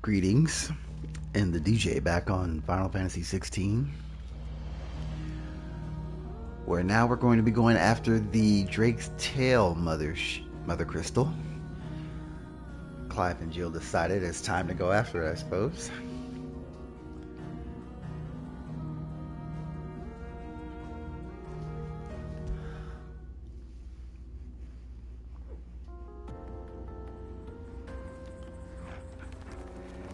Greetings, and the DJ back on Final Fantasy XVI, where now we're going to be going after the Drake's Tail Mother Crystal. Clive and Jill decided it's time to go after it, I suppose.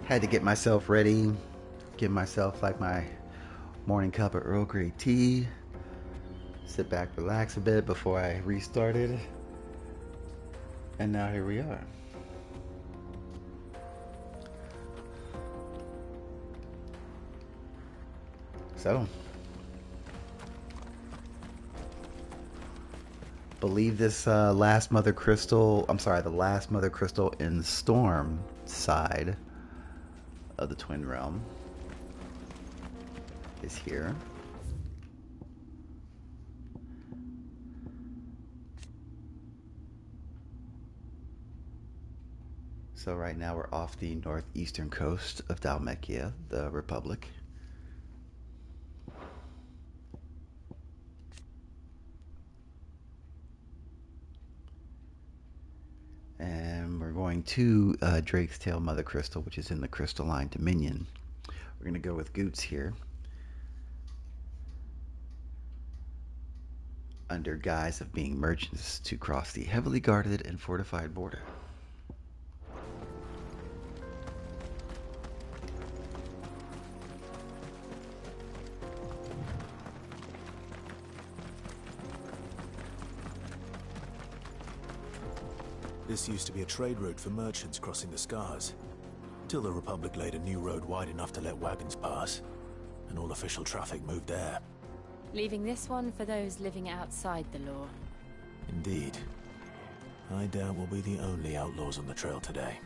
Had to get myself ready, give myself like my morning cup of Earl Grey tea, sit back, relax a bit before I restarted, and now here we are. So, believe this last Mother Crystal, the last Mother Crystal in the Storm side of the Twin Realm is here. So right now we're off the northeastern coast of Dhalmekia, the Republic. And we're going to Drake's Tail Mother Crystal, which is in the Crystalline Dominion. We're going to go with Goots here, under guise of being merchants, to cross the heavily guarded and fortified border. This used to be a trade route for merchants crossing the Scars, until the Republic laid a new road wide enough to let wagons pass, and all official traffic moved there. Leaving this one for those living outside the law. Indeed. I doubt we'll be the only outlaws on the trail today.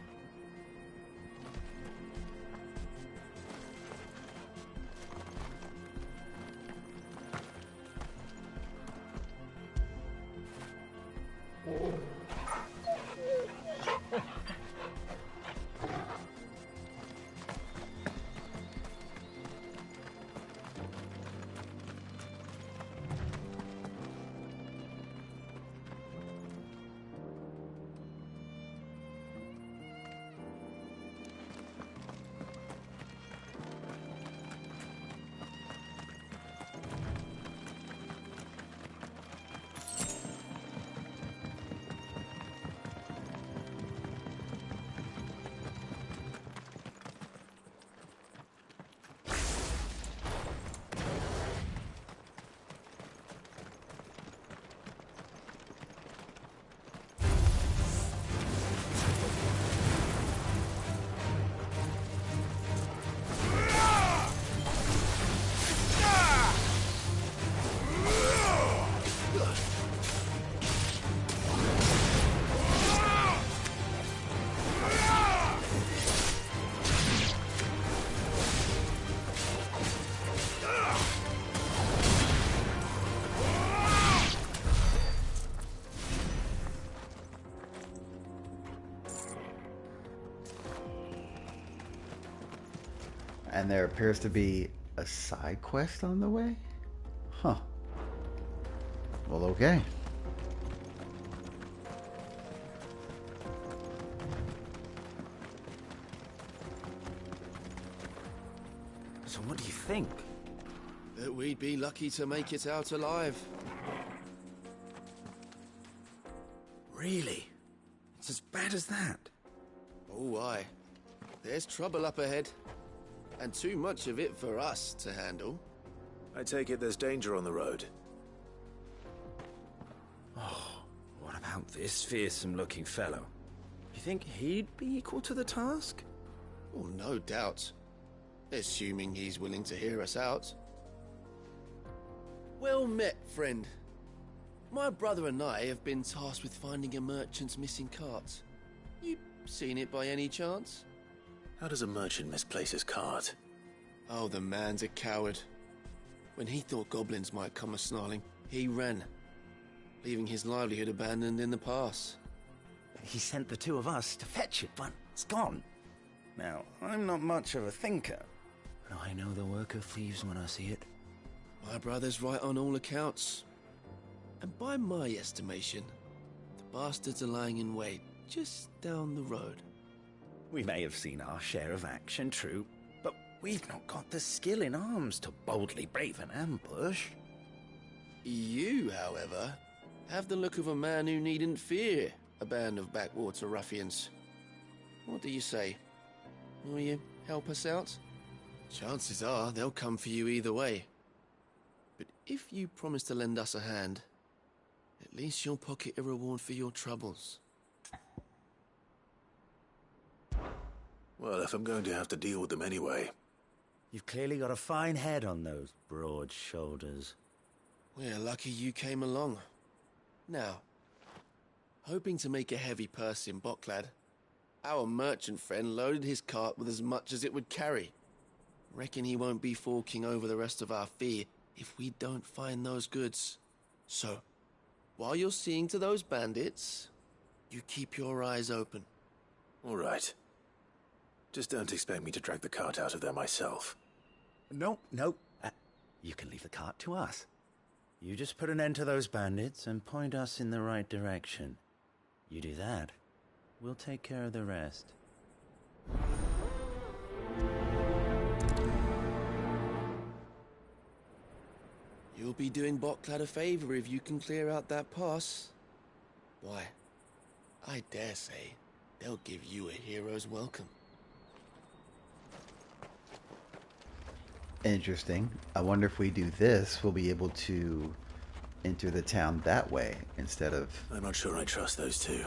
And there appears to be a side quest on the way? Huh. Well, okay. So what do you think? That we'd be lucky to make it out alive. Really? It's as bad as that? Oh, aye. There's trouble up ahead. And too much of it for us to handle. I take it there's danger on the road. Oh, what about this fearsome-looking fellow? You think he'd be equal to the task? Oh, no doubt. Assuming he's willing to hear us out. Well met, friend. My brother and I have been tasked with finding a merchant's missing cart. You seen it by any chance? How does a merchant misplace his cart? Oh, the man's a coward. When he thought goblins might come a-snarling, he ran, leaving his livelihood abandoned in the pass. He sent the two of us to fetch it, but it's gone. Now, I'm not much of a thinker, but I know the work of thieves when I see it. My brother's right on all accounts. And by my estimation, the bastards are lying in wait just down the road. We may have seen our share of action, true, but we've not got the skill in arms to boldly brave an ambush. You, however, have the look of a man who needn't fear a band of backwater ruffians. What do you say? Will you help us out? Chances are they'll come for you either way. But if you promise to lend us a hand, at least you'll pocket a reward for your troubles. Well, if I'm going to have to deal with them anyway. You've clearly got a fine head on those broad shoulders. We're lucky you came along. Now, hoping to make a heavy purse in Boklad, our merchant friend loaded his cart with as much as it would carry. Reckon he won't be forking over the rest of our fee if we don't find those goods. So, while you're seeing to those bandits, you keep your eyes open. All right. Just don't expect me to drag the cart out of there myself. No. You can leave the cart to us. You just put an end to those bandits and point us in the right direction. You do that, we'll take care of the rest. You'll be doing Boklad a favor if you can clear out that pass. Why, I dare say they'll give you a hero's welcome. Interesting. I wonder if we do this, we'll be able to enter the town that way instead of... I'm not sure I trust those two.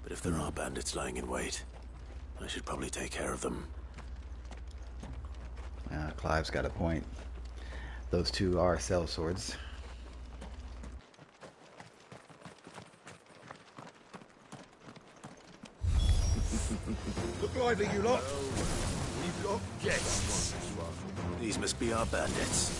But if there are bandits lying in wait, I should probably take care of them. Clive's got a point. Those two are sellswords. Look lively, you lot. We've got guests. These must be our bandits.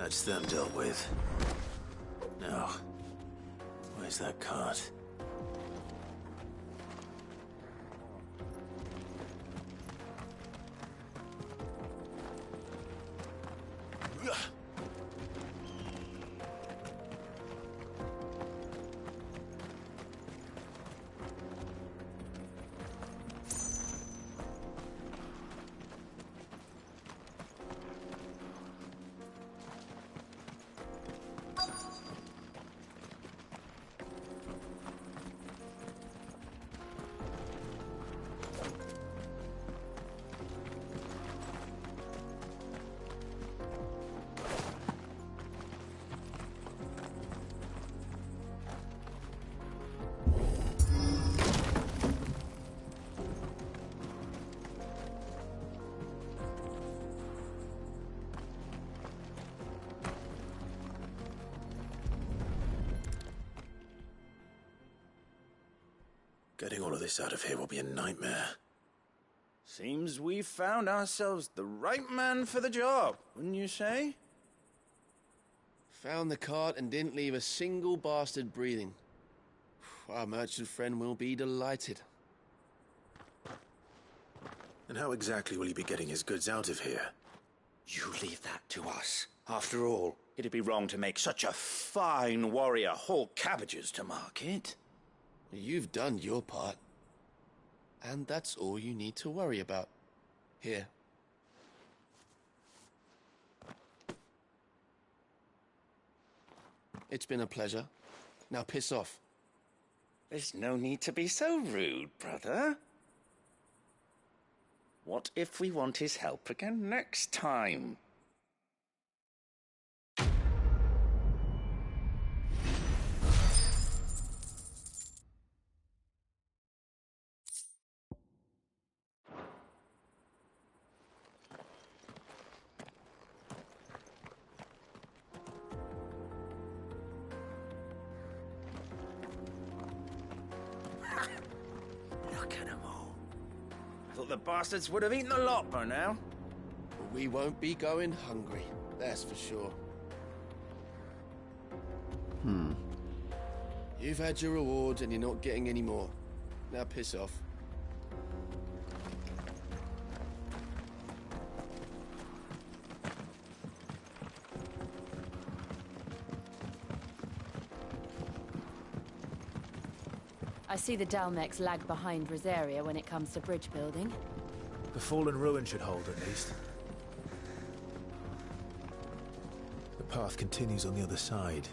That's them dealt with. Now, where's that cart? Getting all of this out of here will be a nightmare. Seems we've found ourselves the right man for the job, wouldn't you say? Found the cart and didn't leave a single bastard breathing. Our merchant friend will be delighted. And how exactly will he be getting his goods out of here? You leave that to us. After all, it'd be wrong to make such a fine warrior haul cabbages to market. You've done your part. And that's all you need to worry about. Here. It's been a pleasure. Now piss off. There's no need to be so rude, brother. What if we want his help again next time? Look at them all. I thought the bastards would have eaten the lot by now. We won't be going hungry, that's for sure. You've had your reward and you're not getting any more. Now piss off. I see the Dalmex lag behind Rosaria when it comes to bridge building. The fallen ruin should hold, at least. The path continues on the other side.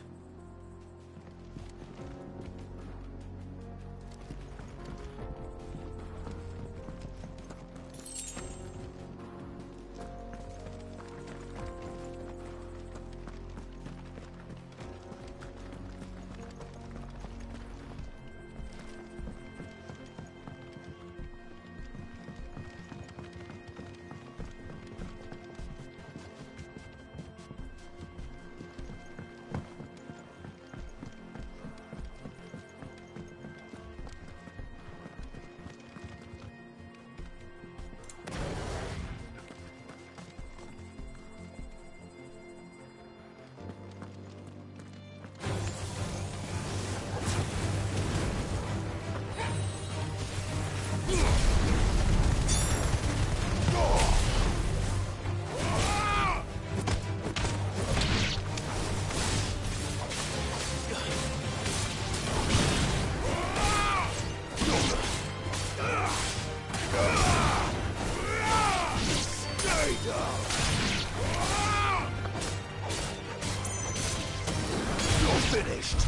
Finished.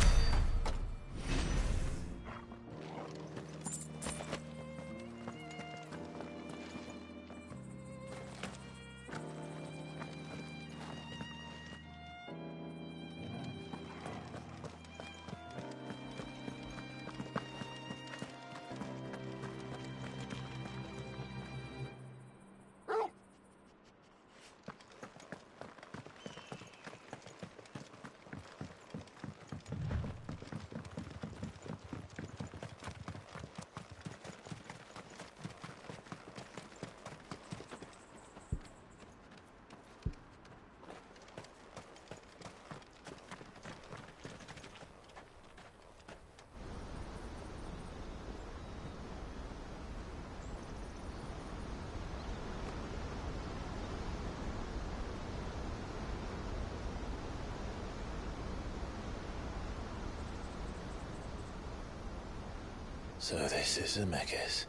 So this is Zemeckis.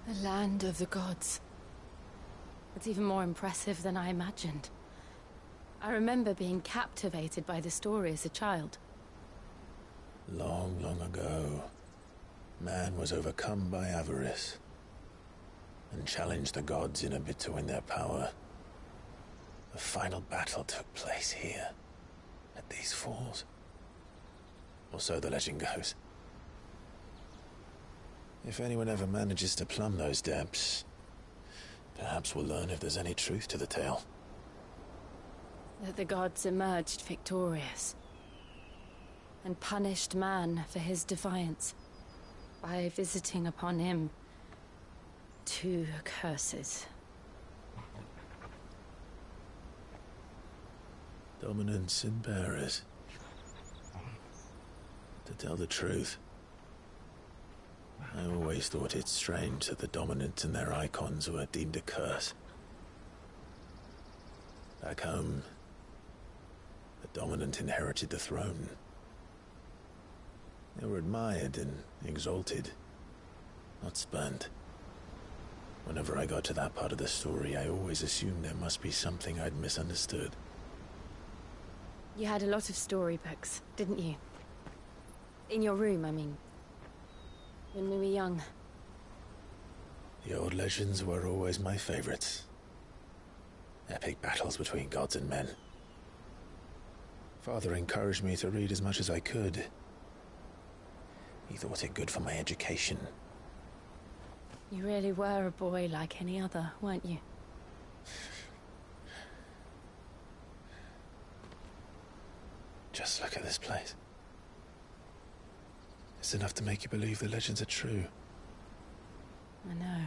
The land of the gods. It's even more impressive than I imagined. I remember being captivated by the story as a child. Long, long ago, man was overcome by avarice and challenged the gods in a bid to win their power. The final battle took place here, at these falls. Or so the legend goes. If anyone ever manages to plumb those depths, perhaps we'll learn if there's any truth to the tale. That the gods emerged victorious. and punished man for his defiance by visiting upon him 2 curses. Dominants and bearers. To tell the truth, I always thought it strange that the dominant and their icons were deemed a curse. Back home, the dominant inherited the throne. They were admired and exalted, not spurned. Whenever I got to that part of the story, I always assumed there must be something I'd misunderstood. You had a lot of storybooks, didn't you? In your room, I mean. When we were young. The old legends were always my favorites. Epic battles between gods and men. Father encouraged me to read as much as I could. He thought it good for my education. You really were a boy like any other, weren't you? Just look at this place. It's enough to make you believe the legends are true. I know.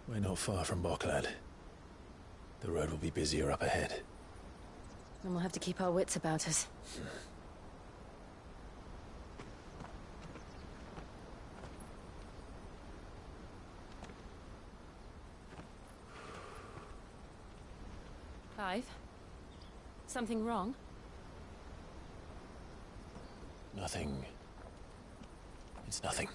We're not far from Boklad. The road will be busier up ahead. And we'll have to keep our wits about us. Clive? Something wrong? Nothing. It's nothing.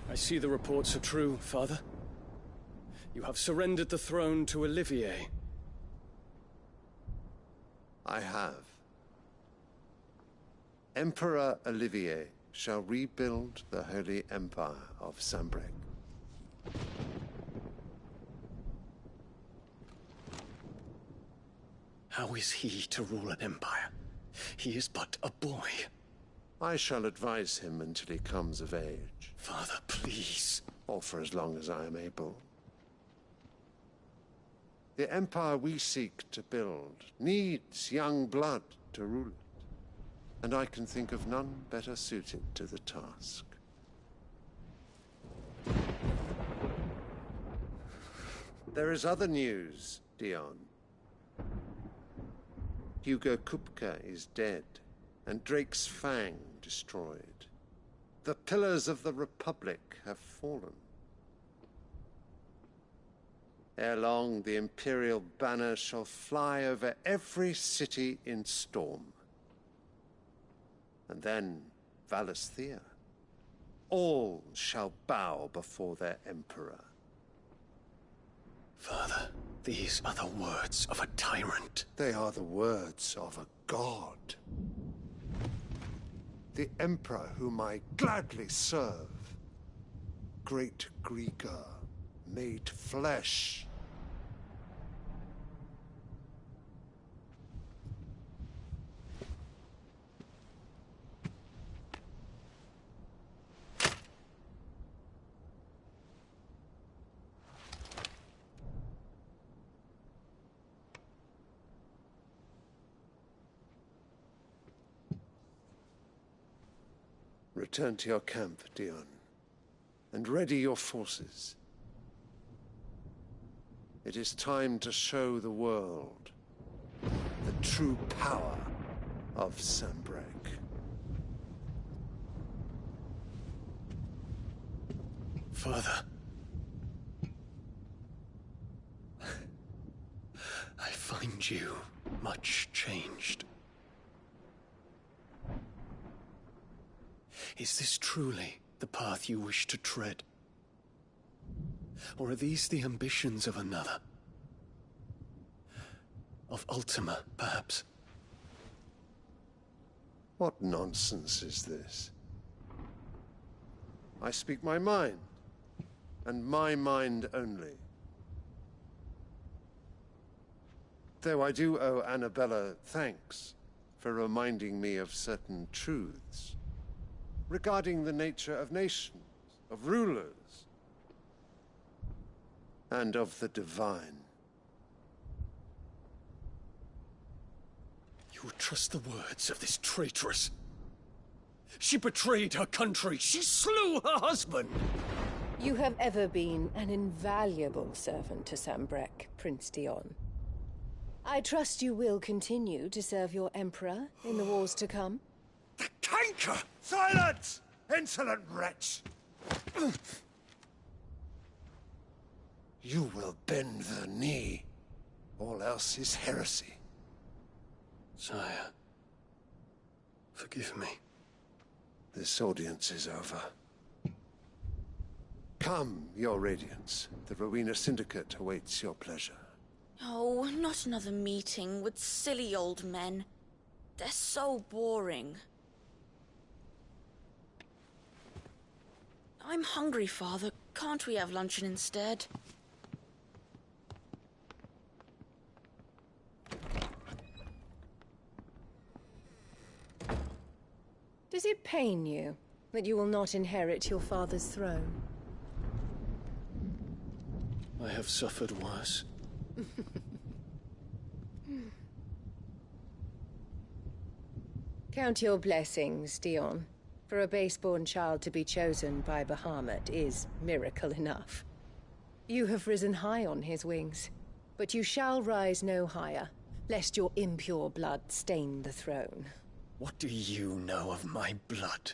I see the reports are true, Father. You have surrendered the throne to Olivier. I have. Emperor Olivier shall rebuild the Holy Empire of Sanbreque. How is he to rule an empire? He is but a boy. I shall advise him until he comes of age. Father, please. Or for as long as I am able. The empire we seek to build needs young blood to rule it, and I can think of none better suited to the task. There is other news, Dion. Hugo Kupka is dead, and Drake's Fang destroyed. The pillars of the Republic have fallen. Ere long, the Imperial banner shall fly over every city in Storm. And then, Valisthea. All shall bow before their Emperor. Father, these are the words of a tyrant. They are the words of a god. The Emperor whom I gladly serve. Great Greeker, made flesh. Return to your camp, Dion, and ready your forces. It is time to show the world the true power of Sanbreque. Father. I find you much changed. Is this truly the path you wish to tread? Or are these the ambitions of another? Of Ultima, perhaps? What nonsense is this? I speak my mind, and my mind only. Though I do owe Annabella thanks for reminding me of certain truths regarding the nature of nations, of rulers, and of the divine. You would trust the words of this traitress? She betrayed her country. She slew her husband. You have ever been an invaluable servant to Sambrek, Prince Dion. I trust you will continue to serve your Emperor in the wars to come. The canker! Silence! Insolent wretch! You will bend the knee. All else is heresy. Sire, forgive me. This audience is over. Come, Your Radiance. The Rowena Syndicate awaits your pleasure. Oh, not another meeting with silly old men. They're so boring. I'm hungry, Father. Can't we have luncheon instead? Does it pain you that you will not inherit your father's throne? I have suffered worse. Count your blessings, Dion. For a base-born child to be chosen by Bahamut is miracle enough. You have risen high on his wings, but you shall rise no higher, lest your impure blood stain the throne. What do you know of my blood?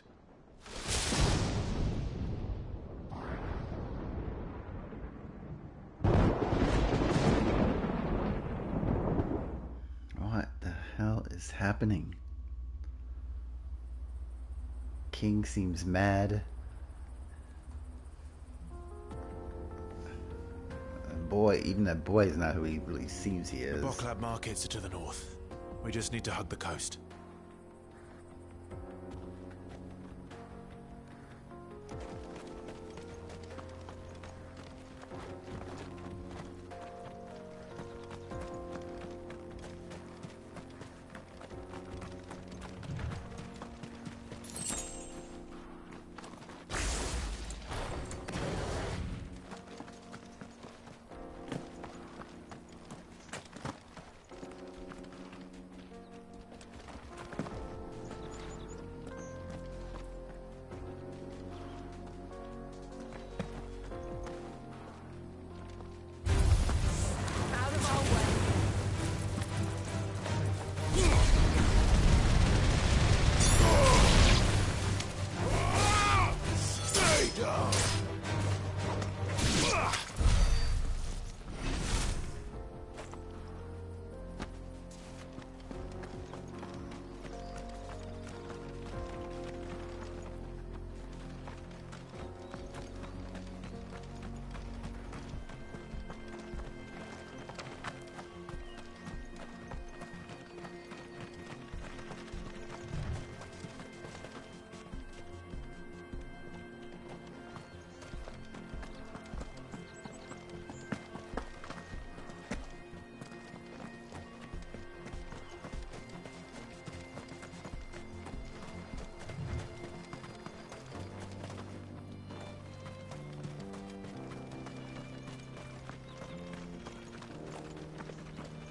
What the hell is happening? King seems mad. And boy, even that boy is not who he really seems he is. The Boklab markets are to the north. We just need to hug the coast.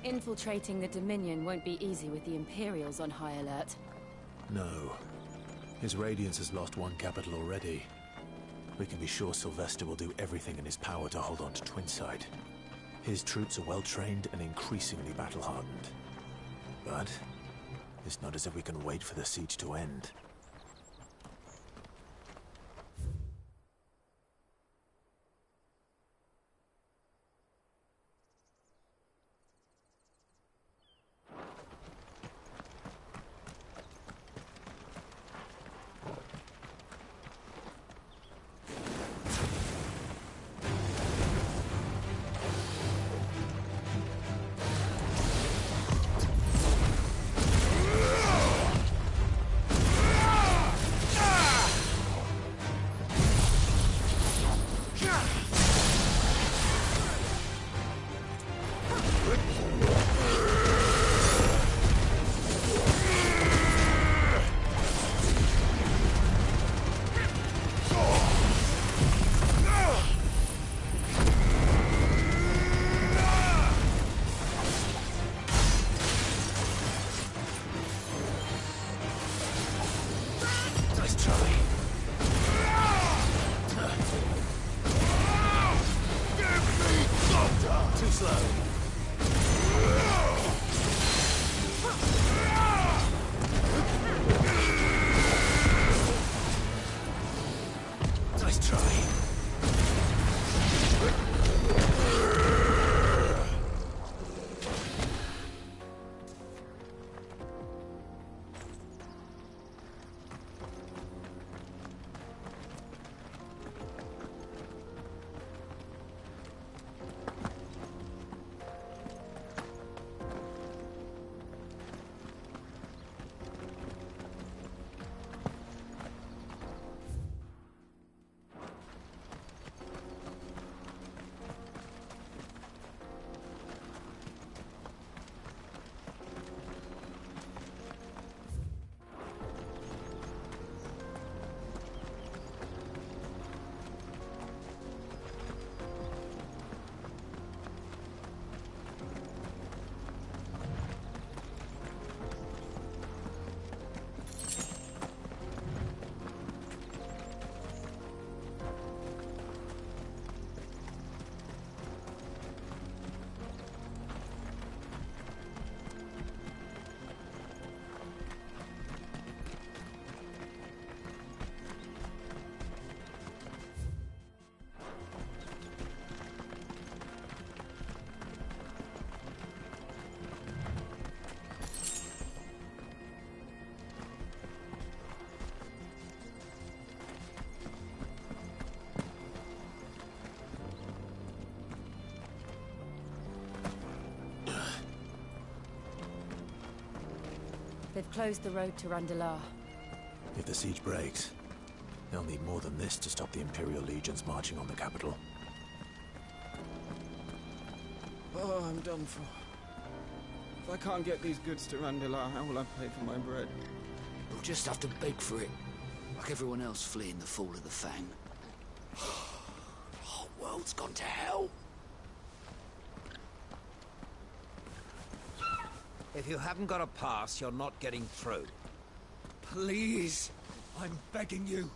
Infiltrating the Dominion won't be easy with the Imperials on high alert. No. His Radiance has lost one capital already. We can be sure Sylvester will do everything in his power to hold on to Twinside. His troops are well-trained and increasingly battle-hardened. But it's not as if we can wait for the siege to end. They've closed the road to Randalar. If the siege breaks, they'll need more than this to stop the Imperial legions marching on the capital. Oh, I'm done for. If I can't get these goods to Randalar, how will I pay for my bread? We'll just have to beg for it, like everyone else fleeing the fall of the Fang. The whole world's gone to hell. If you haven't got a pass, you're not getting through. Please, I'm begging you.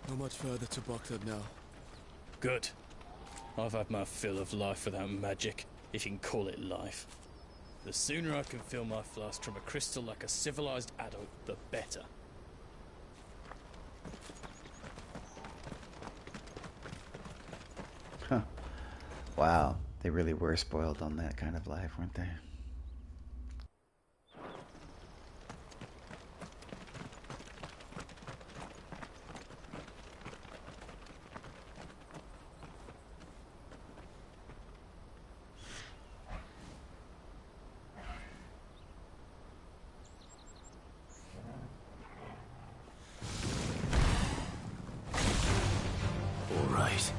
Not much further to Baghdad now. Good. I've had my fill of life without magic, if you can call it life. The sooner I can fill my flask from a crystal like a civilized adult, the better. Huh. Wow, they really were spoiled on that kind of life, weren't they? All right.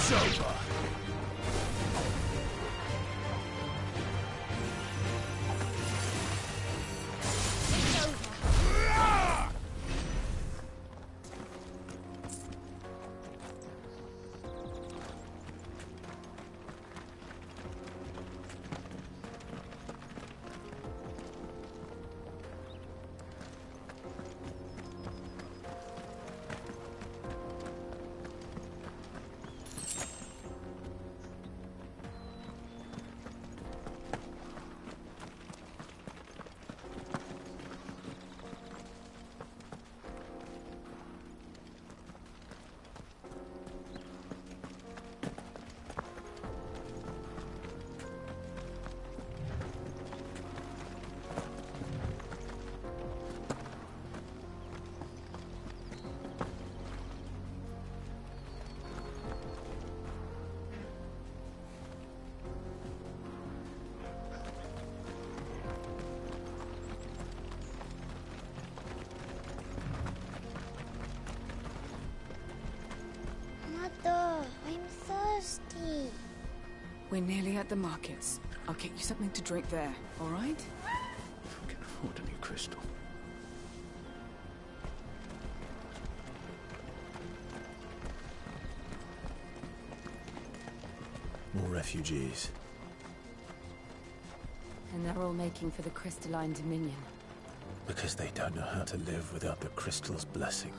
It's over. Mother, I'm thirsty. We're nearly at the markets. I'll get you something to drink there, all right? We can afford a new crystal. More refugees. And they're all making for the crystalline dominion. Because they don't know how to live without the crystal's blessing.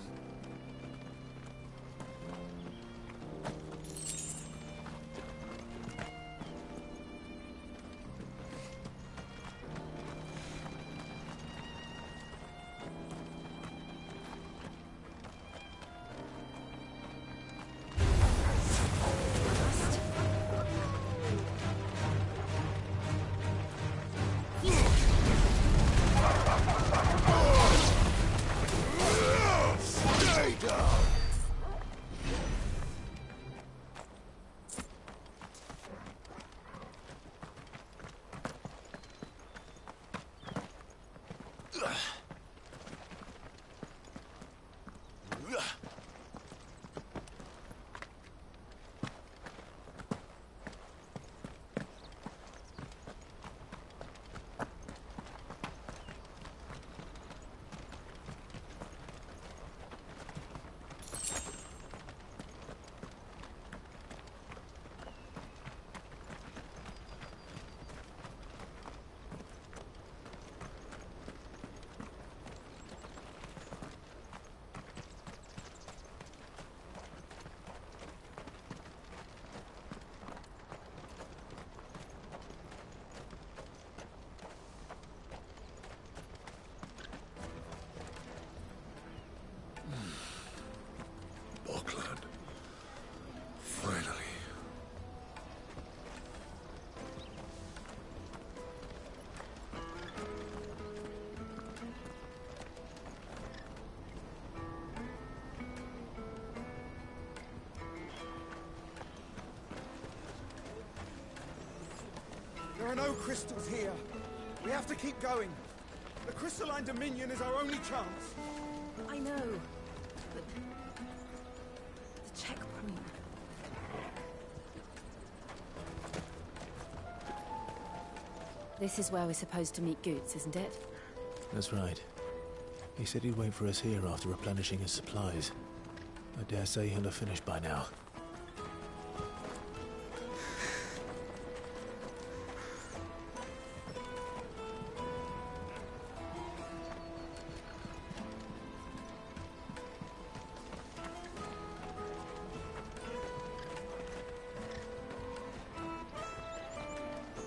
Finally. There are no crystals here. We have to keep going. The crystalline dominion is our only chance. I know. But the checkpoint. This is where we're supposed to meet Goots, isn't it? That's right. He said he'd wait for us here after replenishing his supplies. I dare say he'll have finished by now.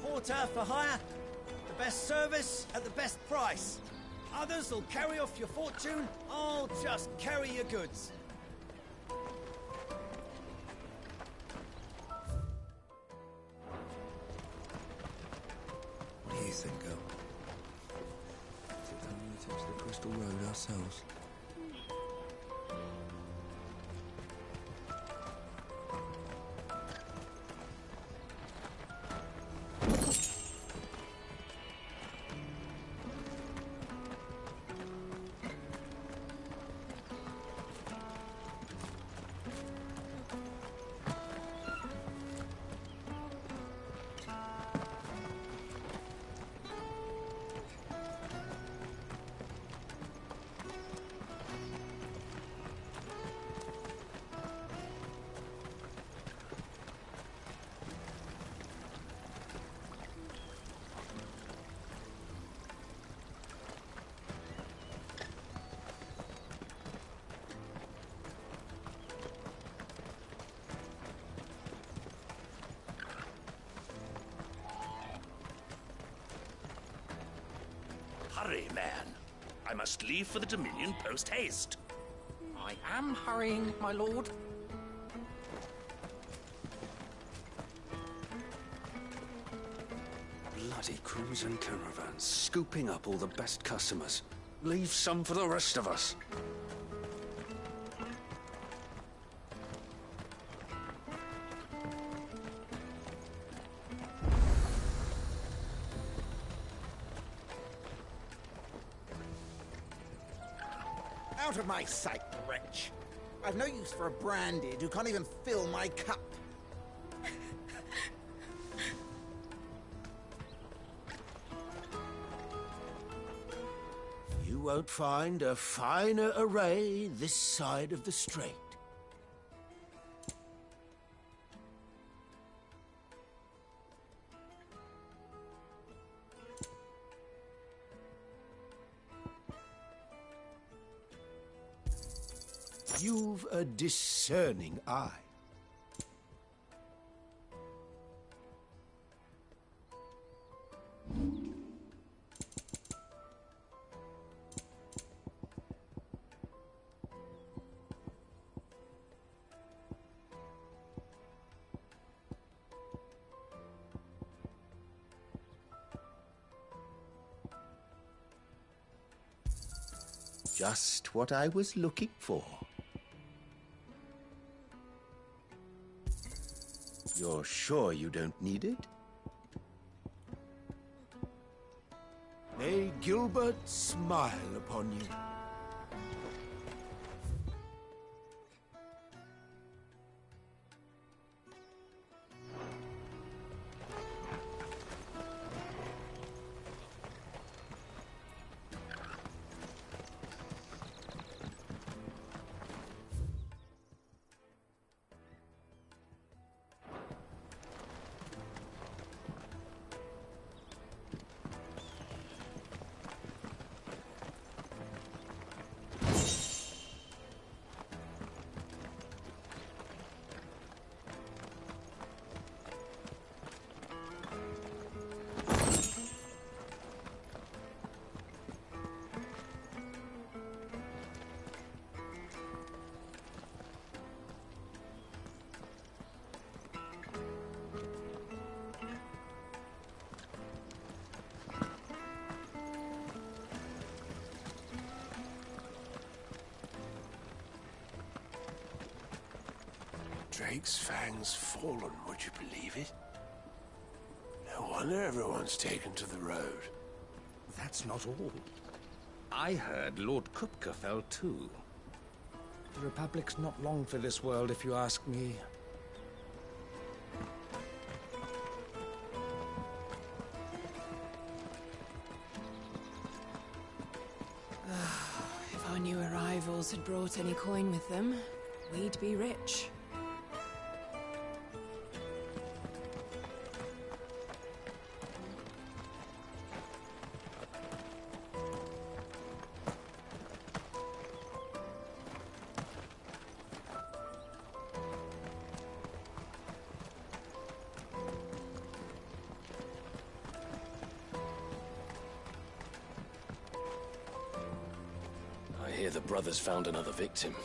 Porter for hire. The best service at the best price. Others will carry off your fortune. I'll just carry your goods. What do you think, girl? Is it time we touch the Crystal Road ourselves? Hurry, man. I must leave for the Dominion post-haste. I am hurrying, my lord. Bloody crimson caravans, scooping up all the best customers. Leave some for the rest of us. Out of my sight, wretch. I've no use for a branded who can't even fill my cup. You won't find a finer array this side of the strait. You've a discerning eye. Just what I was looking for. You're sure you don't need it? May Gilbert smile upon you. Drake's Fang's fallen, would you believe it? No wonder everyone's taken to the road. That's not all. I heard Lord Kupka fell too. The Republic's not long for this world, if you ask me. If our new arrivals had brought any coin with them, we'd be rich. I hear the brothers found another victim.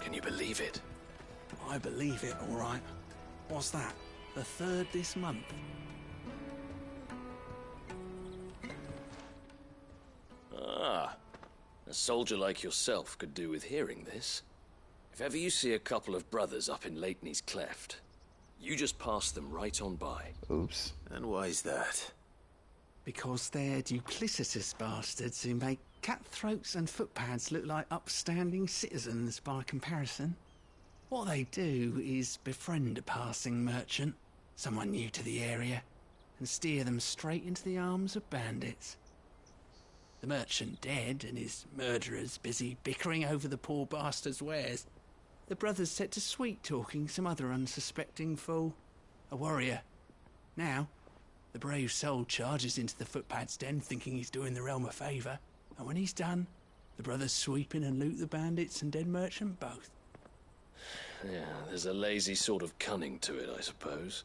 Can you believe it? I believe it, all right. What's that? The third this month? Ah, a soldier like yourself could do with hearing this. If ever you see a couple of brothers up in Leitney's Cleft, you just pass them right on by. Oops. And why's that? Because they're duplicitous bastards who make cutthroats and footpads look like upstanding citizens by comparison. What they do is befriend a passing merchant, someone new to the area, and steer them straight into the arms of bandits. The merchant dead and his murderers busy bickering over the poor bastard's wares. The brothers set to sweet-talking some other unsuspecting fool, a warrior. Now, the brave soul charges into the footpad's den thinking he's doing the realm a favour, and when he's done, the brothers sweep in and loot the bandits and dead merchant both. Yeah, there's a lazy sort of cunning to it, I suppose.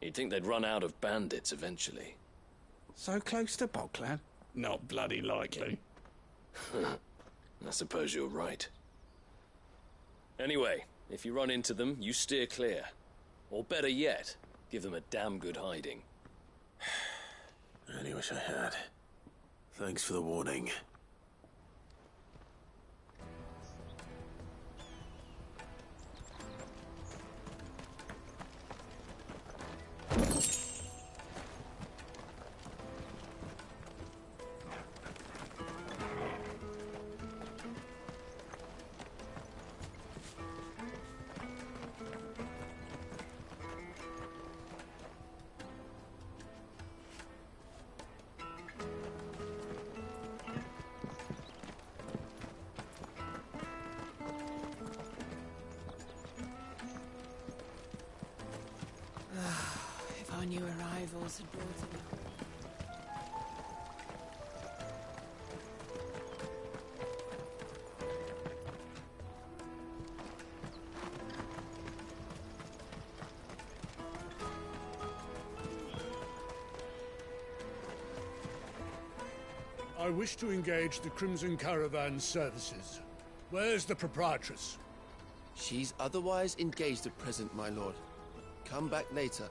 You'd think they'd run out of bandits eventually. So close to Boglad? Not bloody likely. I suppose you're right. Anyway, if you run into them, you steer clear. Or better yet, give them a damn good hiding. I only wish I had. Thanks for the warning. If our new arrivals had brought it. I wish to engage the Crimson Caravan services. Where's the proprietress? She's otherwise engaged at present, my lord. Come back later.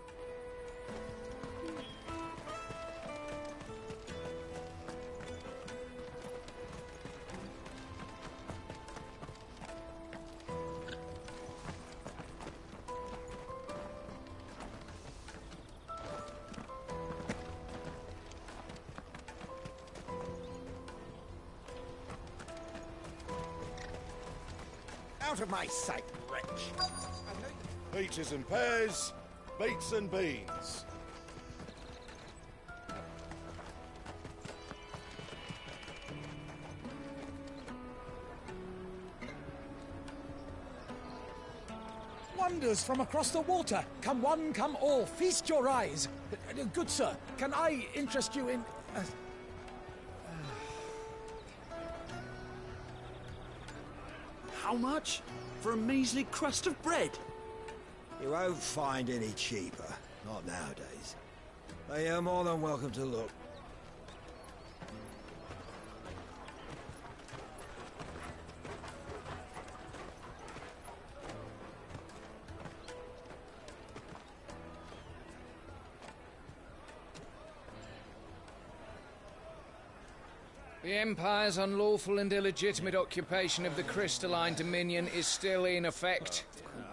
Out of my sight, wretch! Peaches and pears, beets and beans. Wonders from across the water. Come one, come all. Feast your eyes. Good sir, can I interest you in... How much? For a measly crust of bread? You won't find any cheaper. Not nowadays. But you're more than welcome to look. The Empire's unlawful and illegitimate occupation of the Crystalline Dominion is still in effect.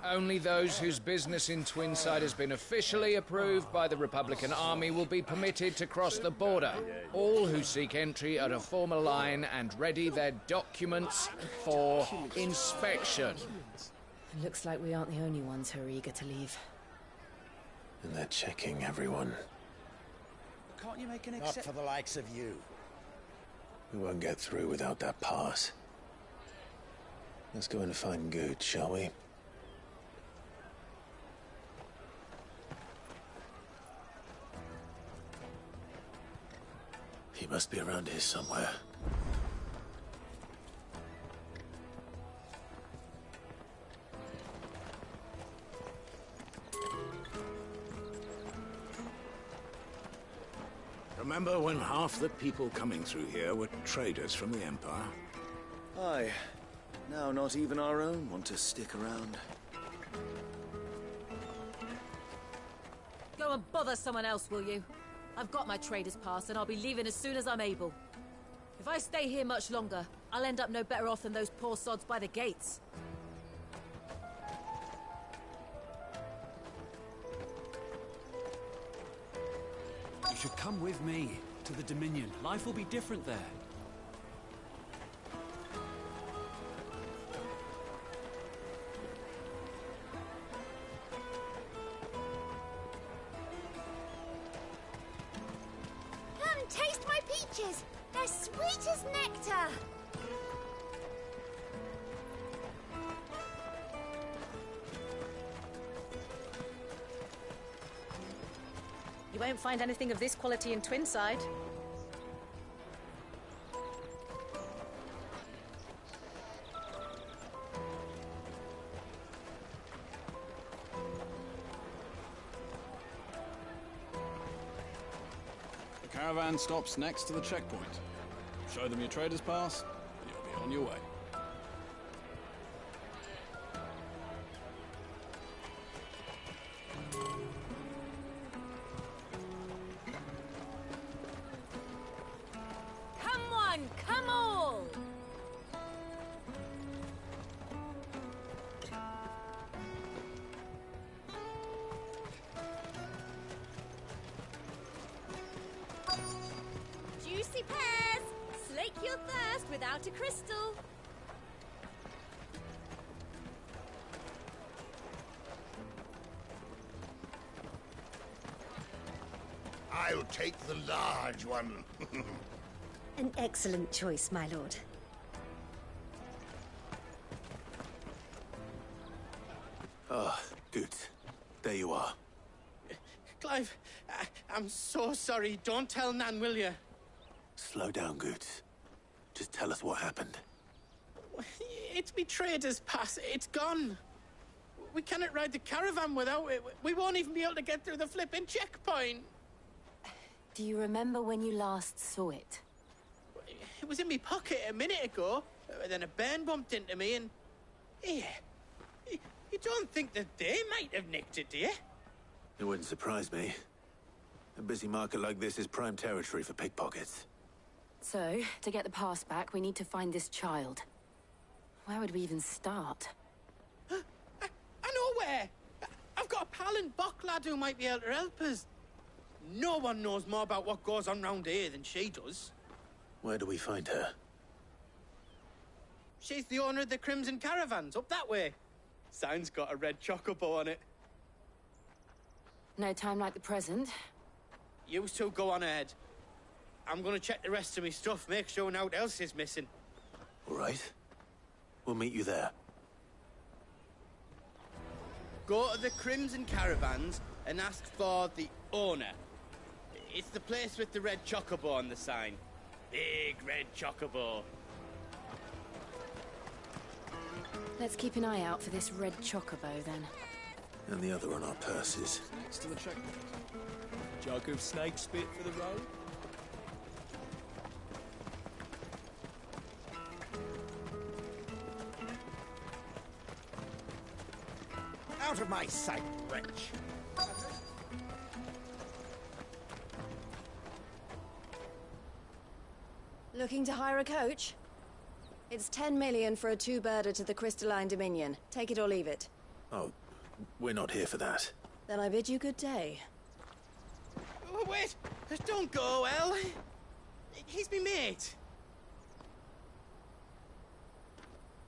Only those whose business in Twinside has been officially approved by the Republican Army will be permitted to cross the border. All who seek entry are to form a line and ready their documents for inspection. Looks like we aren't the only ones who are eager to leave. And they're checking everyone. Can't you make an Not for the likes of you. We won't get through without that pass. Let's go in and find Good, shall we? He must be around here somewhere. Remember when half the people coming through here were traders from the Empire? Aye. Now not even our own want to stick around. Go and bother someone else, will you? I've got my trader's pass and I'll be leaving as soon as I'm able. If I stay here much longer, I'll end up no better off than those poor sods by the gates. You should come with me to the Dominion. Life will be different there. Come, taste my peaches. They're sweet as nectar. You won't find anything of this quality in Twinside. Caravan stops next to the checkpoint. Show them your trader's pass, you'll be on your way. Come one, come all! Juicy pears! Slake your thirst without a crystal. I'll take the large one. An excellent choice, my lord. Ah, good. There you are. Clive, I'm so sorry. Don't tell Nan, will you? Slow down, Goots. Just tell us what happened. It's me trader's pass. It's gone. We cannot ride the caravan without it. We won't even be able to get through the flipping checkpoint. Do you remember when you last saw it? It was in my pocket a minute ago. Then a bairn bumped into me and... Yeah. You don't think that they might have nicked it, do you? It wouldn't surprise me. A busy market like this is prime territory for pickpockets. So, to get the pass back, we need to find this child. Where would we even start? I know where! I've got a pal in Bocklad who might be able to help us. No one knows more about what goes on round here than she does. Where do we find her? She's the owner of the Crimson Caravans, up that way. Sign's got a red chocobo on it. No time like the present. You two go on ahead. I'm gonna check the rest of my stuff, make sure naught else is missing. All right. We'll meet you there. Go to the Crimson Caravans and ask for the owner. It's the place with the red chocobo on the sign. Big red chocobo. Let's keep an eye out for this red chocobo, then. And the other on our purses. Next to the checkpoint. Jug of snake spit for the road? Out of my sight, wretch! Looking to hire a coach? It's 10 million for a two-birder to the Crystalline Dominion. Take it or leave it. Oh, we're not here for that. Then I bid you good day. Oh, wait! Don't go, El! He's me mate.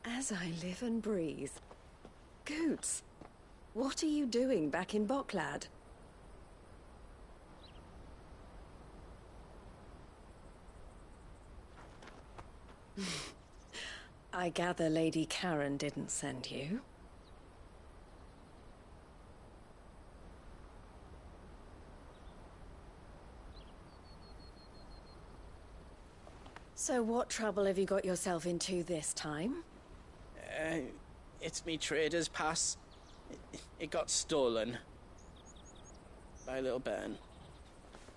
As I live and breathe. Goots, what are you doing back in Bocklad? I gather Lady Karen didn't send you. So what trouble have you got yourself into this time? It's me trader's pass. It got stolen. By a little bairn.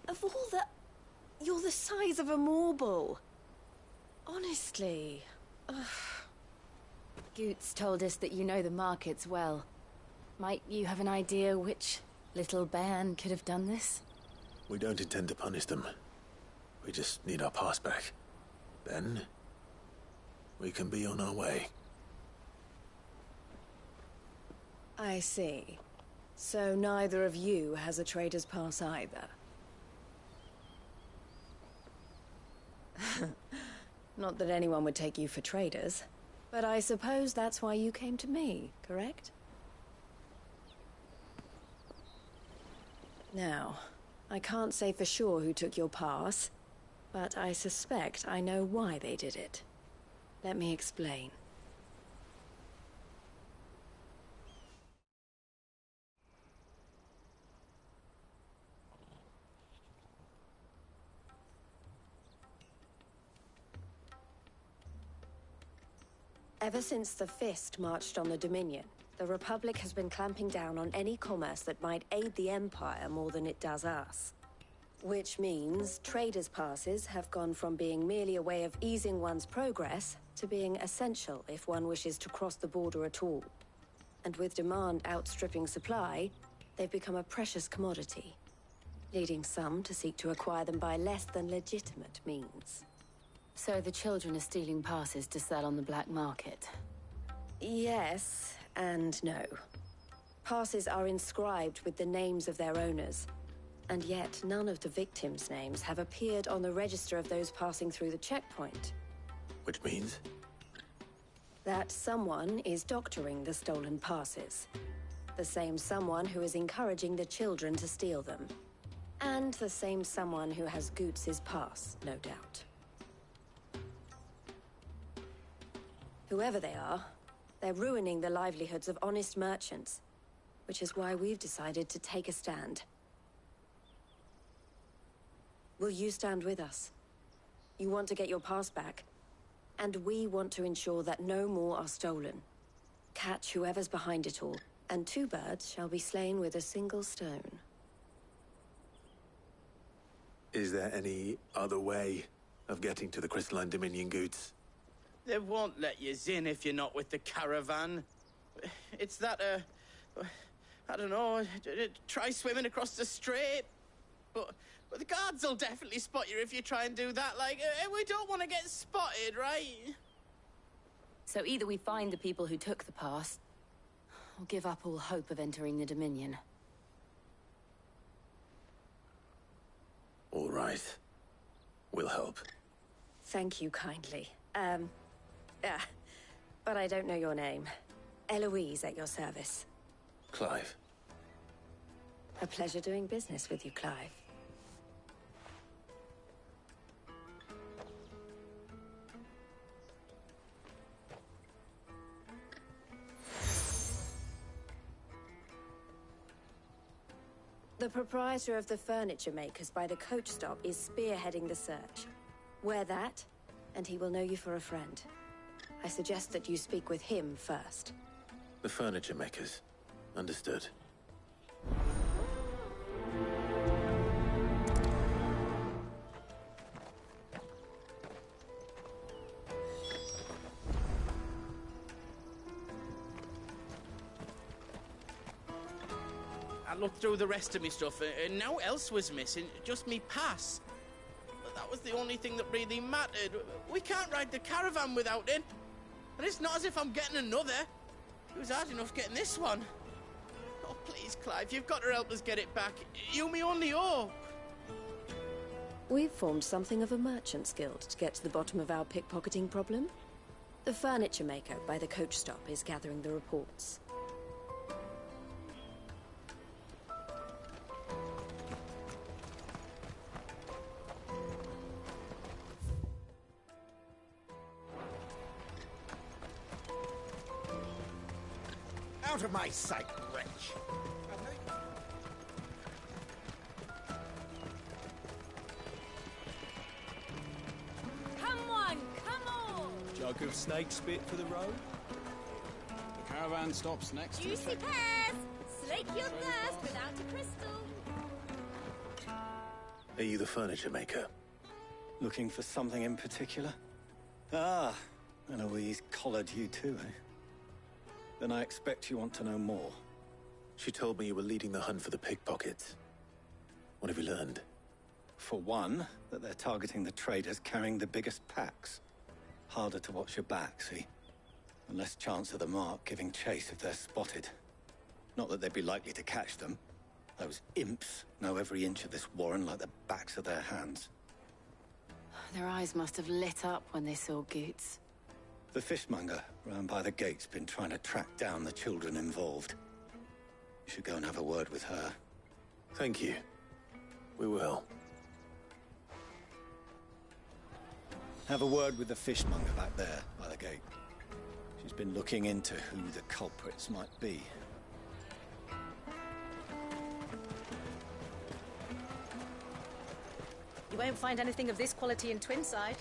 Of all the... You're the size of a marble. Honestly. Ugh. Goots told us that you know the markets well. Might you have an idea which little bairn could have done this? We don't intend to punish them. We just need our pass back. Then, we can be on our way. I see. So neither of you has a trader's pass either. Not that anyone would take you for traders, but I suppose that's why you came to me, correct? Now, I can't say for sure who took your pass, but I suspect I know why they did it. Let me explain. Ever since the Fist marched on the Dominion, the Republic has been clamping down on any commerce that might aid the Empire more than it does us. Which means traders' passes have gone from being merely a way of easing one's progress to being essential if one wishes to cross the border at all. And with demand outstripping supply, they've become a precious commodity, leading some to seek to acquire them by less than legitimate means. So the children are stealing passes to sell on the black market? Yes, and no. Passes are inscribed with the names of their owners, and yet none of the victims' names have appeared on the register of those passing through the checkpoint. Which means? That someone is doctoring the stolen passes. The same someone who is encouraging the children to steal them. And the same someone who has Goots's pass, no doubt. Whoever they are, they're ruining the livelihoods of honest merchants, which is why we've decided to take a stand. Will you stand with us? You want to get your pass back, and we want to ensure that no more are stolen. Catch whoever's behind it all, and 2 birds shall be slain with a single stone. Is there any other way of getting to the Crystalline Dominion Goods? They won't let you in if you're not with the caravan. It's that, I don't know, try swimming across the strait. But the guards will definitely spot you if you try and do that. Like, we don't want to get spotted, right? So either we find the people who took the pass, or give up all hope of entering the Dominion. All right. We'll help. Thank you kindly. But I don't know your name. Eloise at your service. Clive. A pleasure doing business with you, Clive. The proprietor of the furniture makers by the coach stop is spearheading the search. Wear that, and he will know you for a friend. I suggest that you speak with him first. The furniture makers. Understood. I looked through the rest of me stuff, and no else was missing, just me pass. That was the only thing that really mattered. We can't ride the caravan without it. And it's not as if I'm getting another. It was hard enough getting this one. Oh, please, Clive, you've got to help us get it back. You're me only hope. We've formed something of a merchant's guild to get to the bottom of our pickpocketing problem. The furniture maker by the coach stop is gathering the reports. Out of my sight, wretch! Come on, come on! Jug of snake spit for the road? The caravan stops next Juicy to the pears! Slake your thirst without a crystal. Are you the furniture maker? Looking for something in particular? Ah, Eloise collared you too, eh? Then I expect you want to know more. She told me you were leading the hunt for the pickpockets. What have you learned? For one, that they're targeting the traders carrying the biggest packs. Harder to watch your back, see? And less chance of the mark giving chase if they're spotted. Not that they'd be likely to catch them. Those imps know every inch of this warren like the backs of their hands. Their eyes must have lit up when they saw Goots. The fishmonger round by the gate's been trying to track down the children involved. You should go and have a word with her. Thank you. We will. Have a word with the fishmonger back there by the gate. She's been looking into who the culprits might be. You won't find anything of this quality in Twinside.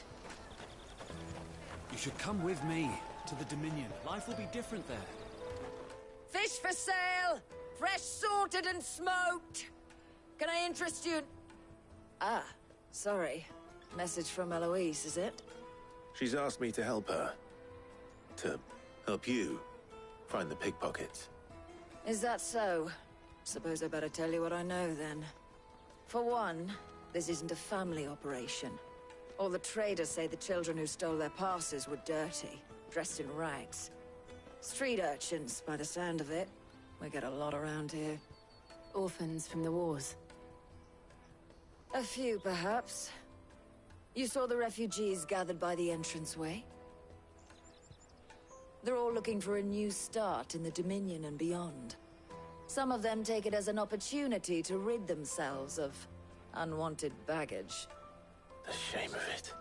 You should come with me to the Dominion. Life will be different there. Fish for sale! Fresh sorted and smoked! Can I interest you? Ah, sorry. Message from Eloise, is it? She's asked me to help her. To help you find the pickpockets. Is that so? Suppose I better tell you what I know, then. For one, this isn't a family operation. All the traders say the children who stole their passes were dirty, dressed in rags. Street urchins, by the sound of it. We get a lot around here. Orphans from the wars. A few, perhaps. You saw the refugees gathered by the entranceway? They're all looking for a new start in the Dominion and beyond. Some of them take it as an opportunity to rid themselves of unwanted baggage. The shame of it.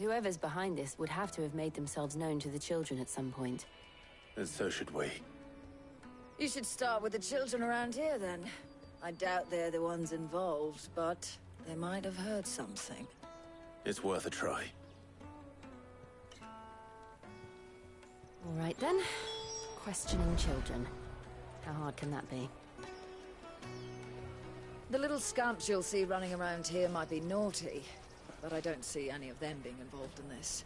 Whoever's behind this would have to have made themselves known to the children at some point. And so should we. You should start with the children around here, then. I doubt they're the ones involved, but they might have heard something. It's worth a try. All right, then. Questioning children. How hard can that be? The little scamps you'll see running around here might be naughty, but I don't see any of them being involved in this.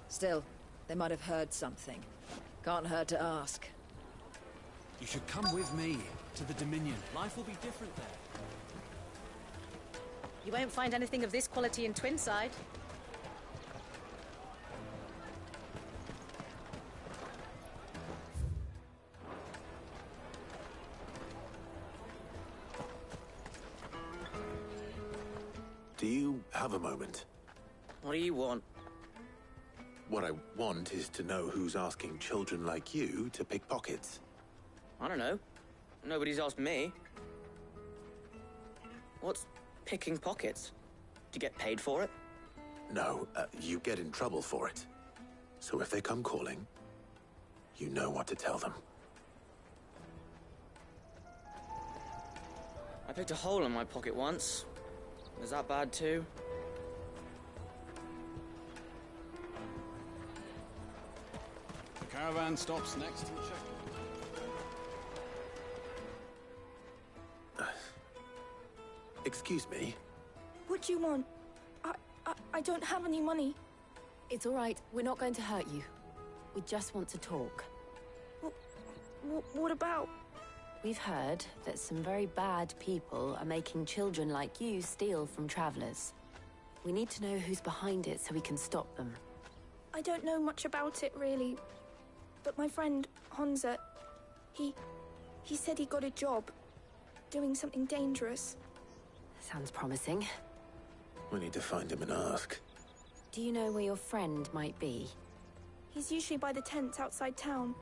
Still, they might have heard something. Can't hurt to ask. You should come with me to the Dominion. Life will be different there. You won't find anything of this quality in Twinside. Do you have a moment? What do you want? What I want is to know who's asking children like you to pick pockets. I don't know. Nobody's asked me. What's picking pockets? Do you get paid for it? No, you get in trouble for it. So if they come calling, you know what to tell them. I picked a hole in my pocket once. Was that bad too? The caravan stops next to the checkpoint. Excuse me? What do you want? I don't have any money. It's all right. We're not going to hurt you. We just want to talk. What about? We've heard that some very bad people are making children like you steal from travelers. We need to know who's behind it so we can stop them. I don't know much about it, really. But my friend, Honza, he said he got a job doing something dangerous. Sounds promising. We need to find him and ask. Do you know where your friend might be? He's usually by the tents outside town.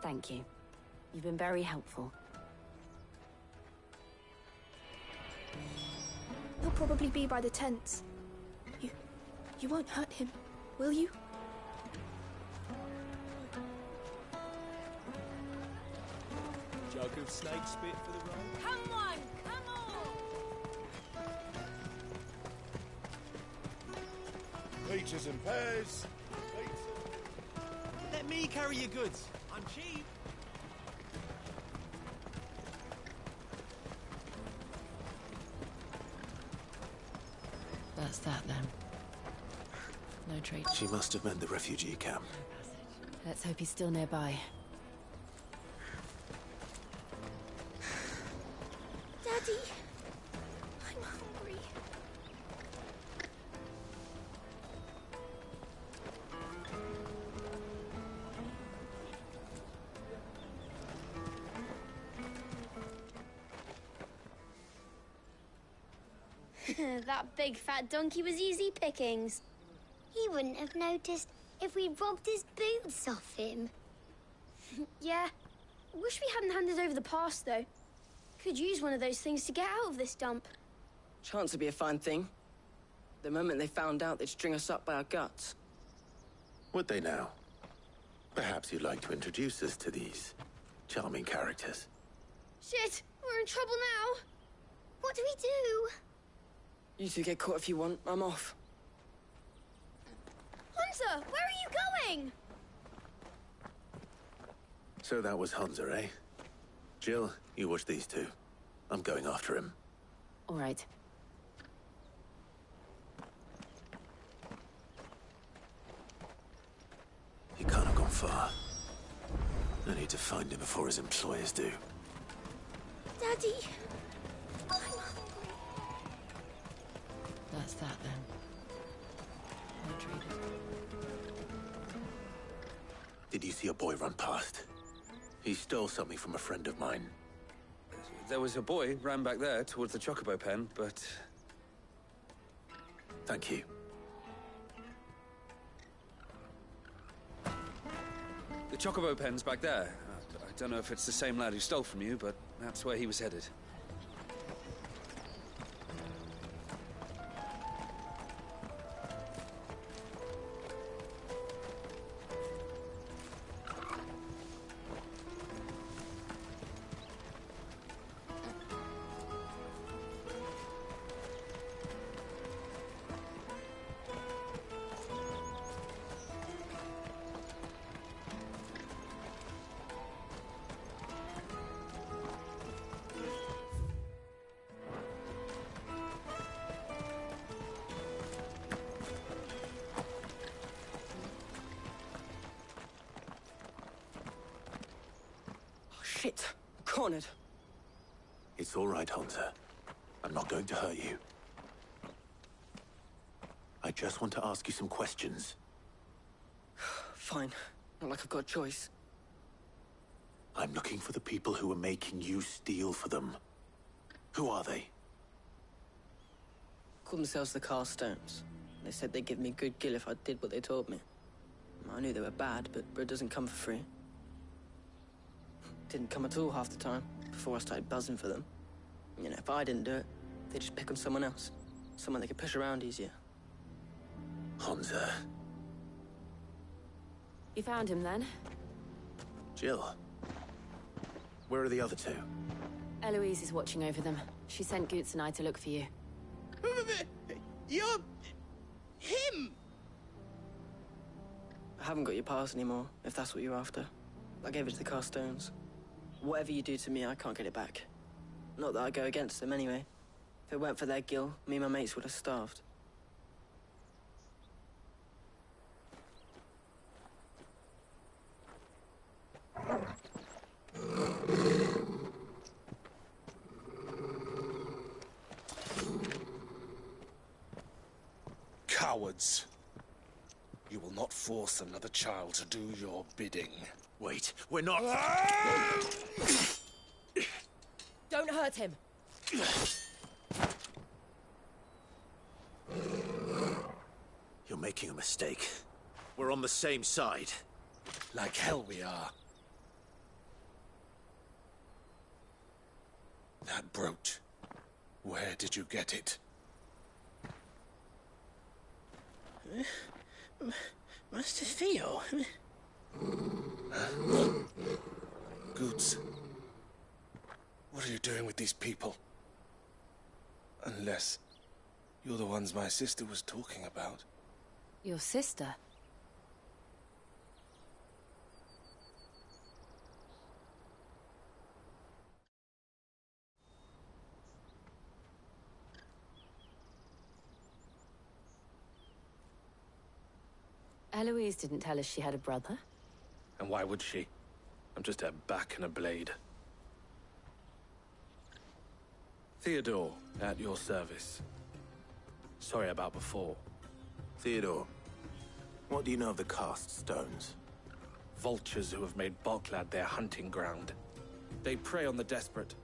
Thank you. You've been very helpful. He'll probably be by the tents. You won't hurt him, will you? Jug of snake spit for the road? Come on, come on! Peaches and pears. Let me carry your goods. I'm cheap. That's that, then. No trade. She must have meant the refugee camp. Let's hope he's still nearby. Daddy, I'm hungry. That big fat donkey was easy pickings. He wouldn't have noticed if we'd robbed his boots off him. Yeah. Wish we hadn't handed over the pass, though. Could use one of those things to get out of this dump. Chance would be a fine thing. The moment they found out, they'd string us up by our guts. Would they now? Perhaps you'd like to introduce us to these charming characters. Shit! We're in trouble now! What do we do? You two get caught if you want. I'm off. Hunter, where are you going? So that was Hunter, eh? Jill, you watch these two. I'm going after him. All right. far. I need to find him before his employers do. Daddy! That's that then. No traders. Did you see a boy run past? He stole something from a friend of mine. There was a boy ran back there towards the Chocobo pen, but... Thank you. The Chocobo pen's back there. I don't know if it's the same lad who stole from you, but that's where he was headed. Shit! Cornered. It's all right, Hunter. I'm not going to hurt you. I just want to ask you some questions. Fine. Not like I've got a choice. I'm looking for the people who are making you steal for them. Who are they? Call themselves the Carstones. They said they'd give me good gill if I did what they told me. I knew they were bad, but bread doesn't come for free. Didn't come at all half the time, before I started buzzing for them. You know, if I didn't do it, they'd just pick on someone else. Someone they could push around easier. Hunter. You found him then? Jill. Where are the other two? Eloise is watching over them. She sent Goots and I to look for you. You're... him! I haven't got your pass anymore, if that's what you're after. I gave it to the Carstones. Whatever you do to me, I can't get it back. Not that I go against them anyway. If it weren't for their gill, me and my mates would have starved. Cowards. You will not force another child to do your bidding. Wait, we're not... Don't hurt him. You're making a mistake. We're on the same side. Like hell we are. That brooch. Where did you get it? Master Theo? Goots. What are you doing with these people? Unless you're the ones my sister was talking about. Your sister? Eloise didn't tell us she had a brother. And why would she? I'm just her back and a blade. Theodore, at your service. Sorry about before. Theodore, what do you know of the Cast Stones? Vultures who have made Boklad their hunting ground. They prey on the desperate,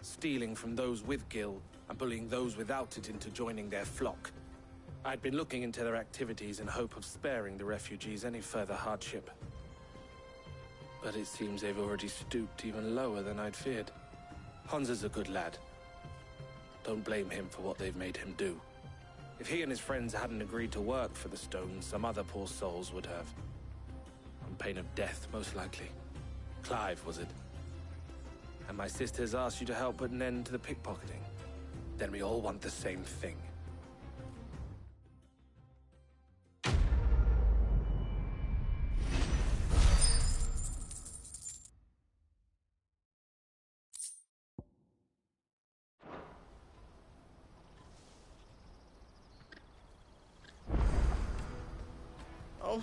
stealing from those with gil and bullying those without it into joining their flock. I'd been looking into their activities in hope of sparing the refugees any further hardship. But it seems they've already stooped even lower than I'd feared. Hansa's a good lad. Don't blame him for what they've made him do. If he and his friends hadn't agreed to work for the Stones, some other poor souls would have. On pain of death, most likely. Clive, was it? And my sisters asked you to help put an end to the pickpocketing. Then we all want the same thing. Oh,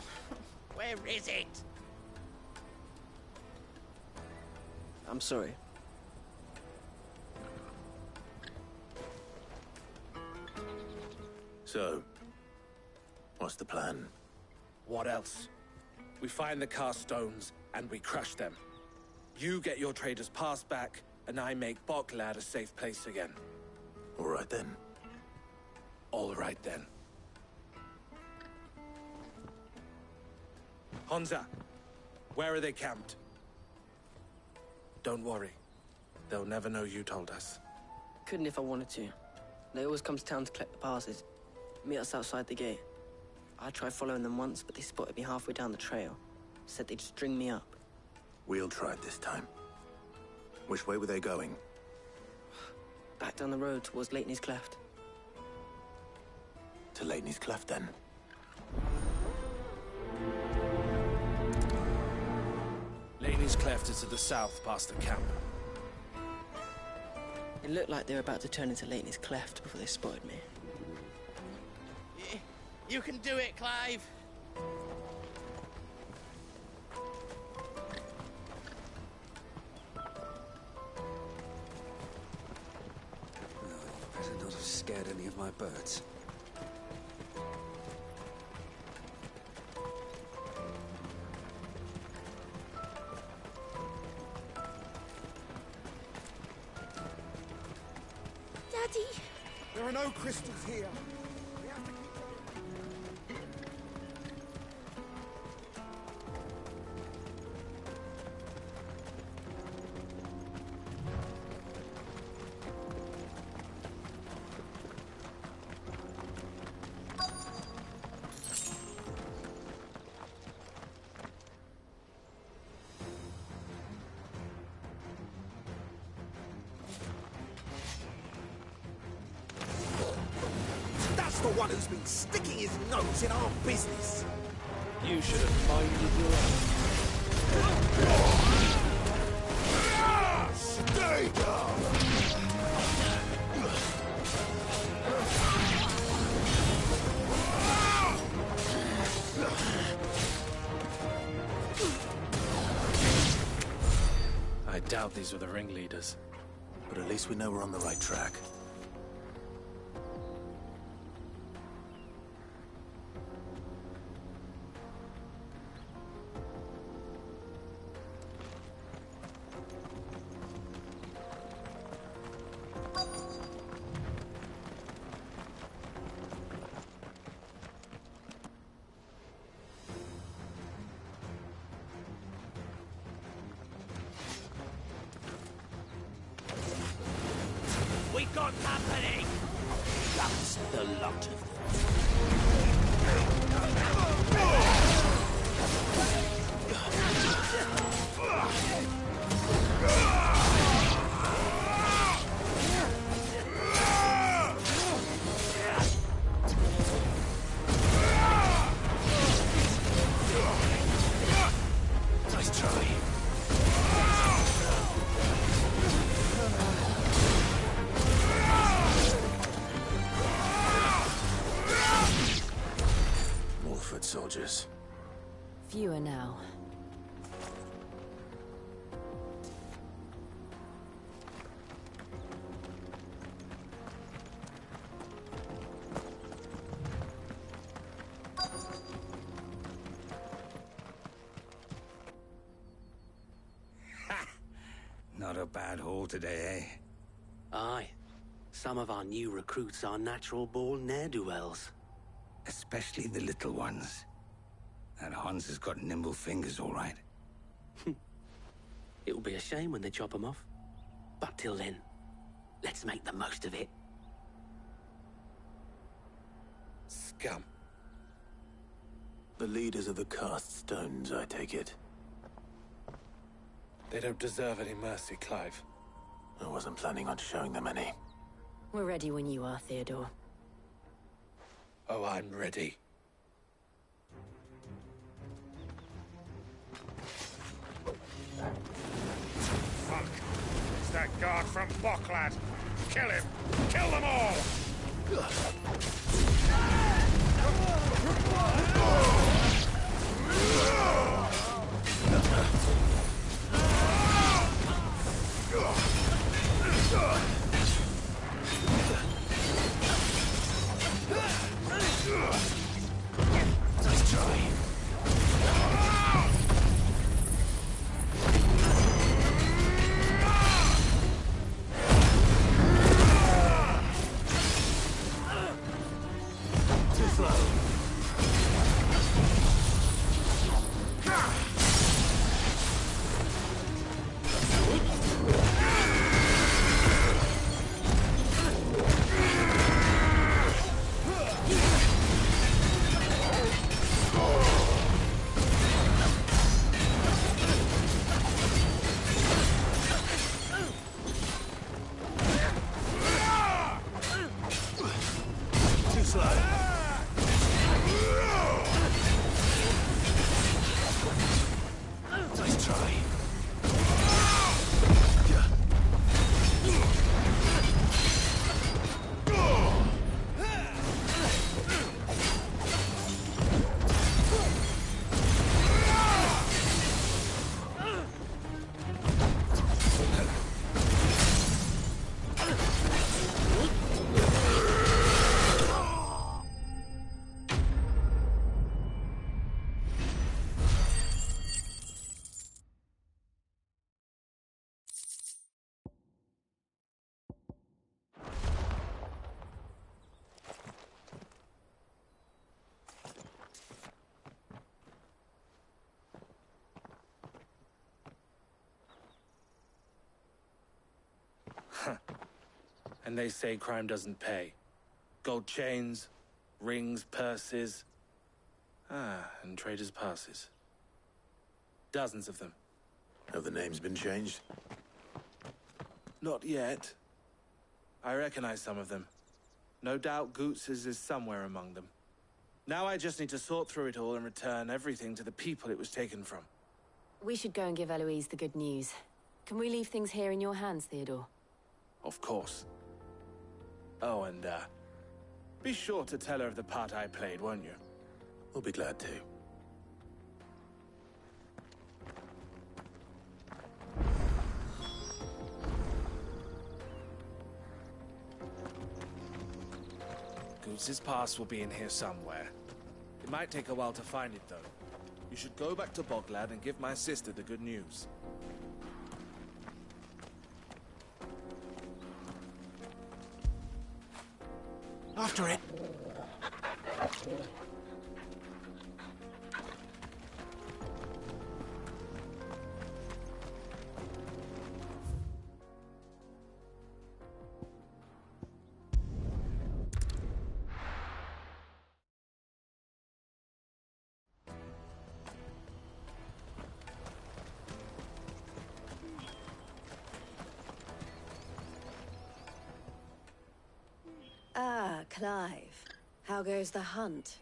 where is it? I'm sorry. So, what's the plan? What else? We find the cast stones and we crush them. You get your trader's pass back, and I make Boklad a safe place again. All right then. All right then. Honza, where are they camped? Don't worry. They'll never know you told us. Couldn't if I wanted to. They always come to town to collect the passes. Meet us outside the gate. I tried following them once, but they spotted me halfway down the trail. Said they'd string me up. We'll try it this time. Which way were they going? Back down the road towards Leitney's Cleft. To Leitney's Cleft, then? Leitney's Cleft is to the south, past the camp. It looked like they were about to turn into Leitney's Cleft before they spotted me. You can do it, Clive! Better not have scared any of my birds. Daddy! There are no crystals here. The one who's been sticking his nose in our business. You should have minded your own. Stay down! I doubt these were the ringleaders. But at least we know we're on the right track. We got company! That's the lot of them. Nice try. Foot soldiers. Fewer now. Not a bad haul today, eh? Aye. Some of our new recruits are natural-born ne'er-do-wells. Especially the little ones. That Hans has got nimble fingers, all right. It'll be a shame when they chop them off. But till then, let's make the most of it. Scum. The leaders of the cast stones, I take it. They don't deserve any mercy, Clive. I wasn't planning on showing them any. We're ready when you are, Theodore. Oh, I'm ready. Fuck! It's that guard from Boklad. Kill him! Kill them all! Nice try. Too slow. Too slow. Nice try. And they say crime doesn't pay. Gold chains, rings, purses. And traders' passes. Dozens of them. Have the names been changed? Not yet. I recognize some of them. No doubt Goots's is somewhere among them. Now I just need to sort through it all and return everything to the people it was taken from. We should go and give Eloise the good news. Can we leave things here in your hands, Theodore? Of course. Oh, and, be sure to tell her of the part I played, won't you? We'll be glad to. Goots's pass will be in here somewhere. It might take a while to find it, though. You should go back to Boglad and give my sister the good news. After it. Ah, Clive. How goes the hunt?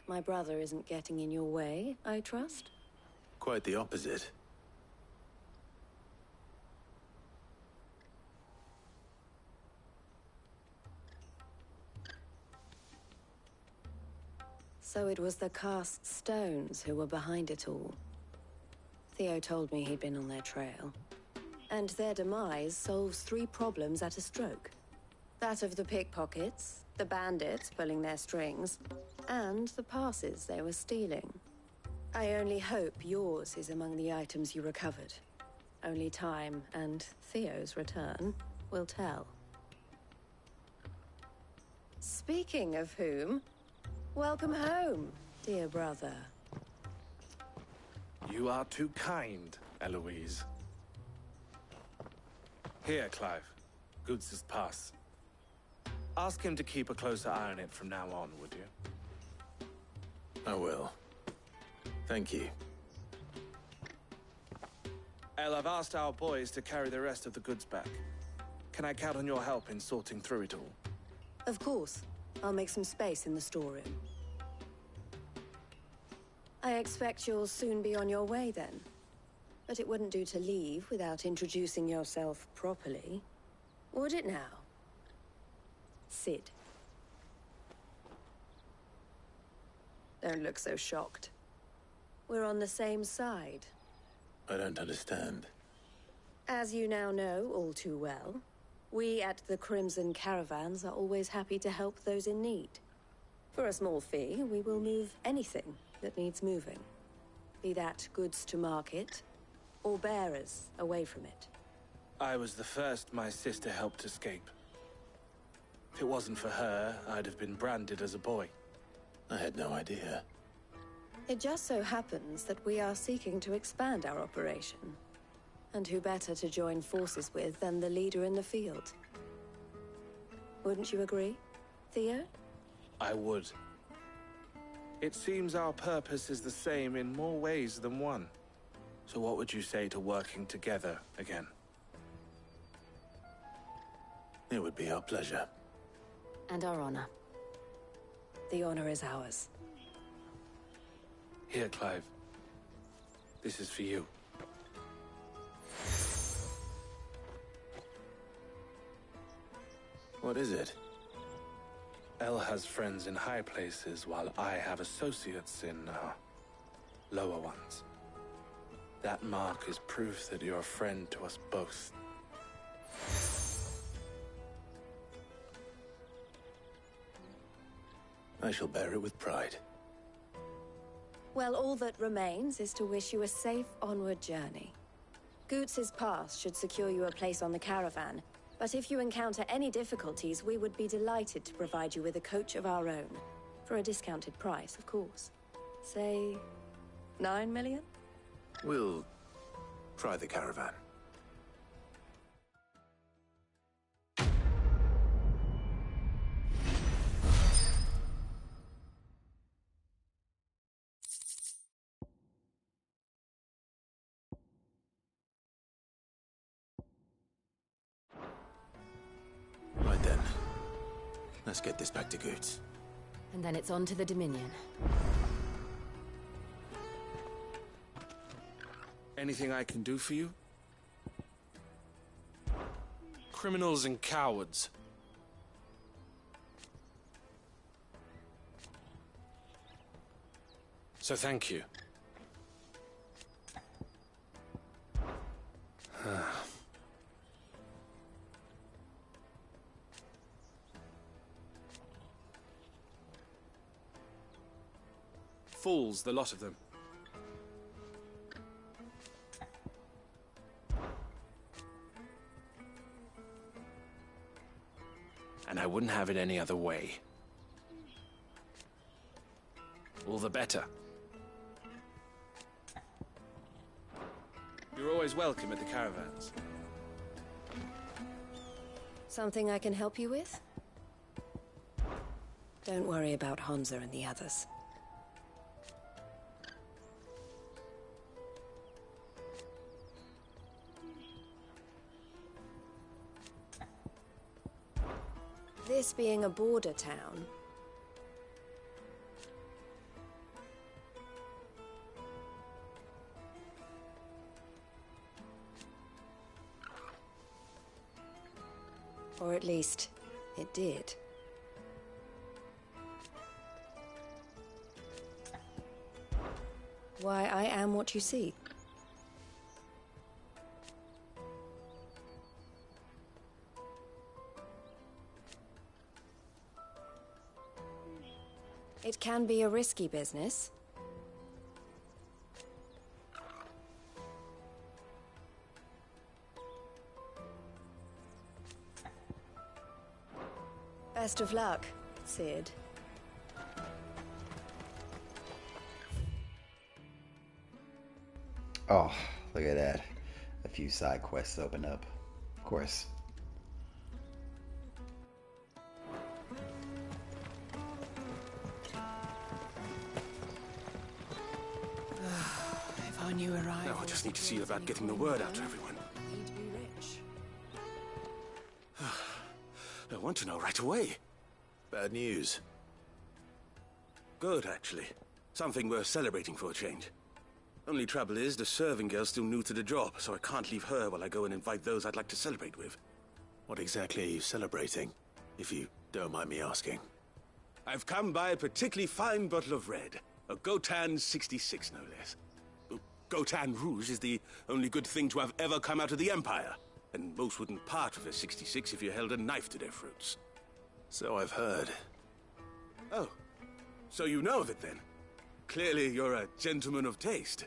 My brother isn't getting in your way, I trust? Quite the opposite. So it was the cast stones who were behind it all. Theo told me he'd been on their trail. And their demise solves 3 problems at a stroke. That of the pickpockets, the bandits pulling their strings, and the passes they were stealing. I only hope yours is among the items you recovered. Only time and Theo's return will tell. Speaking of whom, welcome home, dear brother. You are too kind, Eloise. Here, Clive. Goots's pass. Ask him to keep a closer eye on it from now on, would you? I will. Thank you. El, I've asked our boys to carry the rest of the goods back. Can I count on your help in sorting through it all? Of course. I'll make some space in the storeroom. I expect you'll soon be on your way then. But it wouldn't do to leave without introducing yourself properly. Would it now? Sid. Don't look so shocked. We're on the same side. I don't understand. As you now know all too well, we at the Crimson Caravans are always happy to help those in need. For a small fee, we will move anything that needs moving. Be that goods to market, or bearers away from it. I was the first my sister helped escape. If it wasn't for her, I'd have been branded as a boy. I had no idea. It just so happens that we are seeking to expand our operation. And who better to join forces with than the leader in the field? Wouldn't you agree, Theo? I would. It seems our purpose is the same in more ways than one. So what would you say to working together again? It would be our pleasure. And our honor. The honor is ours. Here, Clive. This is for you. What is it? Elle has friends in high places, while I have associates in, lower ones. That mark is proof that you're a friend to us both. I shall bear it with pride. Well, all that remains is to wish you a safe onward journey. Goots's pass should secure you a place on the caravan, but if you encounter any difficulties, we would be delighted to provide you with a coach of our own. For a discounted price, of course. Say, 9 million? We'll try the caravan. Right then. Let's get this back to Goots. And then it's on to the Dominion. Anything I can do for you? Criminals and cowards. So thank you. Fools, the lot of them. And I wouldn't have it any other way. All the better. You're always welcome at the caravans. Something I can help you with? Don't worry about Hansa and the others. This being a border town, or at least it did. Why, I am what you see. It can be a risky business. Best of luck, Sid. Oh, look at that. A few side quests open up. Of course. If I knew arrival. Now I just need to see about getting the word out to everyone. We'd be rich. I want to know right away. Bad news. Good, actually. Something worth celebrating for a change. Only trouble is, the serving girl's still new to the job, so I can't leave her while I go and invite those I'd like to celebrate with. What exactly are you celebrating, if you don't mind me asking? I've come by a particularly fine bottle of red. A Gotan 66, no less. Gotan Rouge is the only good thing to have ever come out of the Empire. And most wouldn't part with a 66 if you held a knife to their throats. So I've heard. Oh, so you know of it then? Clearly you're a gentleman of taste.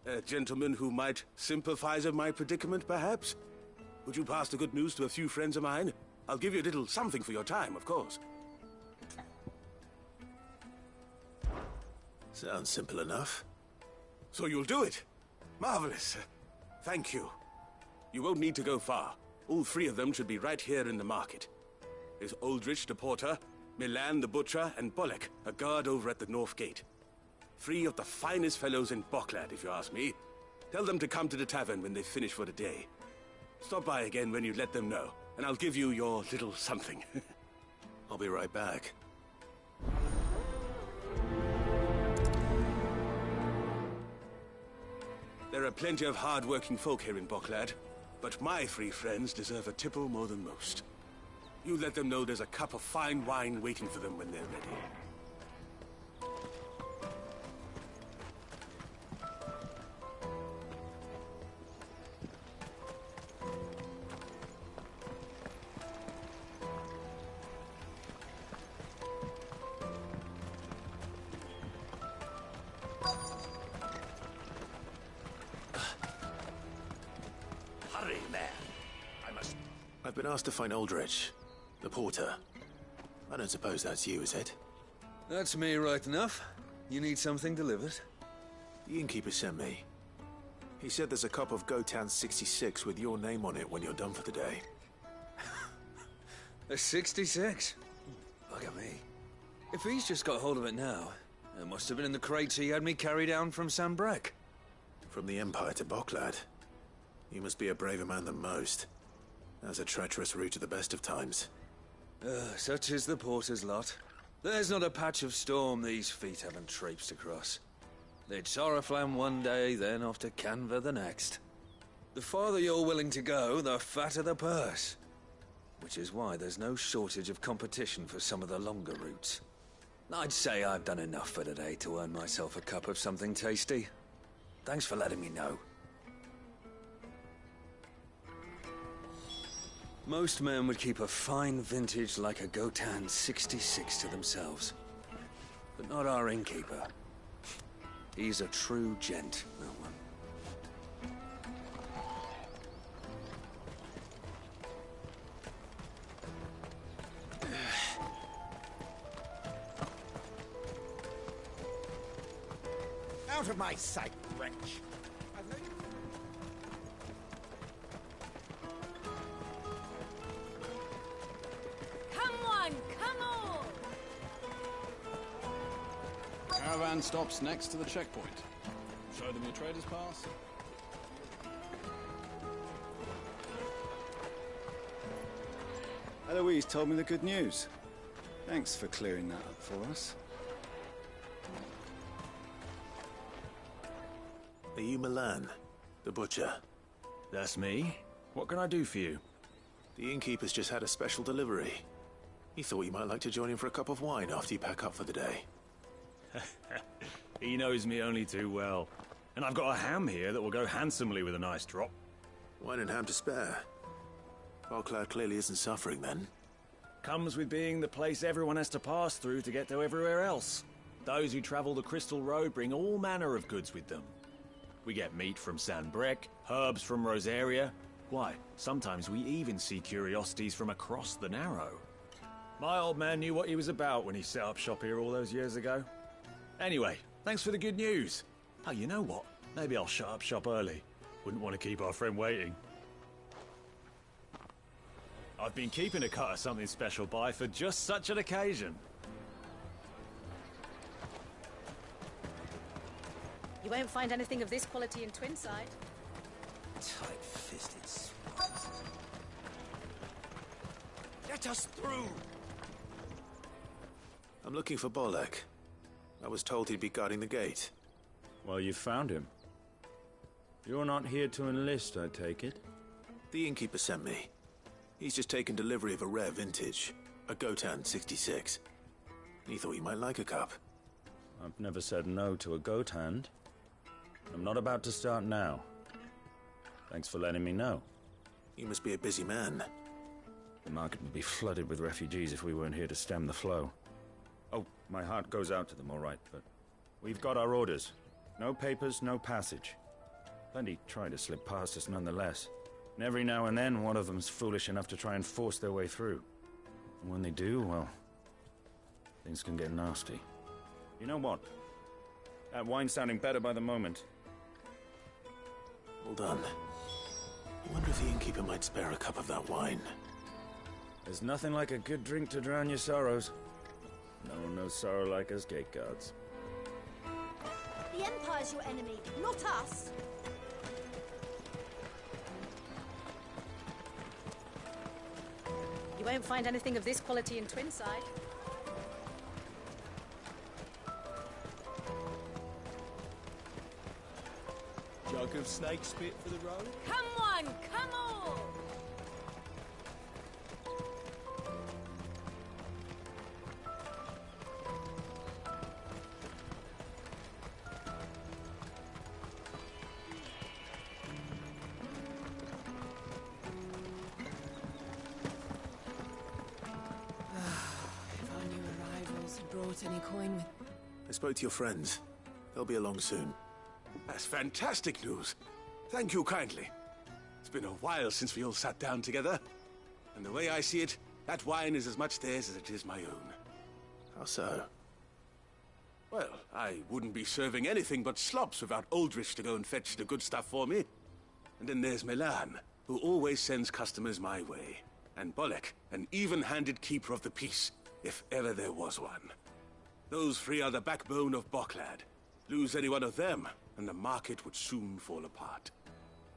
A gentleman who might sympathize with my predicament, perhaps? Would you pass the good news to a few friends of mine? I'll give you a little something for your time, of course. Sounds simple enough. So you'll do it? Marvelous. Thank you. You won't need to go far. All three of them should be right here in the market. There's Aldrich the porter, Milan the butcher, and Bolek, a guard over at the north gate. 3 of the finest fellows in Boklad, if you ask me. Tell them to come to the tavern when they finish for the day. Stop by again when you let them know, and I'll give you your little something. I'll be right back. There are plenty of hard-working folk here in Boklad, but my 3 friends deserve a tipple more than most. You let them know there's a cup of fine wine waiting for them when they're ready. Hurry, man. I've been asked to find Aldrich, the porter. I don't suppose that's you, is it? That's me right enough. You need something delivered? The innkeeper sent me. He said there's a cup of Gotan 66 with your name on it when you're done for the day. A 66? Look at me. If he's just got hold of it now, it must have been in the crates he had me carry down from Sanbrek. From the Empire to Boklad. You must be a braver man than most. That's a treacherous route at the best of times. Such is the porter's lot. There's not a patch of storm these feet haven't traipsed across. They'd Oriflamme one day, then off to Canva the next. The farther you're willing to go, the fatter the purse. Which is why there's no shortage of competition for some of the longer routes. I'd say I've done enough for today to earn myself a cup of something tasty. Thanks for letting me know. Most men would keep a fine vintage like a Gotan 66 to themselves. But not our innkeeper. He's a true gent, that one. Out of my sight, wretch! Caravan stops next to the checkpoint. Show them your trader's pass. Eloise told me the good news. Thanks for clearing that up for us. Are you Milan, the butcher? That's me. What can I do for you? The innkeeper's just had a special delivery. He thought you might like to join him for a cup of wine after you pack up for the day. He knows me only too well. And I've got a ham here that will go handsomely with a nice drop. Wine and ham to spare. Boklad clearly isn't suffering then. Comes with being the place everyone has to pass through to get to everywhere else. Those who travel the Crystal Road bring all manner of goods with them. We get meat from Sanbrek, herbs from Rosaria. Why, sometimes we even see curiosities from across the Narrow. My old man knew what he was about when he set up shop here all those years ago. Anyway, thanks for the good news. Oh, you know what? Maybe I'll shut up shop early. Wouldn't want to keep our friend waiting. I've been keeping a cut of something special by for just such an occasion. You won't find anything of this quality in Twinside. Tight-fisted swans. Let us through! I'm looking for Bolek. I was told he'd be guarding the gate. Well, you found him. You're not here to enlist, I take it? The innkeeper sent me. He's just taken delivery of a rare vintage, a Gotan 66. He thought you might like a cup. I've never said no to a goat hand. I'm not about to start now. Thanks for letting me know. You must be a busy man. The market would be flooded with refugees if we weren't here to stem the flow. Oh, my heart goes out to them, all right, but we've got our orders. No papers, no passage. Plenty try to slip past us nonetheless. And every now and then, one of them's foolish enough to try and force their way through. And when they do, well, things can get nasty. You know what? That wine's sounding better by the moment. Hold on. I wonder if the innkeeper might spare a cup of that wine. There's nothing like a good drink to drown your sorrows. No one knows sorrow like us gate guards. The Empire's your enemy, not us! You won't find anything of this quality in Twinside. Jug of snake spit for the road? Come on, come on! If our new arrivals had brought any coin with... I spoke to your friends. They'll be along soon. That's fantastic news. Thank you kindly. It's been a while since we all sat down together. And the way I see it, that wine is as much theirs as it is my own. How so? Well, I wouldn't be serving anything but slops without Aldrich to go and fetch the good stuff for me. And then there's Milan, who always sends customers my way. And Bolek, an even-handed keeper of the peace, if ever there was one. Those three are the backbone of Boklad. Lose any one of them, and the market would soon fall apart.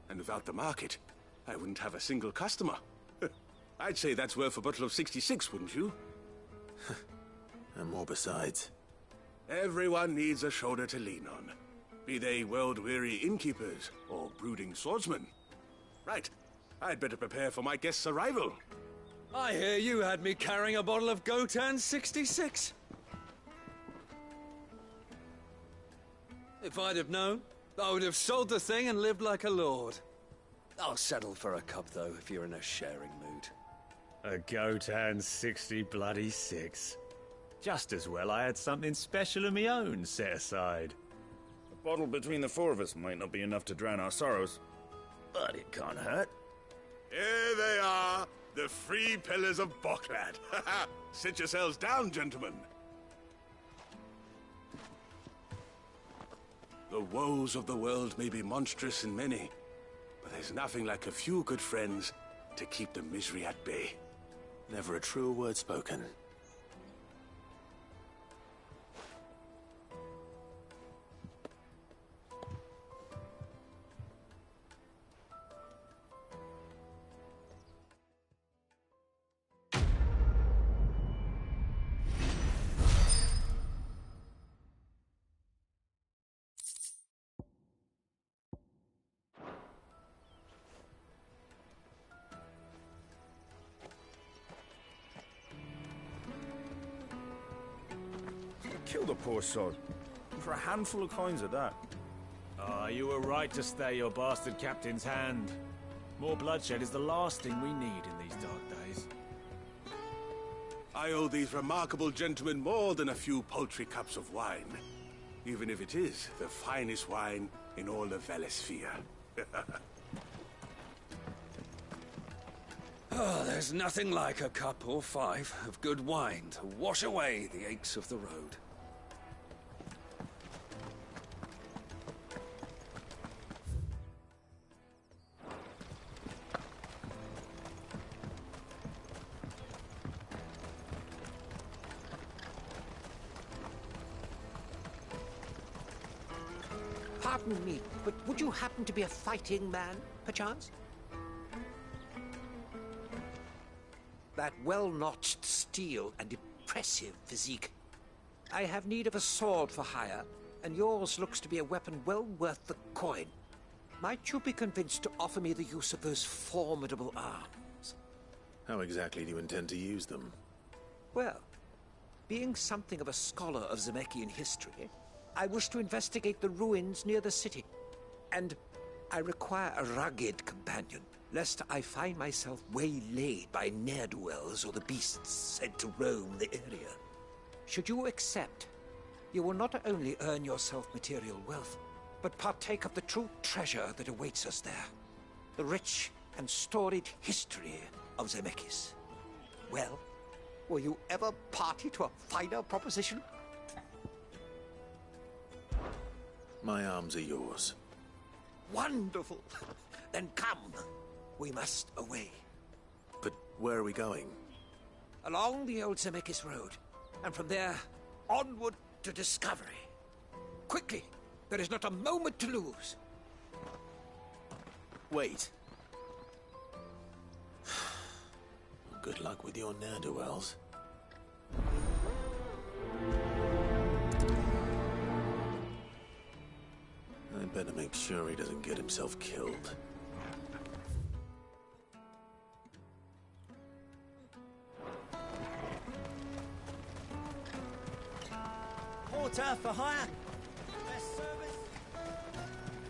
And without the market, I wouldn't have a single customer. I'd say that's worth a bottle of 66, wouldn't you? And more besides. Everyone needs a shoulder to lean on. Be they world-weary innkeepers or brooding swordsmen. Right, I'd better prepare for my guest's arrival. I hear you had me carrying a bottle of Gotan 66. If I'd have known, I would have sold the thing and lived like a lord. I'll settle for a cup, though, if you're in a sharing mood. A Gotan 66. Just as well I had something special of my own set aside. A bottle between the four of us might not be enough to drown our sorrows, but it can't hurt. Here they are, the three pillars of Boklad. Sit yourselves down, gentlemen. The woes of the world may be monstrous in many, but there's nothing like a few good friends to keep the misery at bay. Never a truer word spoken. Kill the poor sod. For a handful of coins at that. Ah, you were right to stay your bastard captain's hand. More bloodshed is the last thing we need in these dark days. I owe these remarkable gentlemen more than a few paltry cups of wine. Even if it is the finest wine in all of Valisphere. Oh, there's nothing like a cup or five of good wine to wash away the aches of the road. Pardon me, but would you happen to be a fighting man, perchance? That well-notched steel and impressive physique. I have need of a sword for hire, and yours looks to be a weapon well worth the coin. Might you be convinced to offer me the use of those formidable arms? How exactly do you intend to use them? Well, being something of a scholar of Zemeckyan history, I wish to investigate the ruins near the city. And I require a rugged companion, lest I find myself waylaid by ne'er-do-wells or the beasts sent to roam the area. Should you accept, you will not only earn yourself material wealth, but partake of the true treasure that awaits us there. The rich and storied history of Zemeckis. Well, were you ever party to a finer proposition? My arms are yours. Wonderful! Then come. We must away. But where are we going? Along the old Zemeckis Road, and from there, onward to discovery. Quickly! There is not a moment to lose. Wait. Good luck with your ne'er-do-wells. I better make sure he doesn't get himself killed. Porter for hire. Best service.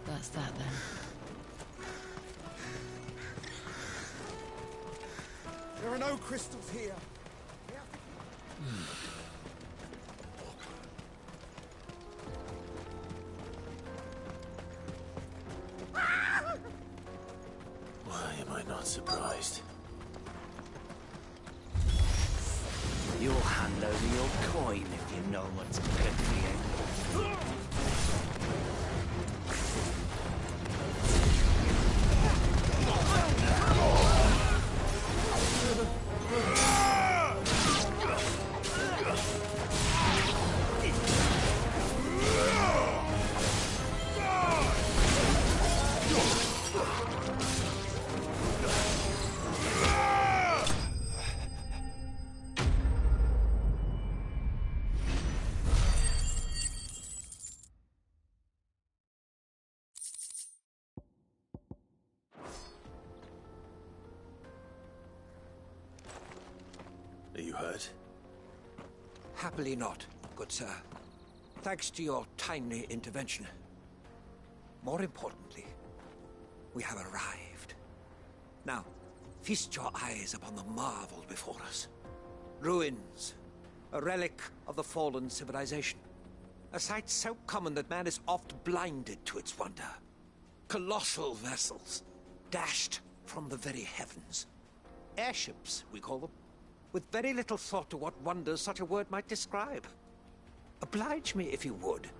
That's that then. There are no crystals here. Why am I not surprised? You'll hand over your coin if you know what's good for you. Are you hurt? Happily not, good sir. Thanks to your timely intervention. More importantly, we have arrived. Now, feast your eyes upon the marvel before us. Ruins, a relic of the fallen civilization. A sight so common that man is oft blinded to its wonder. Colossal vessels, dashed from the very heavens. Airships, we call them, with very little thought to what wonders such a word might describe. Oblige me if you would.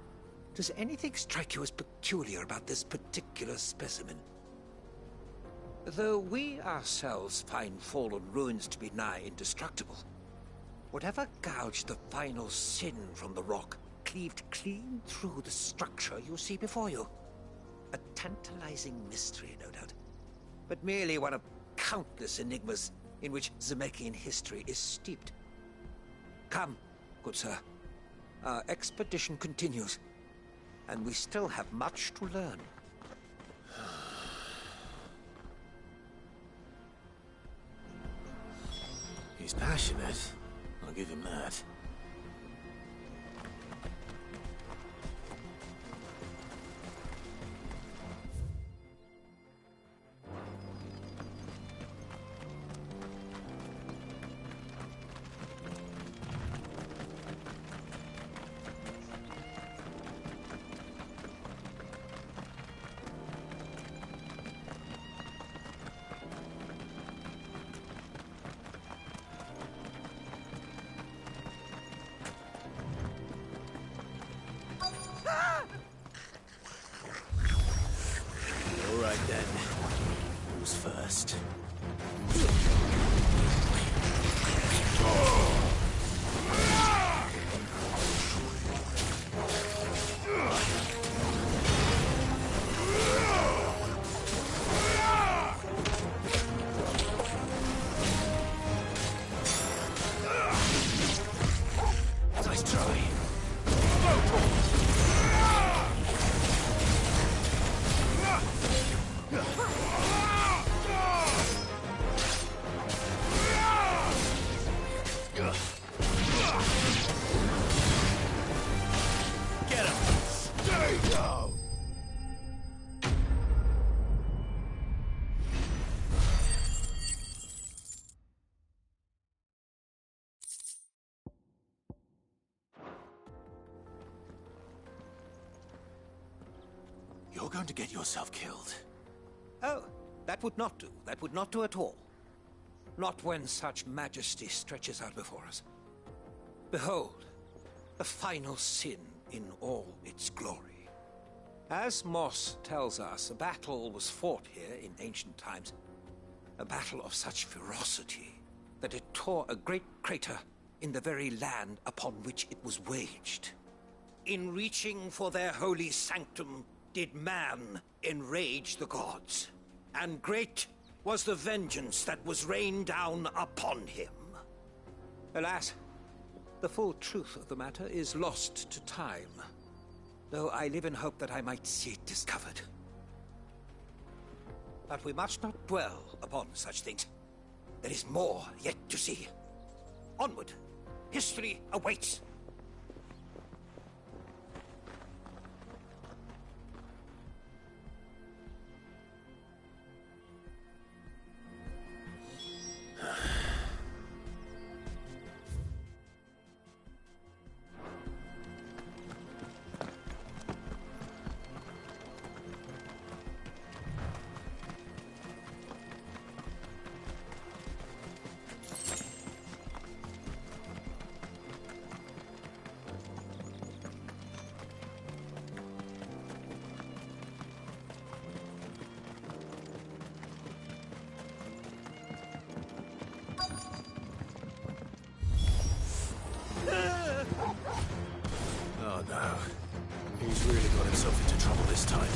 Does anything strike you as peculiar about this particular specimen? Though we ourselves find fallen ruins to be nigh indestructible, whatever gouged the final sin from the rock cleaved clean through the structure you see before you. A tantalizing mystery, no doubt, but merely one of countless enigmas in which Zemeckis history is steeped. Come, good sir. Our expedition continues, and we still have much to learn. He's passionate. I'll give him that. All right then. Who's first? Nice try. going to get yourself killed. Oh, that would not do. That would not do at all. Not when such majesty stretches out before us. Behold, the final sin in all its glory. As Moss tells us, a battle was fought here in ancient times. A battle of such ferocity that it tore a great crater in the very land upon which it was waged. In reaching for their holy sanctum, did man enrage the gods, and great was the vengeance that was rained down upon him. Alas, the full truth of the matter is lost to time, though I live in hope that I might see it discovered. But we must not dwell upon such things. There is more yet to see. Onward! History awaits! Oh no. He's really got himself into trouble this time.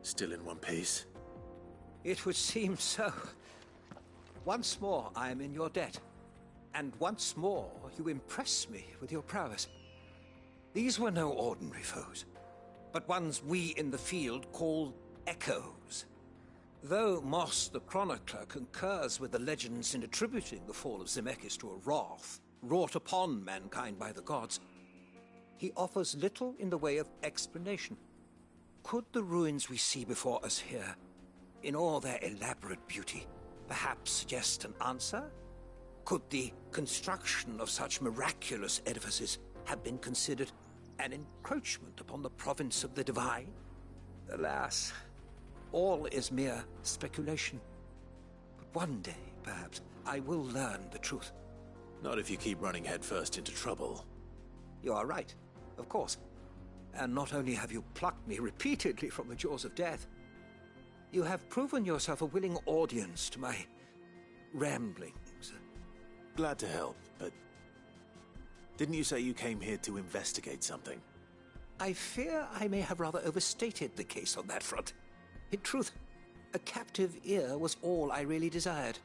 Still in one piece? It would seem so. Once more I am in your debt. And once more you impress me with your prowess. These were no ordinary foes, but ones we in the field call echoes. Though Moss the chronicler concurs with the legends in attributing the fall of Zemeckis to a wrath wrought upon mankind by the gods, he offers little in the way of explanation. Could the ruins we see before us here, in all their elaborate beauty, perhaps suggest an answer? Could the construction of such miraculous edifices have been considered an encroachment upon the province of the divine? Alas, all is mere speculation. But one day, perhaps, I will learn the truth. Not if you keep running headfirst into trouble. You are right, of course. And not only have you plucked me repeatedly from the jaws of death, you have proven yourself a willing audience to my ramblings. Glad to help, but didn't you say you came here to investigate something? I fear I may have rather overstated the case on that front. In truth, a captive ear was all I really desired.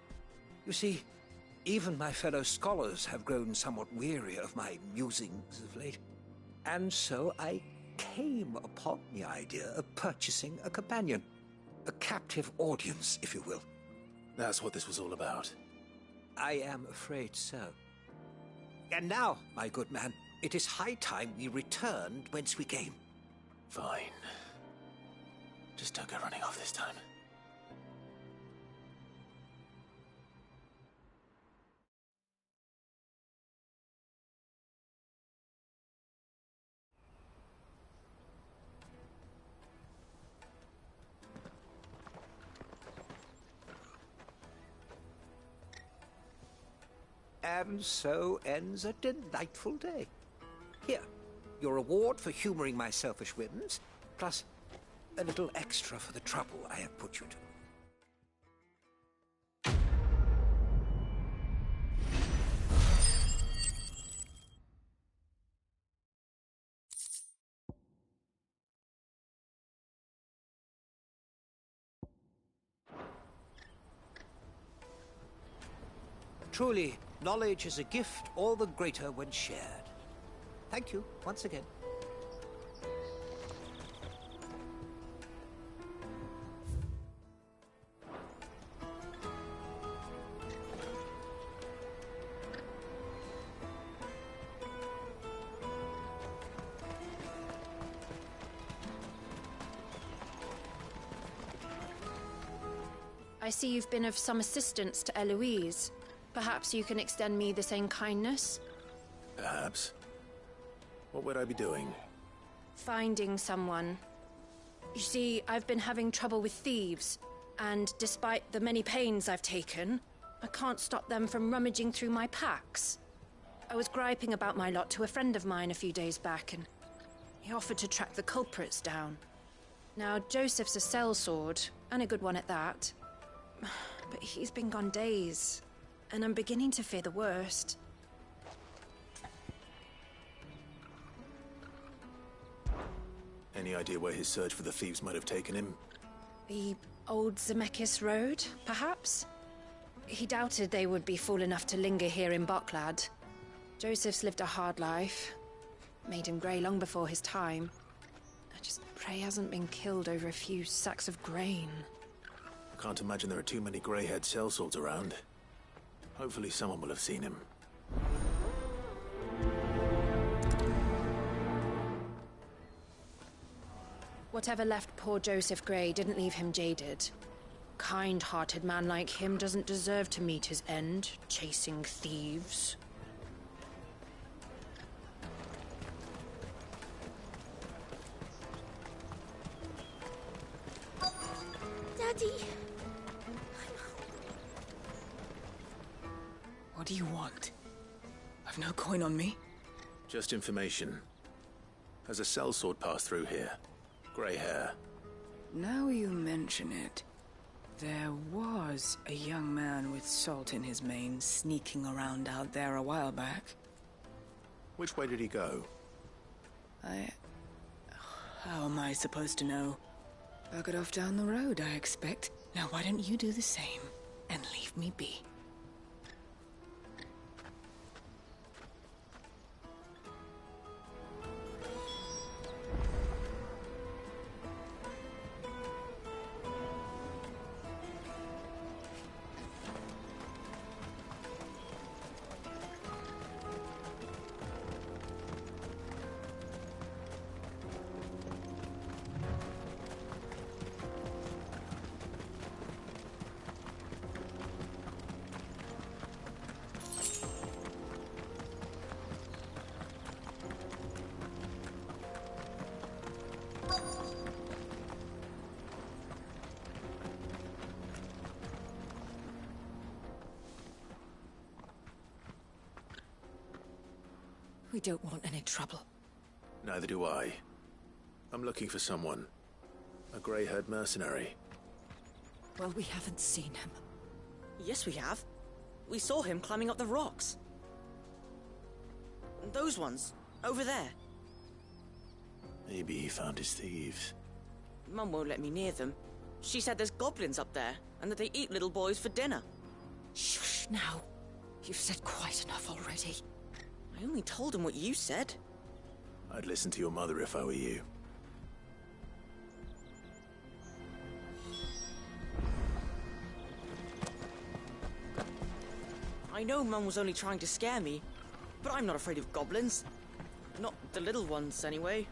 You see, Even my fellow scholars have grown somewhat weary of my musings of late. And so I came upon the idea of purchasing a companion. A captive audience, if you will. That's what this was all about. I am afraid so. And now, my good man, it is high time we returned whence we came. Fine. Just don't go running off this time. And so ends a delightful day. Here, your reward for humoring my selfish whims, plus a little extra for the trouble I have put you to. Truly, knowledge is a gift all the greater when shared. Thank you once again. I see you've been of some assistance to Eloise. Perhaps you can extend me the same kindness? Perhaps. What would I be doing? Finding someone. You see, I've been having trouble with thieves, and despite the many pains I've taken, I can't stop them from rummaging through my packs. I was griping about my lot to a friend of mine a few days back, and he offered to track the culprits down. Now, Joseph's a sellsword, and a good one at that. But he's been gone days, and I'm beginning to fear the worst. Any idea where his search for the thieves might have taken him? The old Zemeckis Road, perhaps? He doubted they would be fool enough to linger here in Boklad. Joseph's lived a hard life. Made him grey long before his time. I just pray he hasn't been killed over a few sacks of grain. I can't imagine there are too many grey-haired sellswords around. Hopefully someone will have seen him. Whatever left poor Joseph Grey didn't leave him jaded. Kind-hearted man like him doesn't deserve to meet his end, chasing thieves. Daddy! What do you want? I've no coin on me. Just information. Has a sellsword passed through here? Grey hair. Now you mention it, there was a young man with salt in his mane sneaking around out there a while back. Which way did he go? How am I supposed to know? Bucket off down the road, I expect. Now why don't you do the same and leave me be? We don't want any trouble. Neither do I. I'm looking for someone. A grey-haired mercenary. Well, we haven't seen him. Yes, we have. We saw him climbing up the rocks. Those ones, over there. Maybe he found his thieves. Mum won't let me near them. She said there's goblins up there, and that they eat little boys for dinner. Shush now. You've said quite enough already. I only told him what you said. I'd listen to your mother if I were you. I know Mum was only trying to scare me, but I'm not afraid of goblins. Not the little ones, anyway.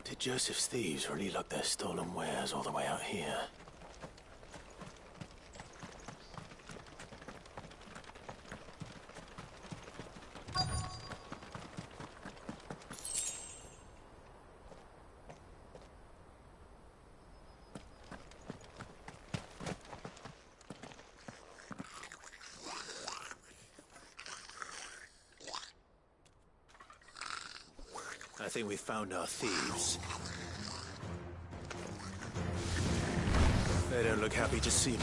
Did Joseph's thieves really lug their stolen wares all the way out here? I think we found our thieves. They don't look happy to see me.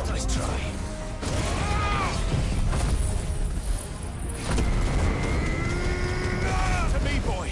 Nice try. To me, boy.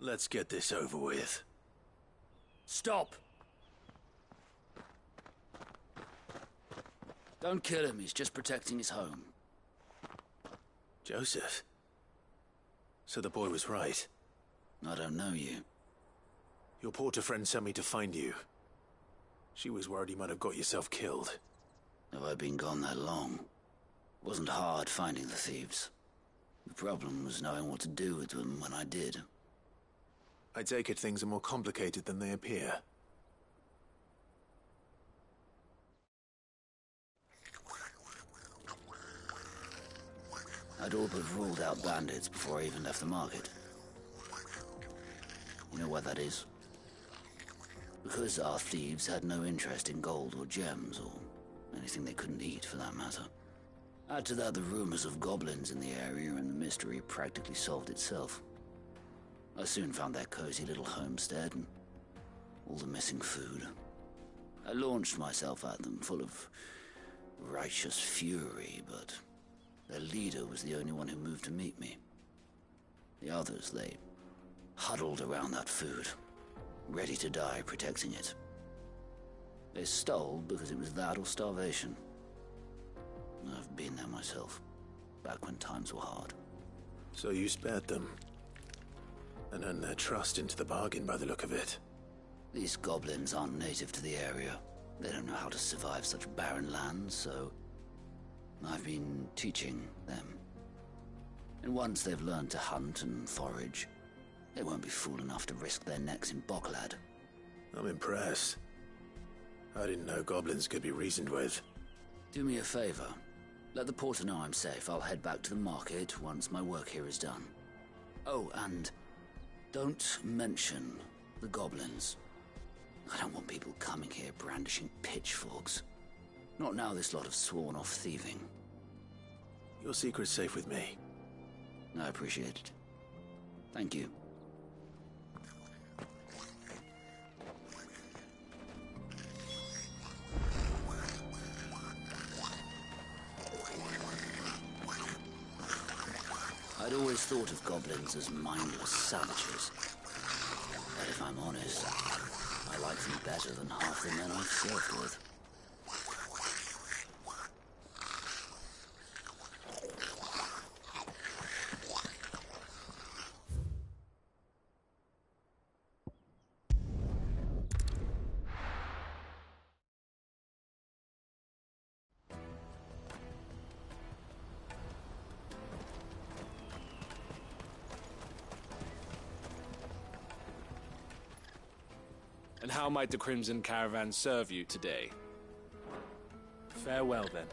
Let's get this over with. Stop! Don't kill him, he's just protecting his home. Joseph? So the boy was right. I don't know you. Your porter friend sent me to find you. She was worried you might have got yourself killed. Have I been gone that long? It wasn't hard finding the thieves. The problem was knowing what to do with them when I did. I take it things are more complicated than they appear. I'd all but ruled out bandits before I even left the market. You know why that is? Because our thieves had no interest in gold or gems, or anything they couldn't eat for that matter. Add to that the rumors of goblins in the area, and the mystery practically solved itself. I soon found their cozy little homestead and all the missing food. I launched myself at them, full of righteous fury, but their leader was the only one who moved to meet me. The others, they huddled around that food, ready to die protecting it. They stole because it was that or starvation. I've been there myself, back when times were hard. So you spared them? And earned their trust into the bargain by the look of it. These goblins aren't native to the area. They don't know how to survive such barren lands, so I've been teaching them. And once they've learned to hunt and forage, they won't be fool enough to risk their necks in Boklad. I'm impressed. I didn't know goblins could be reasoned with. Do me a favor. Let the porter know I'm safe. I'll head back to the market once my work here is done. Oh, and don't mention the goblins. I don't want people coming here brandishing pitchforks. Not now this lot have sworn off thieving. Your secret's safe with me. I appreciate it. Thank you. always thought of goblins as mindless savages. But if I'm honest, I like them better than half the men I've served with. And how might the Crimson Caravan serve you today? Farewell, then.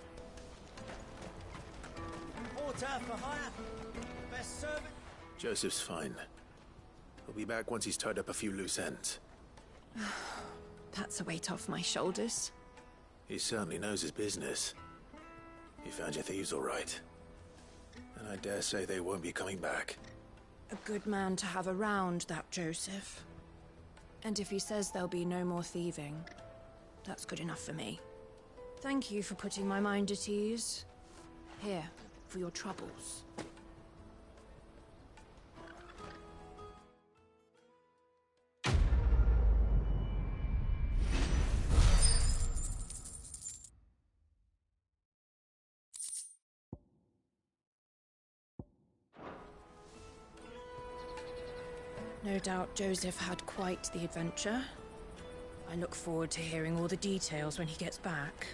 Porter for hire. Best servant. Joseph's fine. He'll be back once he's tied up a few loose ends. That's a weight off my shoulders. He certainly knows his business. He found your thieves all right. And I dare say they won't be coming back. A good man to have around, that Joseph. And if he says there'll be no more thieving, that's good enough for me. Thank you for putting my mind at ease. Here, for your troubles. No doubt Joseph had quite the adventure. I look forward to hearing all the details when he gets back.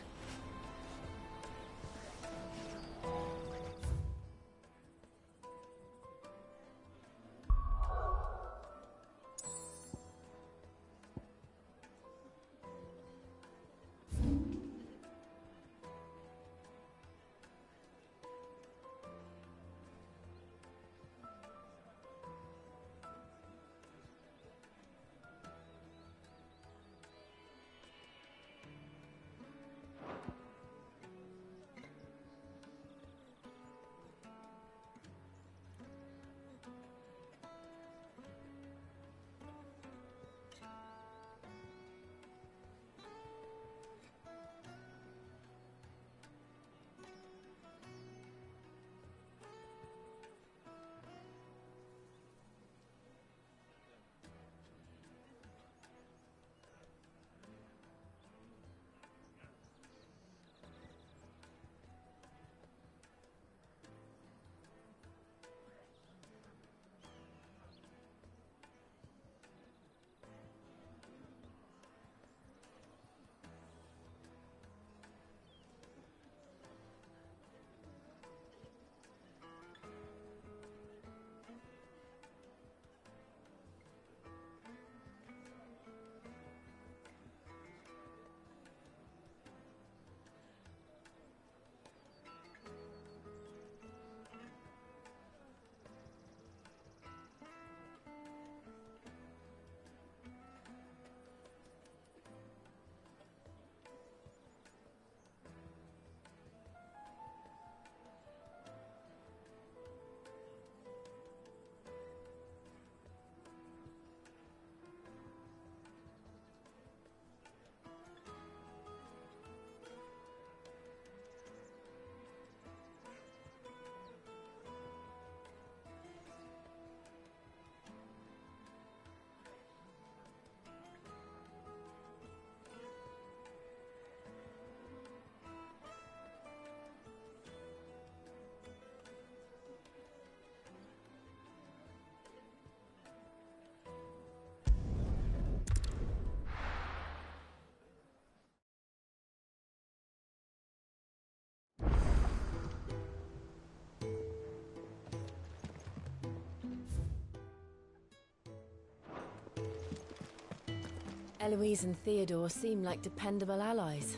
Eloise and Theodore seem like dependable allies.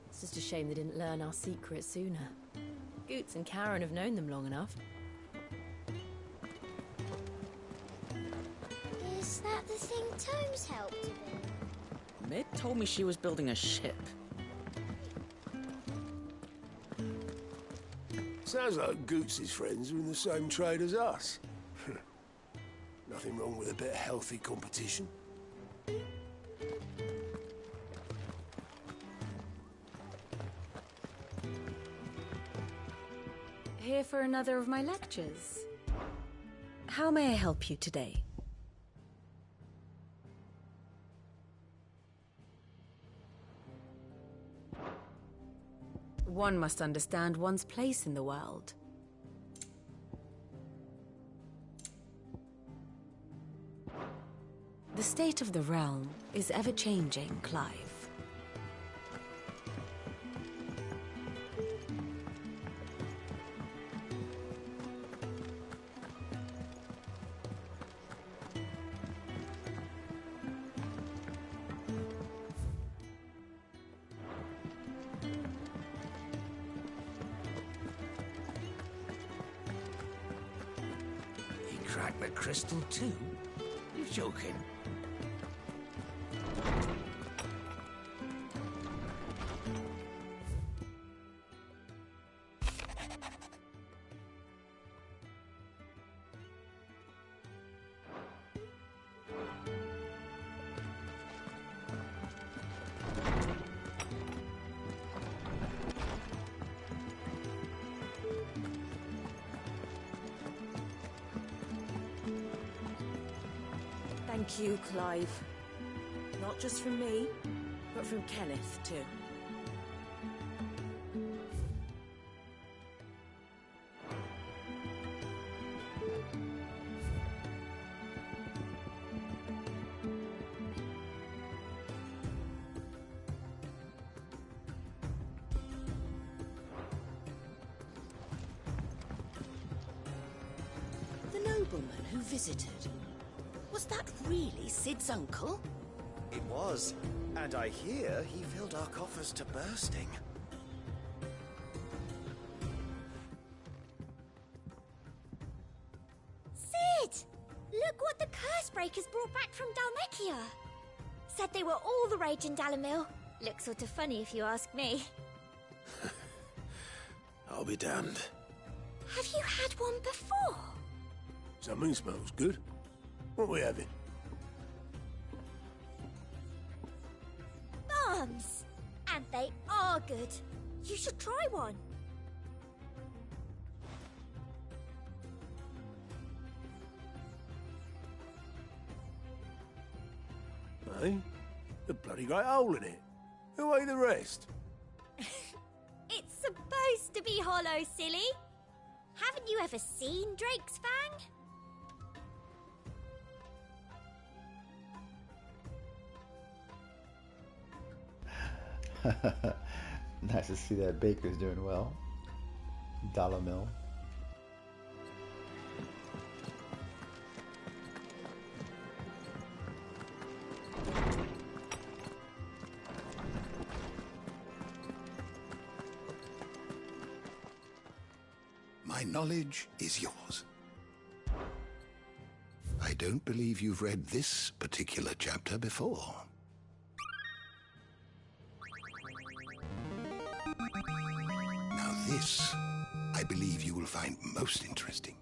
It's just a shame they didn't learn our secret sooner. Goots and Karen have known them long enough. Is that the thing Tomes helped with? Mid told me she was building a ship. Sounds like Goots' friends are in the same trade as us. Nothing wrong with a bit of healthy competition. Here for another of my lectures? How may I help you today? One must understand one's place in the world. The state of the realm is ever-changing, Clive. He cracked the crystal too? You're joking. Thank you, Clive. Not just from me, but from Kenneth, too. The nobleman who visited. Was that really Sid's uncle? It was. And I hear he filled our coffers to bursting. Sid! Look what the Cursebreakers brought back from Dalmekia. Said they were all the rage in Dalamil. Looks sort of funny if you ask me. I'll be damned. Have you had one before? Something smells good. What are we having? Bombs! And they are good. You should try one. Hey? The bloody great hole in it. Who ate the rest? It's supposed to be hollow, silly. Haven't you ever seen Drake's Fang? Nice to see that baker's doing well. Dollar mill. My knowledge is yours. I don't believe you've read this particular chapter before. Now this, I believe you will find most interesting.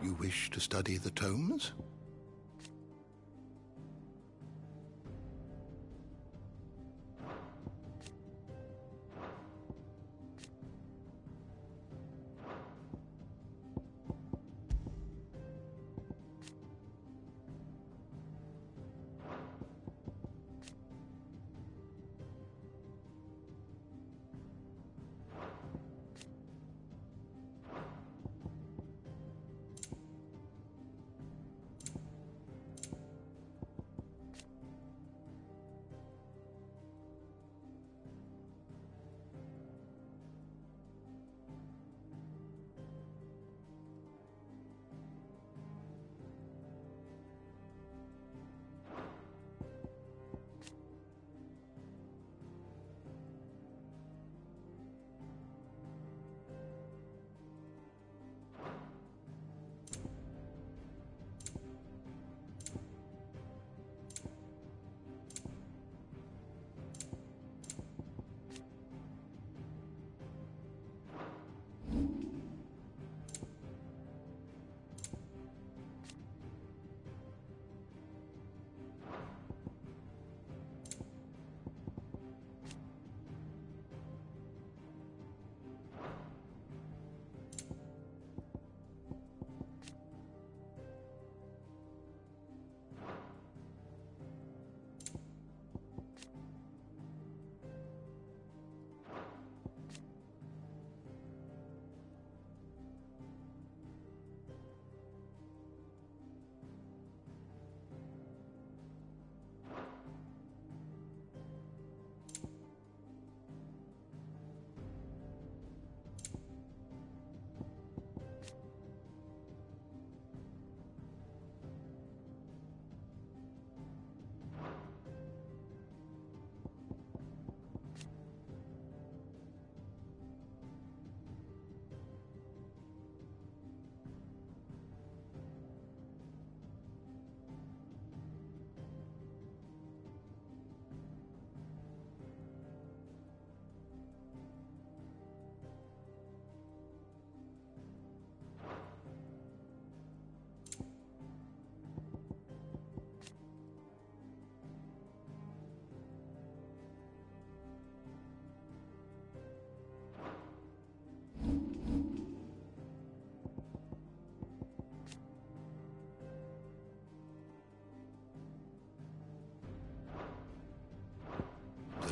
You wish to study the tomes?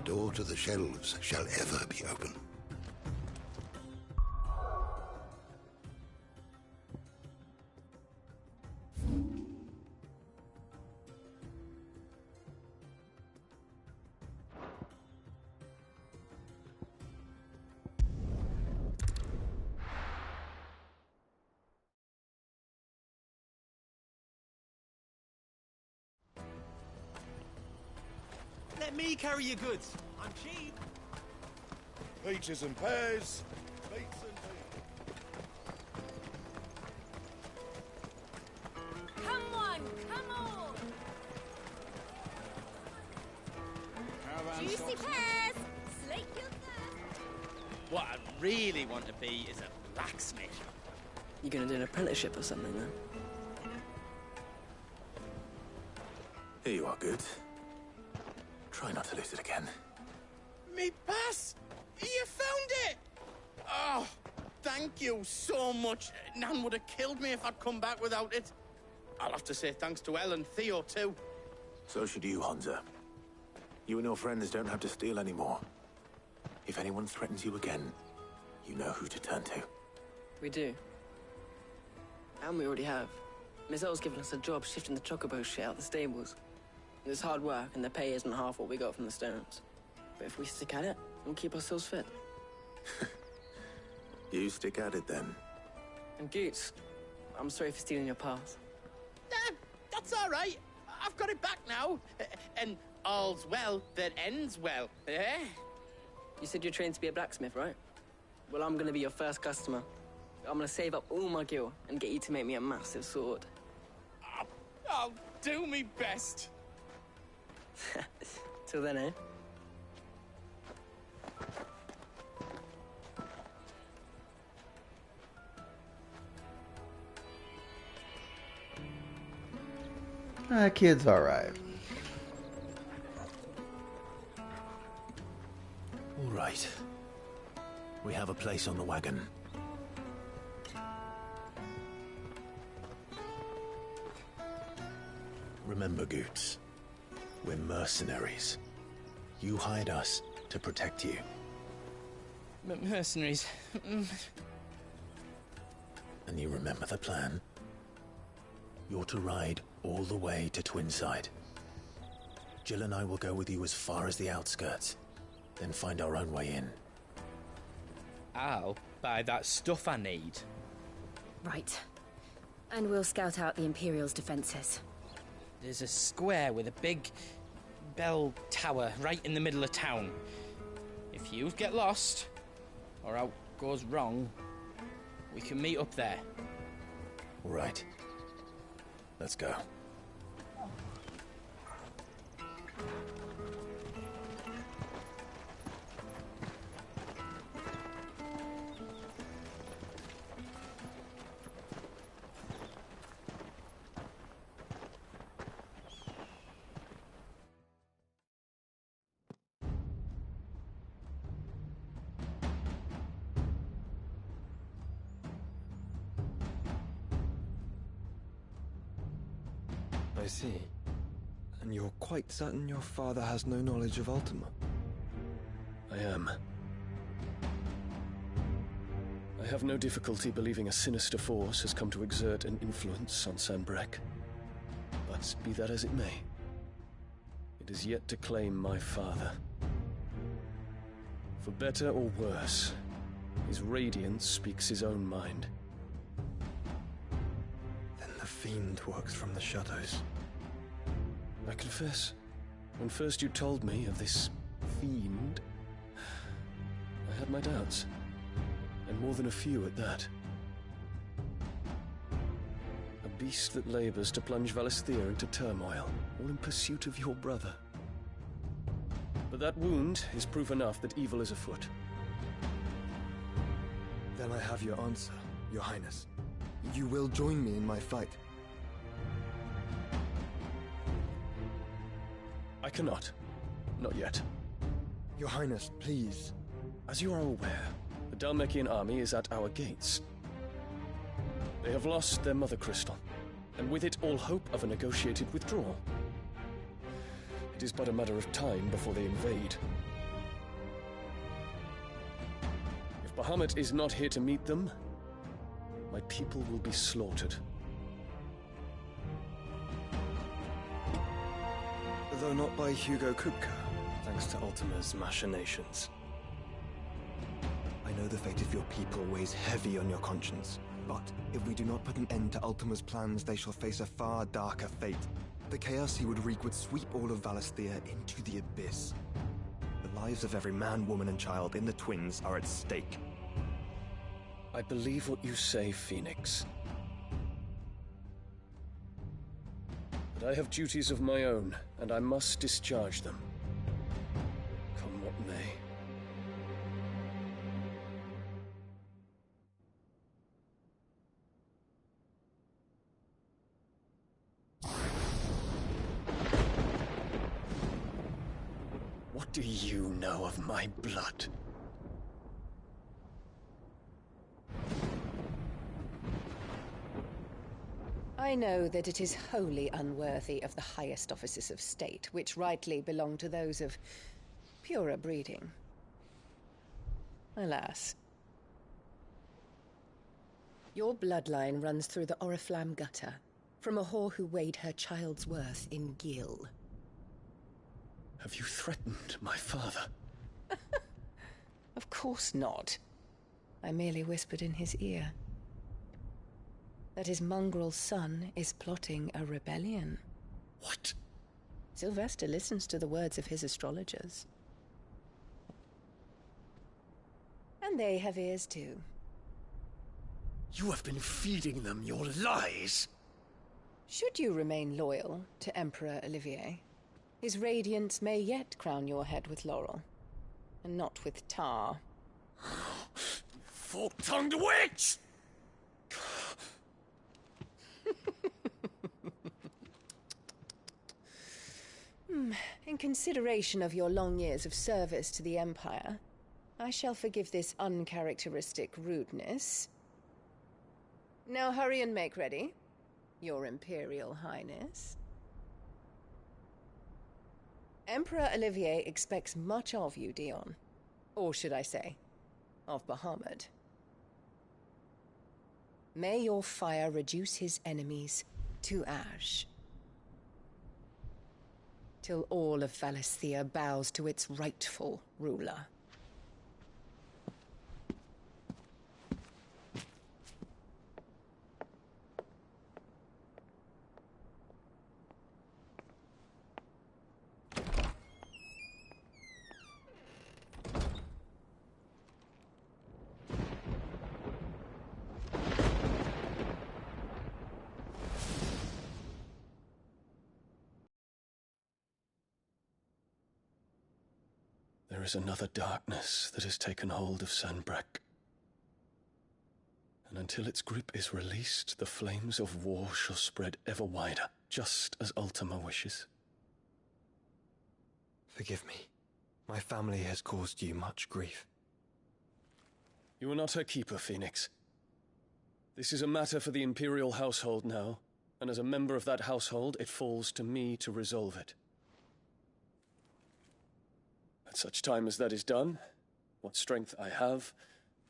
door to the shelves shall ever be open. Let me carry your goods. I'm cheap. Peaches and pears. Beets and beans. Come on, come on! Juicy pears! Slake your thirst! What I really want to be is a blacksmith. You gonna do an apprenticeship or something, then? Here you are, Good. Try not to lose it again. Me pass! You found it! Oh, thank you so much. Nan would have killed me if I'd come back without it. I'll have to say thanks to Elle and Theo, too. So should you, Honza. You and your friends don't have to steal anymore. If anyone threatens you again, you know who to turn to. We do. And we already have. Miss Elle's given us a job shifting the chocobo shit out the stables. It's hard work, and the pay isn't half what we got from the Stones. But if we stick at it, we'll keep ourselves fit. You stick at it, then. And Goots, I'm sorry for stealing your pass. That's all right. I've got it back now. And all's well that ends well, eh? You said you're trained to be a blacksmith, right? Well, I'm gonna be your first customer. I'm gonna save up all my gil and get you to make me a massive sword. I'll do me best. Till then, eh? Kid's alright. All right. We have a place on the wagon. Remember, Goots, we're mercenaries. You hired us to protect you. Mercenaries. And you remember the plan? You're to ride all the way to Twinside. Jill and I will go with you as far as the outskirts, then find our own way in. I'll buy that stuff I need. Right. And we'll scout out the Imperial's defenses. There's a square with a big bell tower right in the middle of town. If you get lost, or out goes wrong, we can meet up there. All right. Let's go. I see. And you're quite certain your father has no knowledge of Ultima? I am. I have no difficulty believing a sinister force has come to exert an influence on Sanbreque. But be that as it may, it is yet to claim my father. For better or worse, his radiance speaks his own mind. Then the fiend works from the shadows. I confess, when first you told me of this fiend, I had my doubts, and more than a few at that. A beast that labors to plunge Valisthea into turmoil, all in pursuit of your brother. But that wound is proof enough that evil is afoot. Then I have your answer, Your Highness. You will join me in my fight. I cannot. Not yet. Your Highness, please. As you are aware, the Dhalmekian army is at our gates. They have lost their mother crystal, and with it all hope of a negotiated withdrawal. It is but a matter of time before they invade. If Bahamut is not here to meet them, my people will be slaughtered. Though not by Hugo Kupka, thanks to Ultima's machinations. I know the fate of your people weighs heavy on your conscience, but if we do not put an end to Ultima's plans, they shall face a far darker fate. The chaos he would wreak would sweep all of Valisthea into the abyss. The lives of every man, woman, and child in the Twins are at stake. I believe what you say, Phoenix. But I have duties of my own, and I must discharge them. Come what may. What do you know of my blood? I know that it is wholly unworthy of the highest offices of state, which rightly belong to those of purer breeding. Alas. Your bloodline runs through the Oriflamme gutter, from a whore who weighed her child's worth in gil. Have you threatened my father? Of course not. I merely whispered in his ear that his mongrel son is plotting a rebellion. What? Sylvester listens to the words of his astrologers. And they have ears too. You have been feeding them your lies! Should you remain loyal to Emperor Olivier, his radiance may yet crown your head with laurel, and not with tar. Fork-tongued witch! In consideration of your long years of service to the Empire, I shall forgive this uncharacteristic rudeness. Now hurry and make ready, Your Imperial Highness. Emperor Olivier expects much of you, Dion. Or should I say, of Bahamut. May your fire reduce his enemies to ash, till all of Valisthea bows to its rightful ruler. There is another darkness that has taken hold of Sanbreque. And until its grip is released, the flames of war shall spread ever wider, just as Ultima wishes. Forgive me. My family has caused you much grief. You are not her keeper, Phoenix. This is a matter for the Imperial household now, and as a member of that household, it falls to me to resolve it. At such time as that is done, what strength I have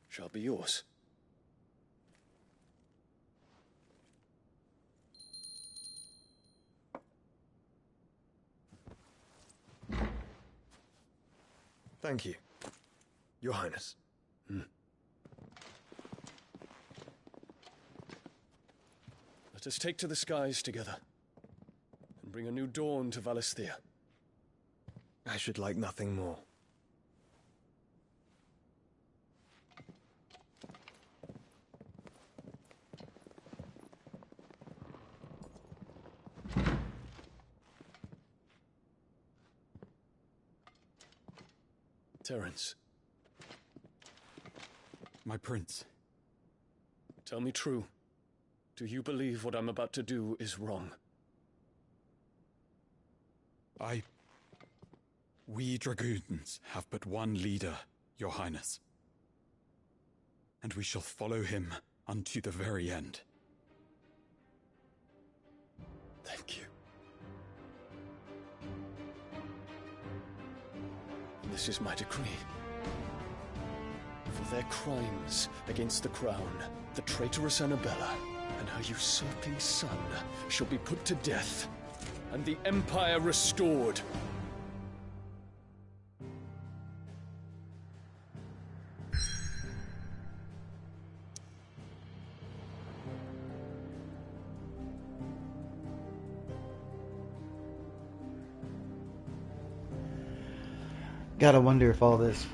shall be yours. Thank you, Your Highness. Let us take to the skies together, and bring a new dawn to Valisthea. I should like nothing more. Terence. My prince. Tell me true. Do you believe what I'm about to do is wrong? We dragoons have but one leader, Your Highness. And we shall follow him unto the very end. Thank you. This is my decree. For For their crimes against the crown, the traitorous Annabella and her usurping son shall be put to death, and the Empire restored. Gotta wonder if all this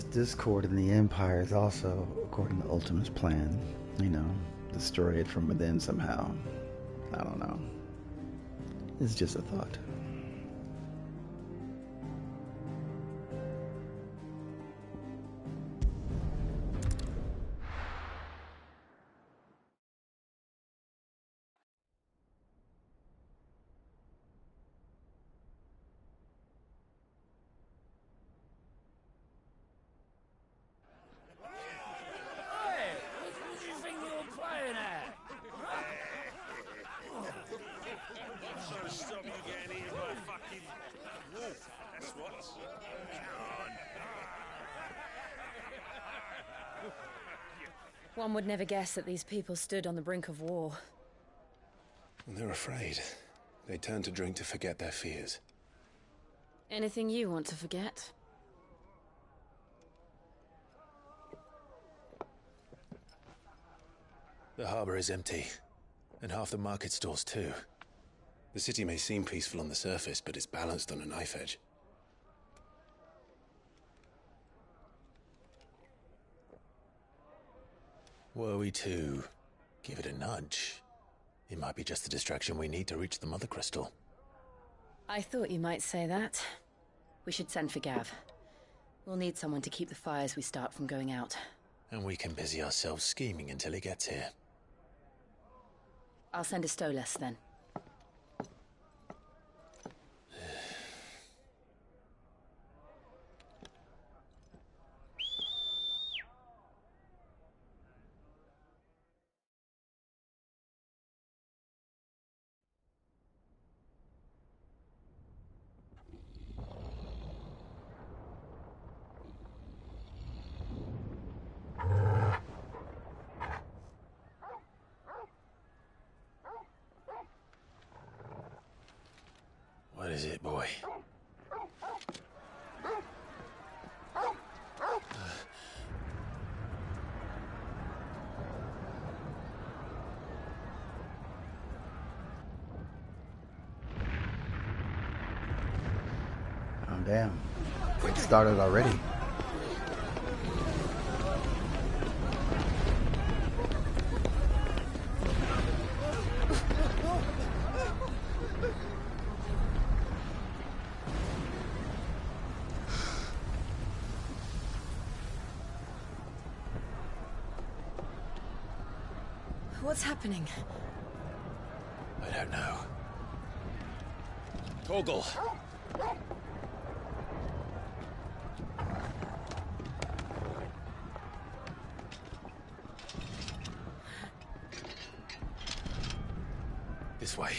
discord in the Empire is also according to Ultima's plan. You know, destroy it from within somehow. I don't know. It's just a thought. One would never guess that these people stood on the brink of war. They're afraid. They turn to drink to forget their fears. Anything you want to forget? The harbor is empty, and half the market stalls too. The city may seem peaceful on the surface, but it's balanced on a knife edge. Were we to give it a nudge, it might be just the distraction we need to reach the Mother Crystal. I thought you might say that. We should send for Gav. We'll need someone to keep the fires we start from going out. And we can busy ourselves scheming until he gets here. I'll send a Stolas then. What is it, boy? Oh, damn. It started already. What's happening? I don't know. Torgal! This way.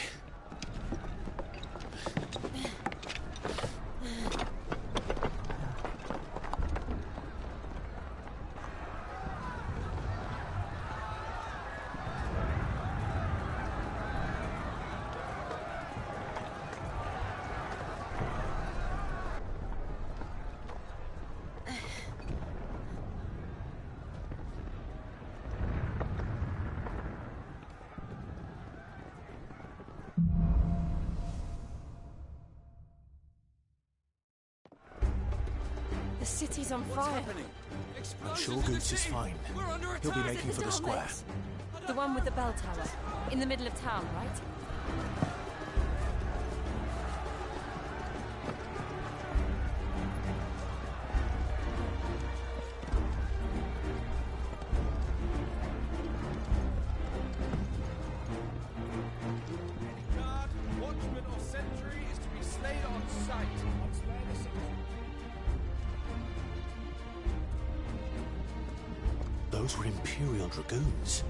The city's on fire. I'm sure Goots is fine. He'll be making for the square. The one with the bell tower. In the middle of town, right? Watchman or sentry is to be slain on sight. Those were Imperial Dragoons.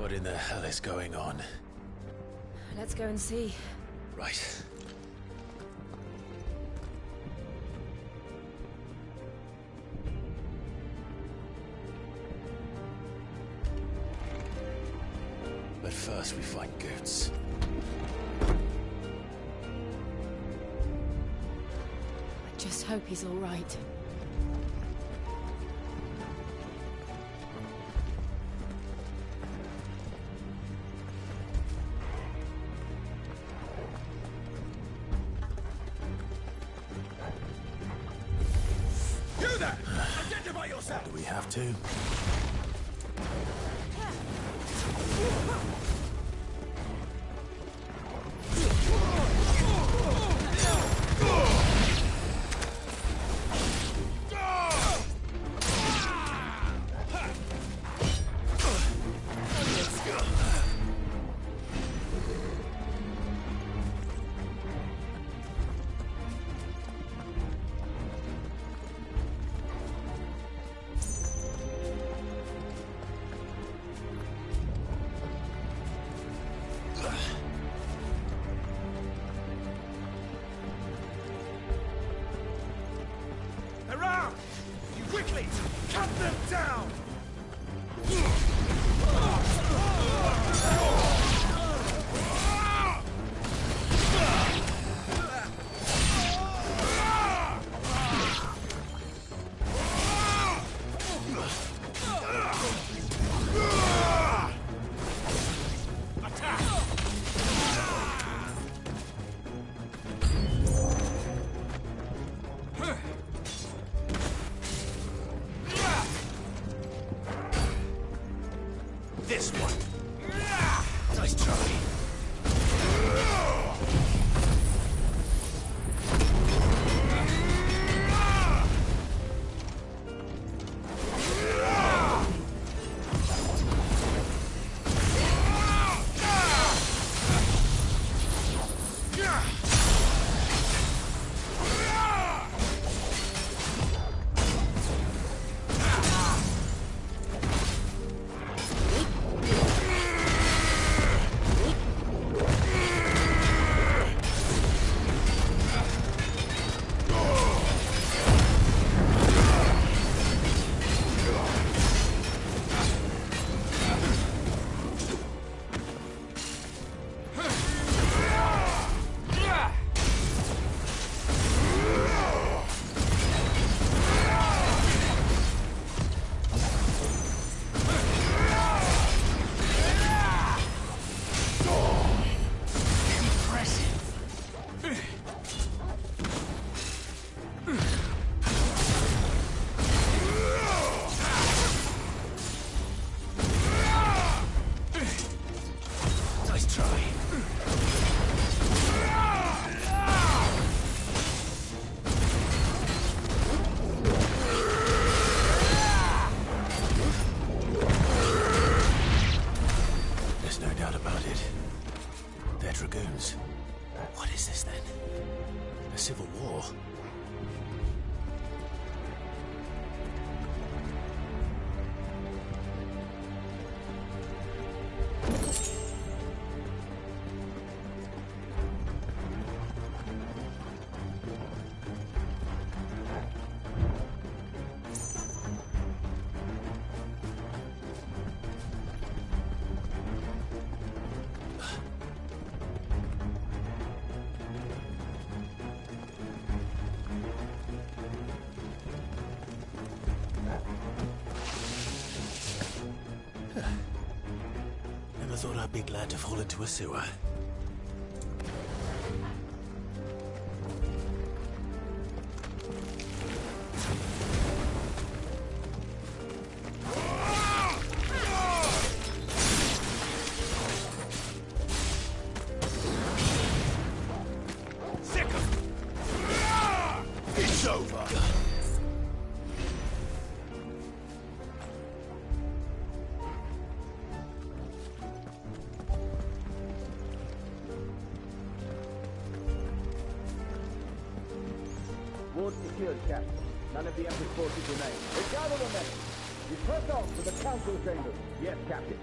What in the hell is going on? Let's go and see. Right. But first we find Goots. I just hope he's all right. Do we have to? Around! Quickly! Cut them down! This one. Nice try. Dragoons. What is this then? A civil war? Never thought I'd be glad to fall into a sewer. It's over. Ward secured, Captain. None of the Emperor's forces remain. Gather the men. You press on to the council chambers. Yes, Captain.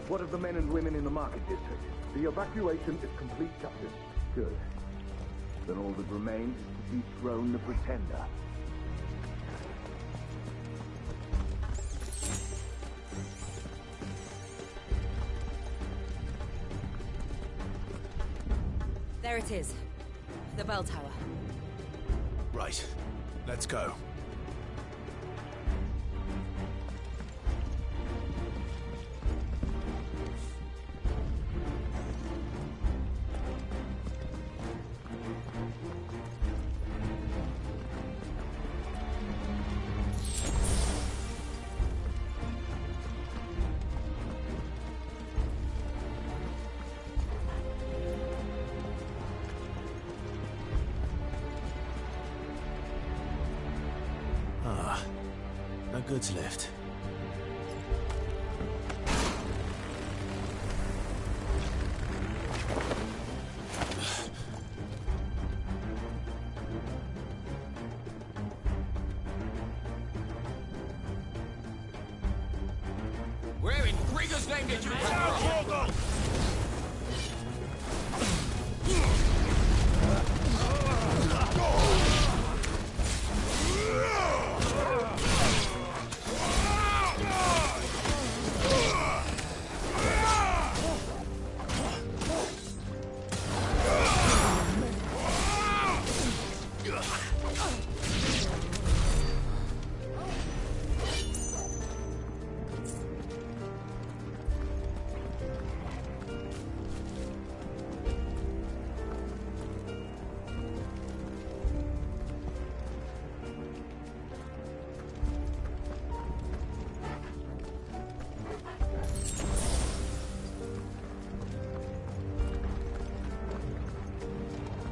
What of the men and women in the market district? The evacuation is complete, Captain. Good. Then all that remains is to dethrone the Pretender. There it is. The bell tower. Right. Let's go. No goods left. Where in Grieger's name did you come from?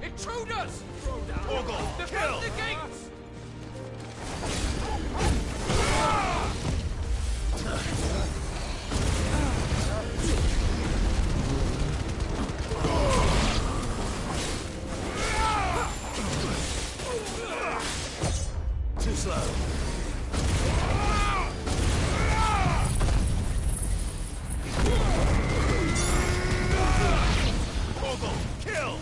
Intruders! Orgel, Defend kill! the gates! Too slow. Orgel, kill!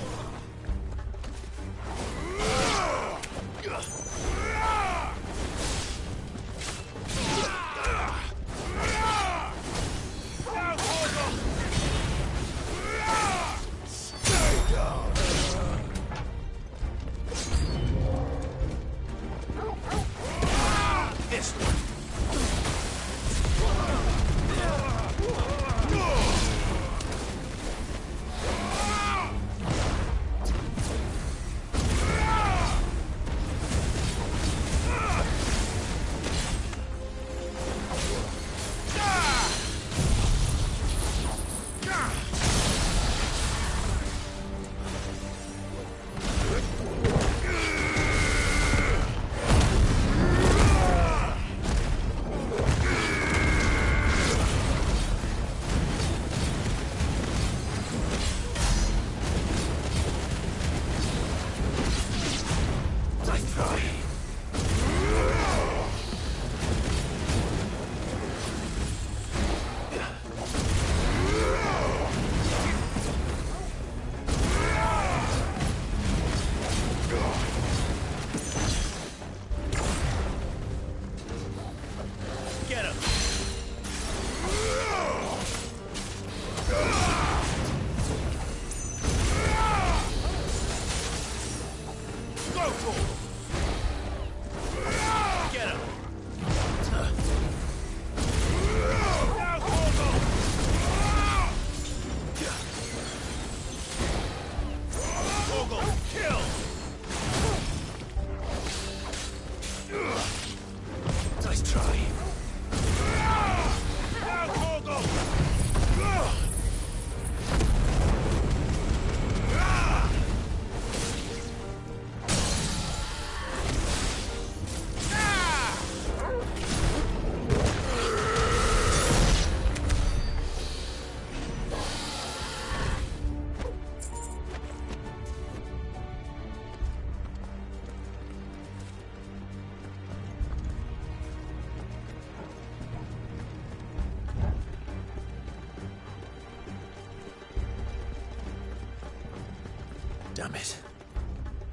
Damn it.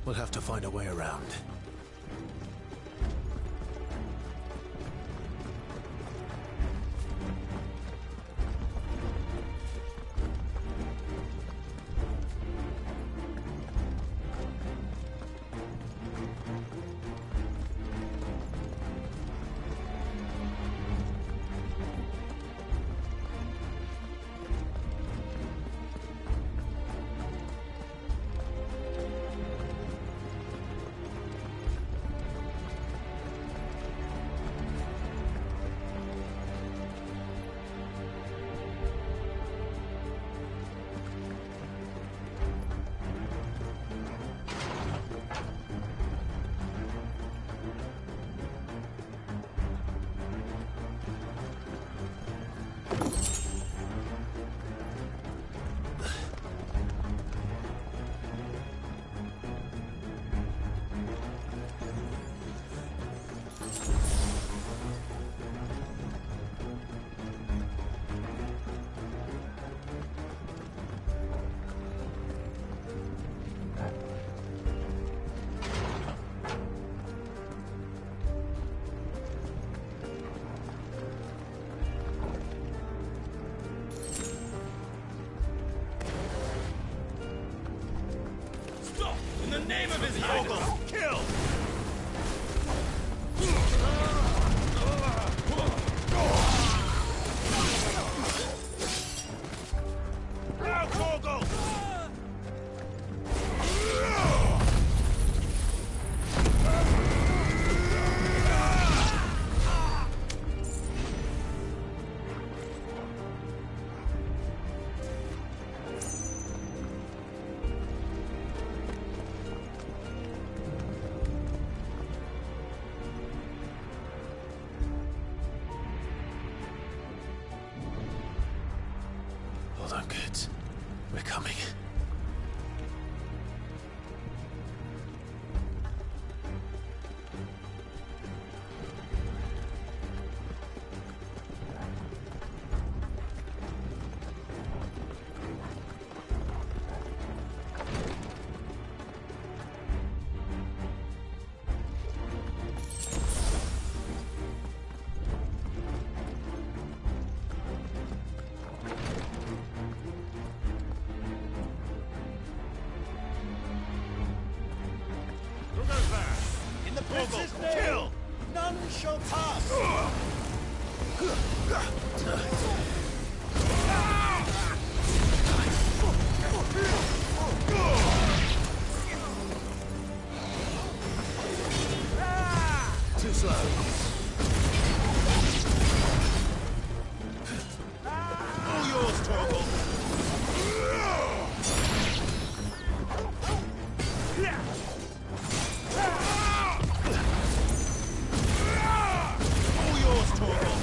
We'll have to find a way around. In the name of his Highness, kill! Now, Torgal! Hold on, kids. We're coming. In the Prince's name, kill! None shall pass! Too slow. All yours, Torgal! All yours, Torgal!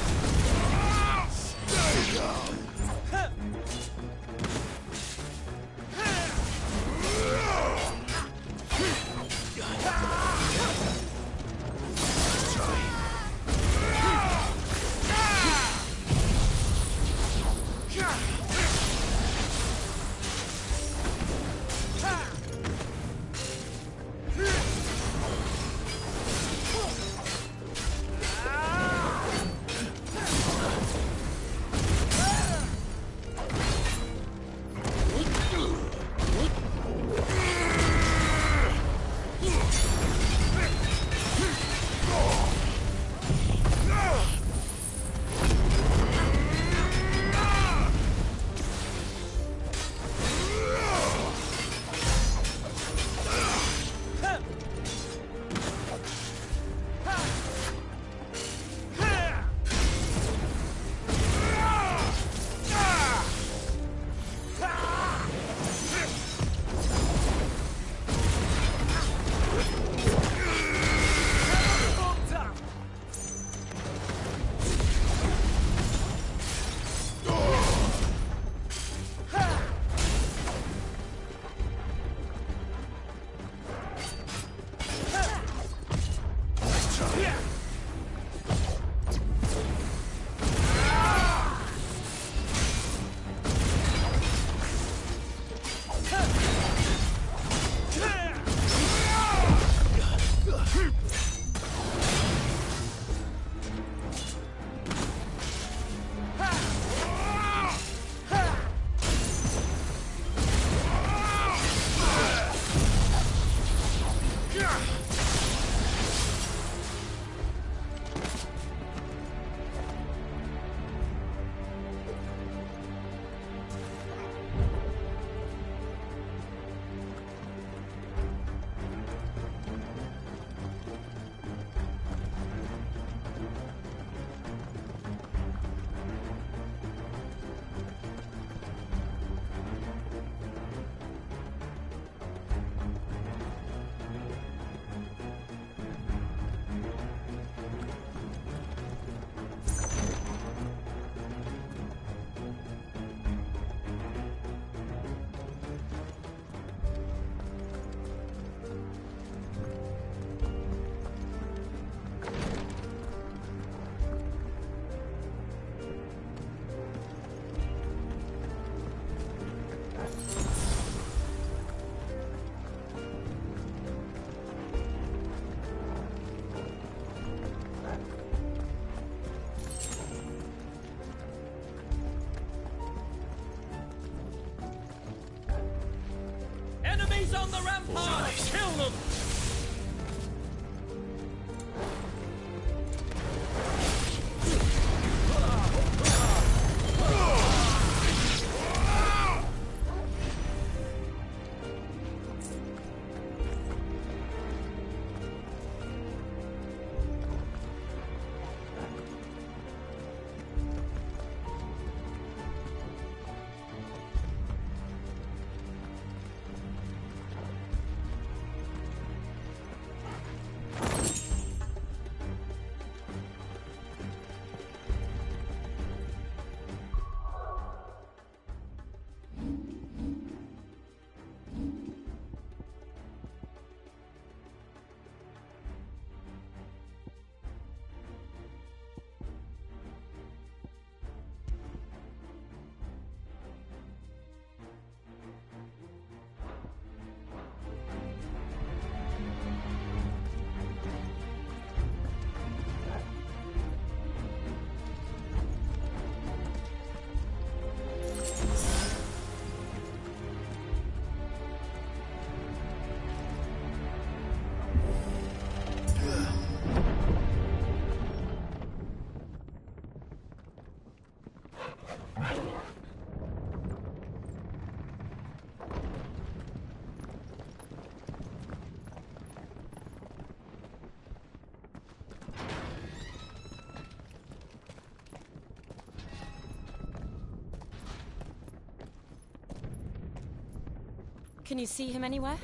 Can you see him anywhere?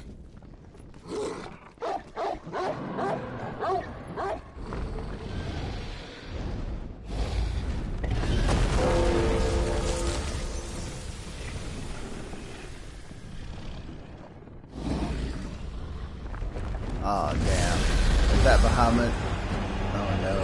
Oh damn. Is that Bahamut? Oh no.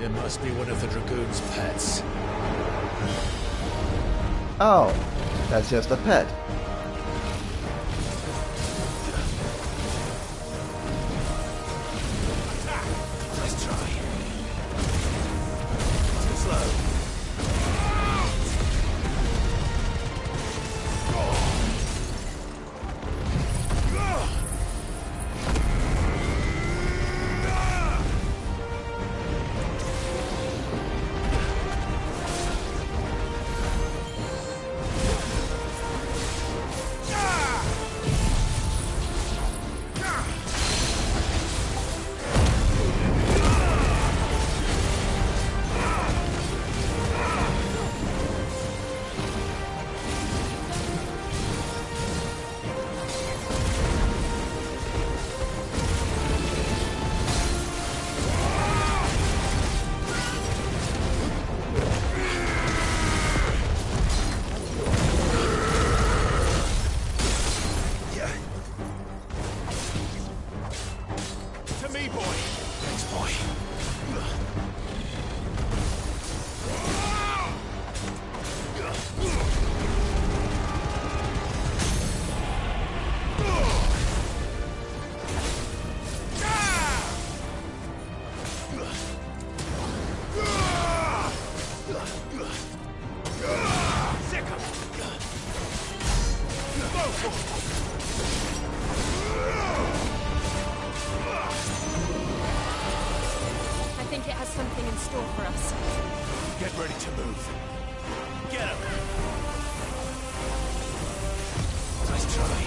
It must be one of the Dragoon's pets. Oh, that's just a pet. Let's try. Too slow. I think it has something in store for us. Get ready to move. Get him. Nice try.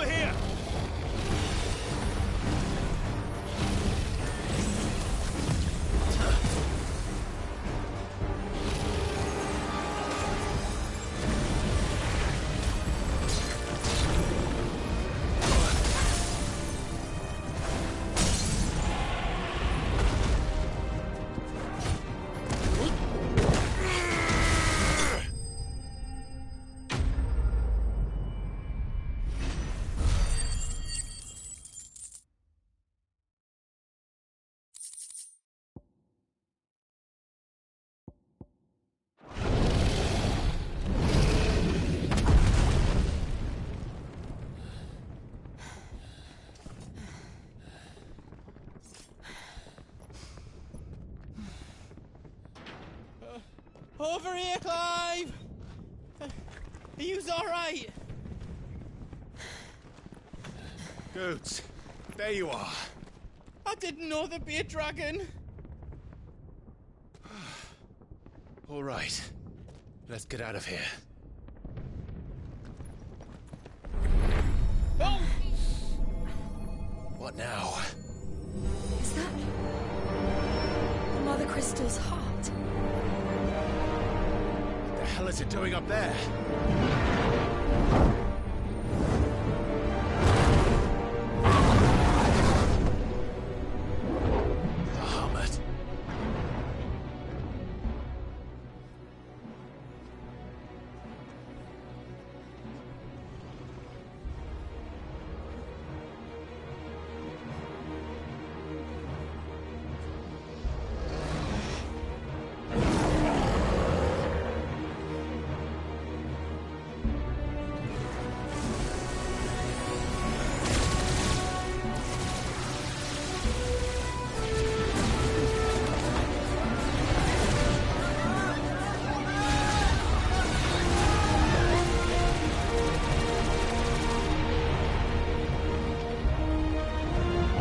over here! Over here, Clive! Are you alright? Goots, there you are. I didn't know there'd be a dragon. All right. Let's get out of here. Oh! What now? Is that Mother Crystal's heart? What the hell is it doing up there? Bahamut.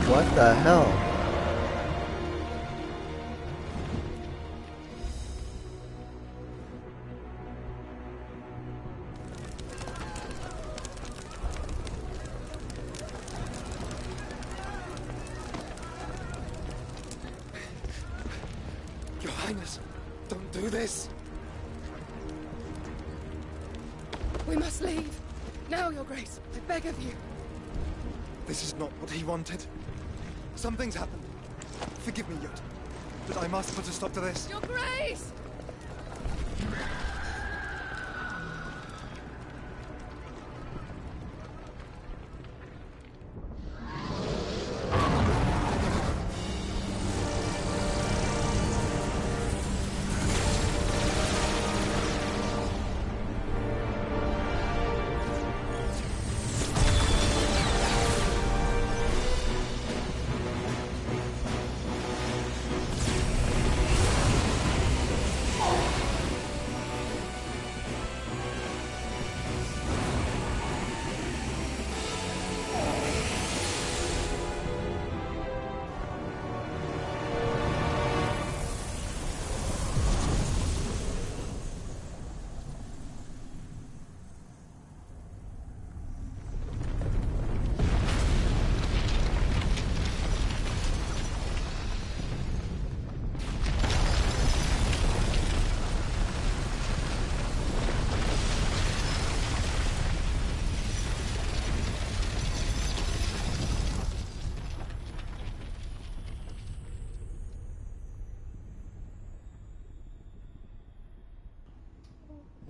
What the hell? Your Highness, don't do this. We must leave. Now, Your Grace. I beg of you. This is not what he wanted. Something's happened. Forgive me, Yut, but I must put a stop to this. Your Grace!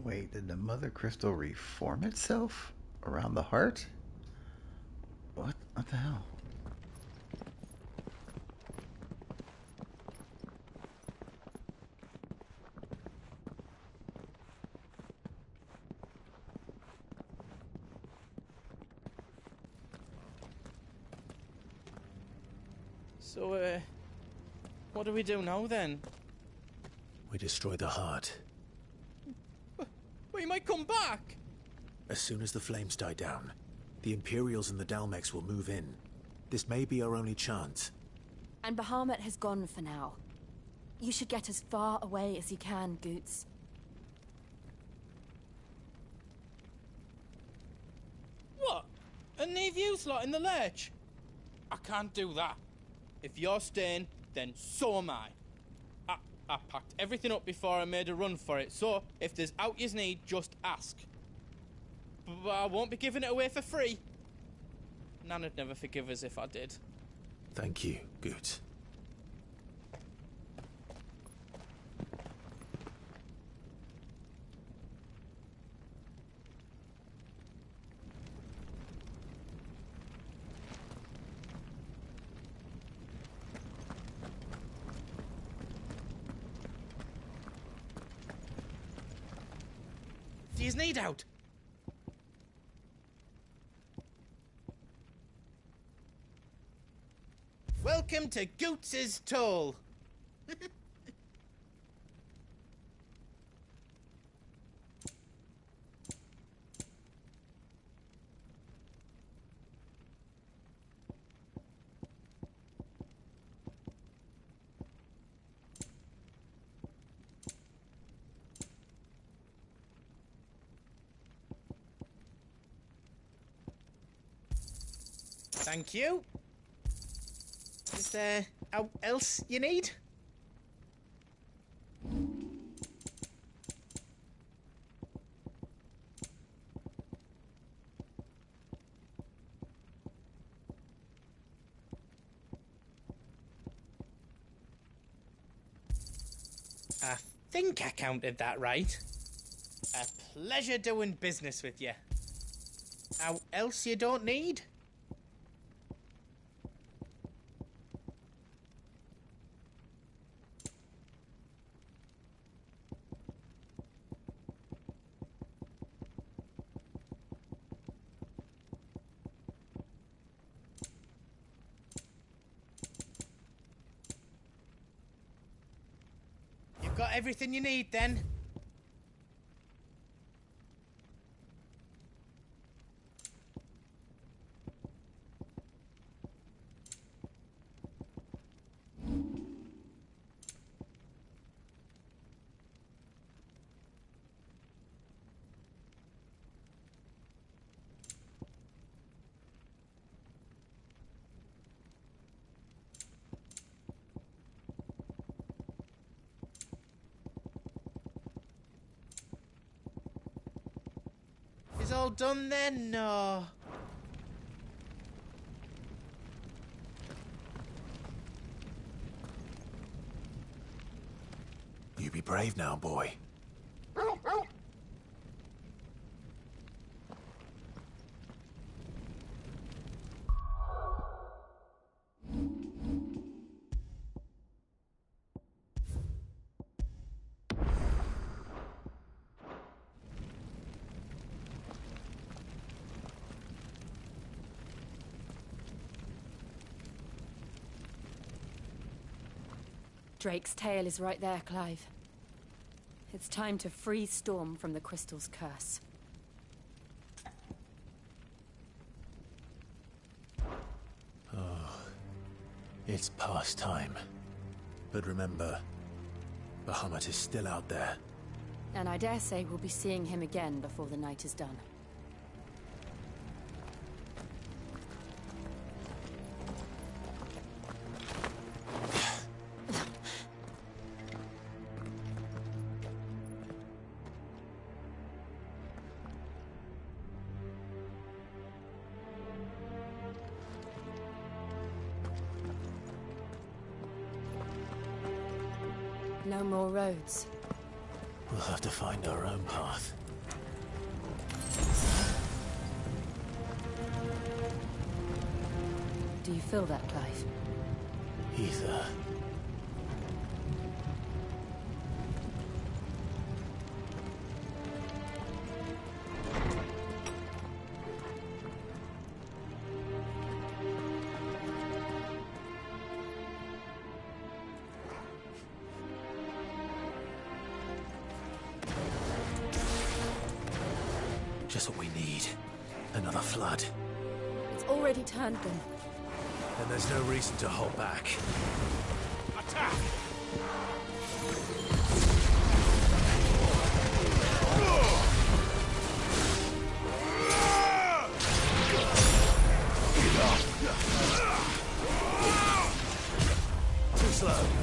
Wait, did the Mother Crystal reform itself around the heart? What the hell? So, what do we do now then? We destroy the heart. We might come back! As soon as the flames die down, the Imperials and the Dalmex will move in. This may be our only chance. And Bahamut has gone for now. You should get as far away as you can, Goots. What? A us lot in the lurch. I can't do that. If you're staying, then so am I. I packed everything up before I made a run for it, so if there's out yous need, just ask. But I won't be giving it away for free. Nan'd never forgive us if I did. Thank you, Goot. Do you need out? Welcome to Goots's Toll. Thank you. Is there out else you need? I think I counted that right. A pleasure doing business with you. Out else you don't need? Got everything you need, then? Is all done then? No. You be brave now, boy. Drake's tail is right there, Clive. It's time to free Storm from the Crystal's curse. Oh, it's past time. But remember, Bahamut is still out there. And I dare say we'll be seeing him again before the night is done. No more roads. We'll have to find our own path. Do you feel that, Clive? Ether. Just what we need. Another flood. It's already turned them. Then there's no reason to hold back. Attack! blow.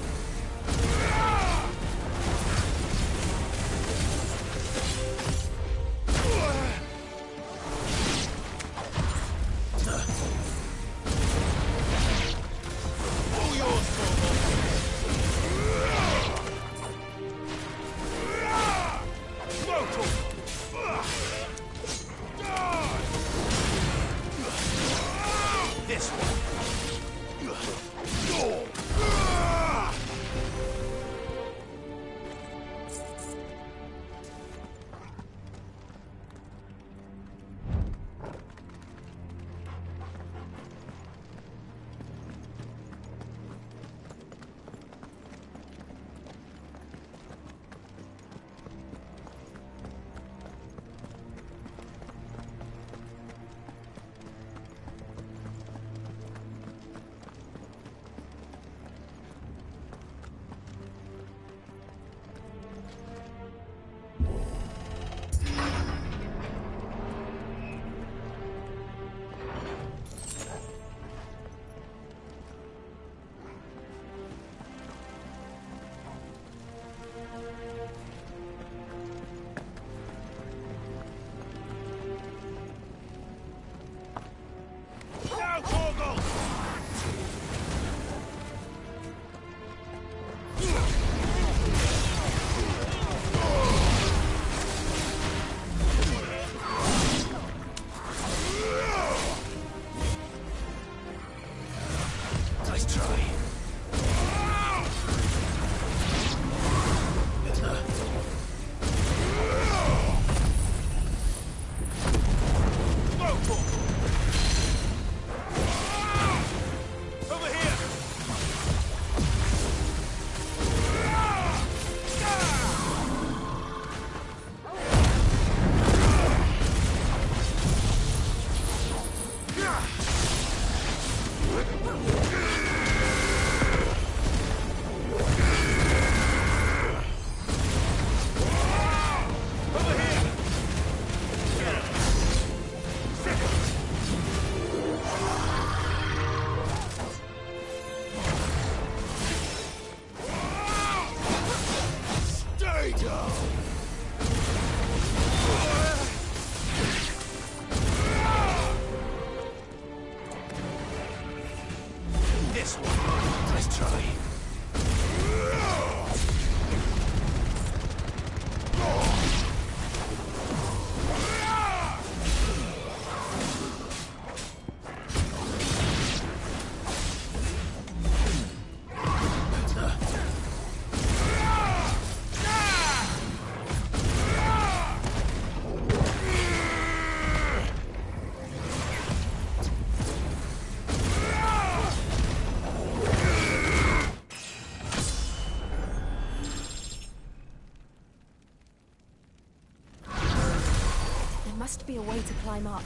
Must be a way to climb up.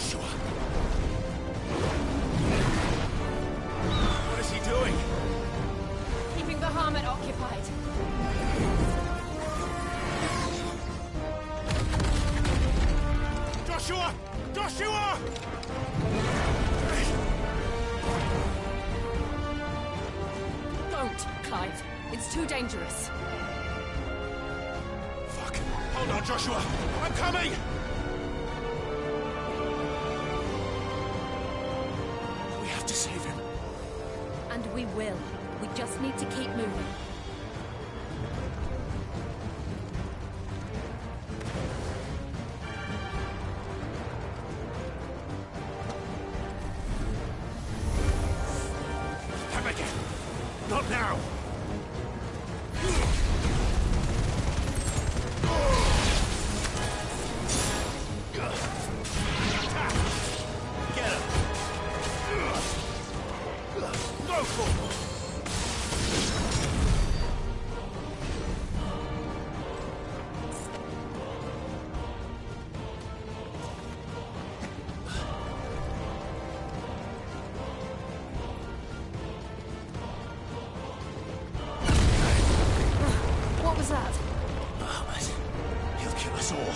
Joshua! What is he doing? Keeping the Harmon occupied. Joshua! Joshua! Don't, Clive. It's too dangerous. Fuck. Hold on, Joshua! I'm coming! We have to save him. And we will. We just need to keep moving. Abigail! Not now! Get him! Go for it! What was that? Ahmed, he'll kill us all.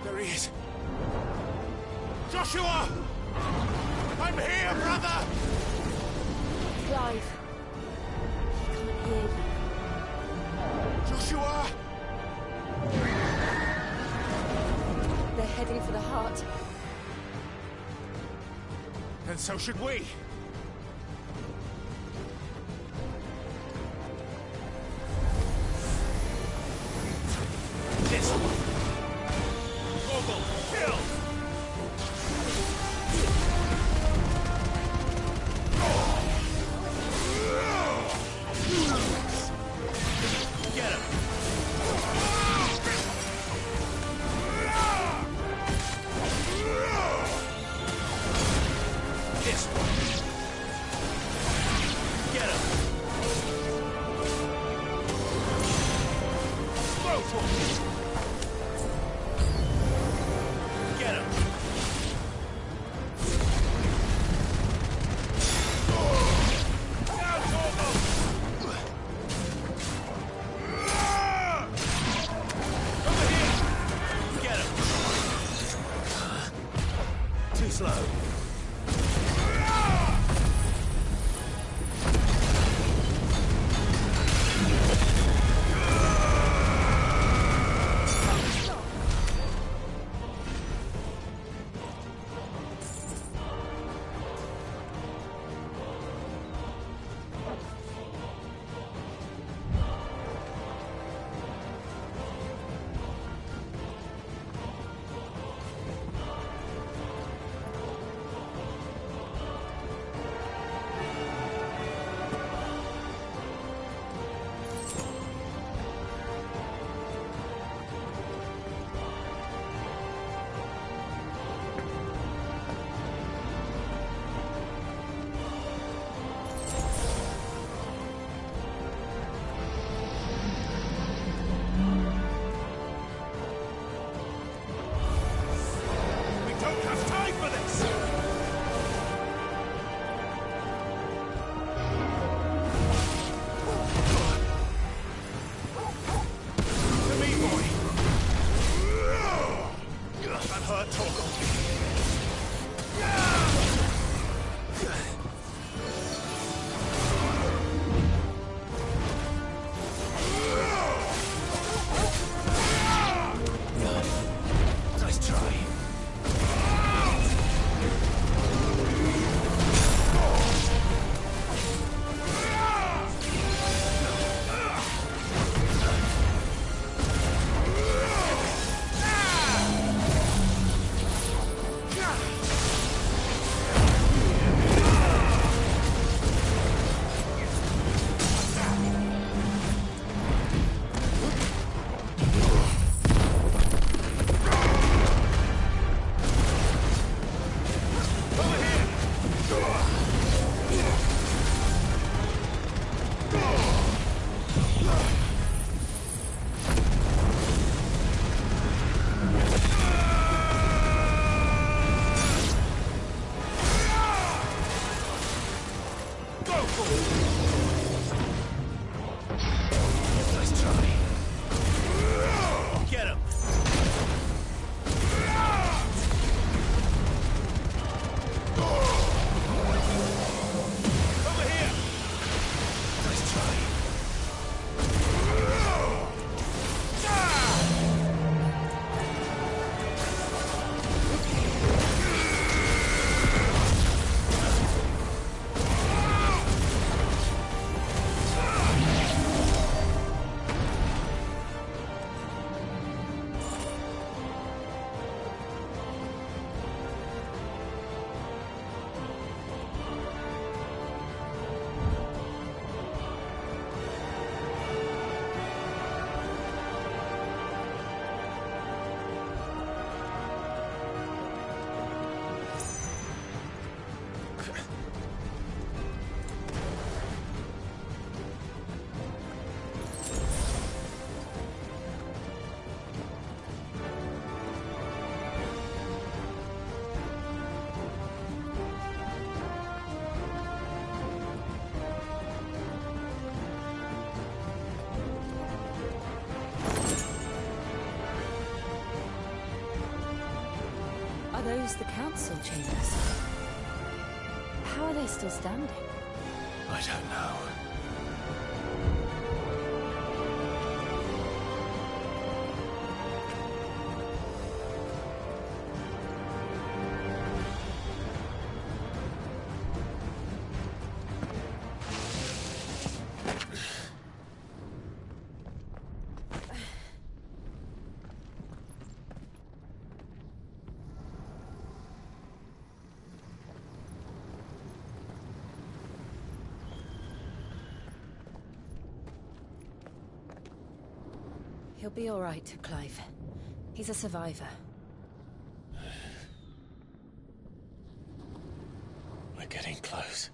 There he is. Joshua! I'm here, brother! Clive. I can't hear you. Joshua! They're heading for the heart. And so should we. This one. Vogel, kill! Get him! This one. Get him! Both ones! Get him! Now, Torgo! Over here! Get him! Too slow. We don't have time for this! To me, boy! That hurt, Torgo. Nice try. Are those the council chambers? How are they still standing? I don't know. He'll be all right, Clive. He's a survivor. We're getting close.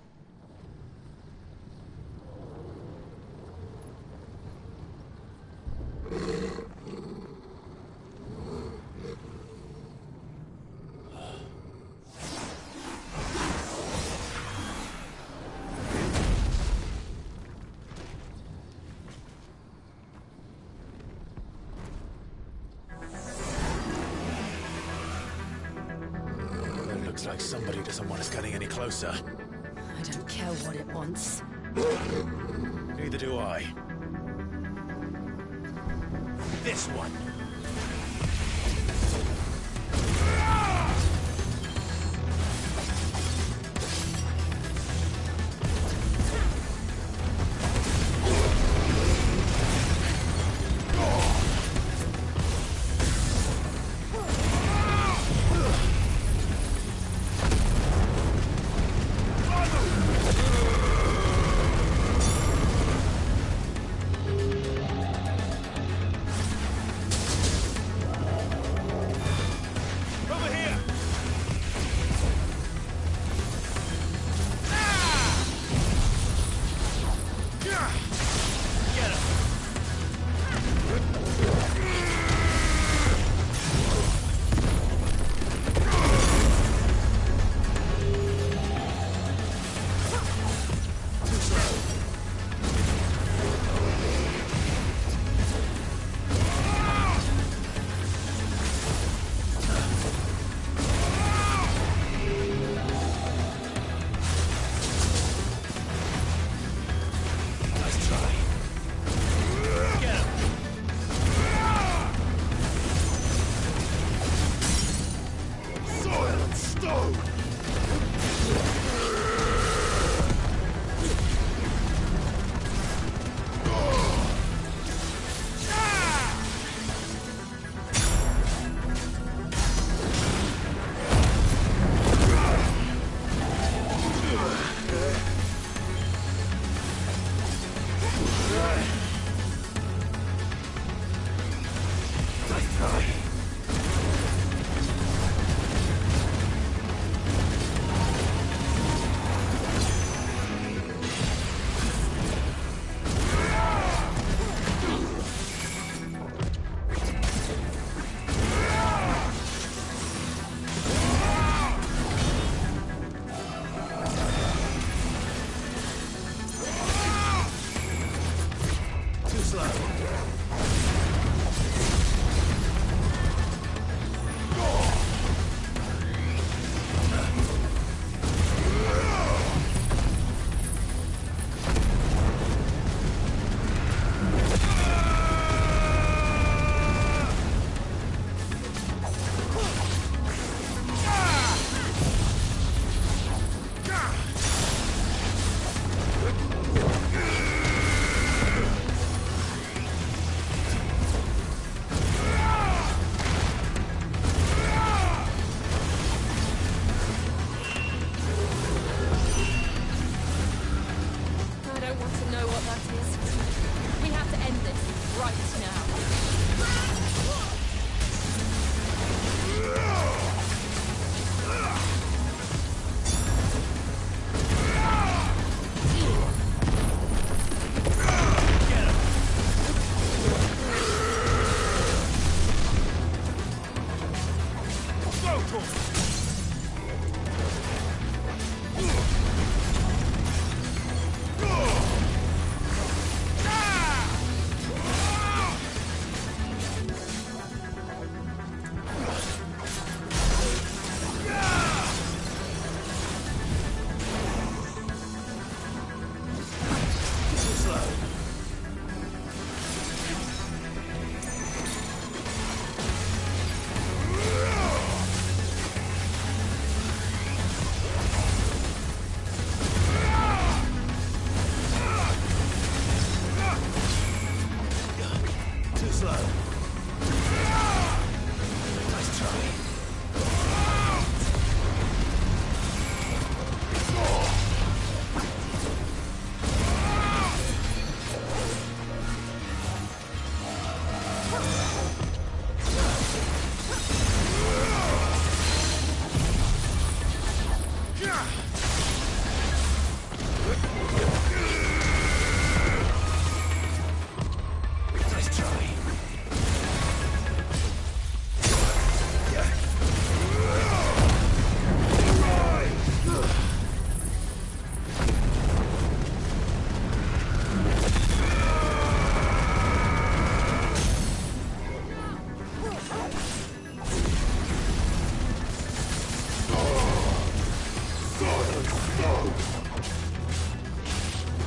Looks like somebody doesn't want us getting any closer. I don't care what it wants. Neither do I. This one.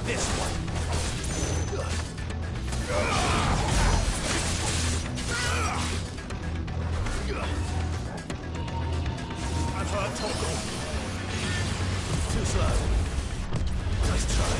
This one. I've heard Toggle. Too slow. Nice try.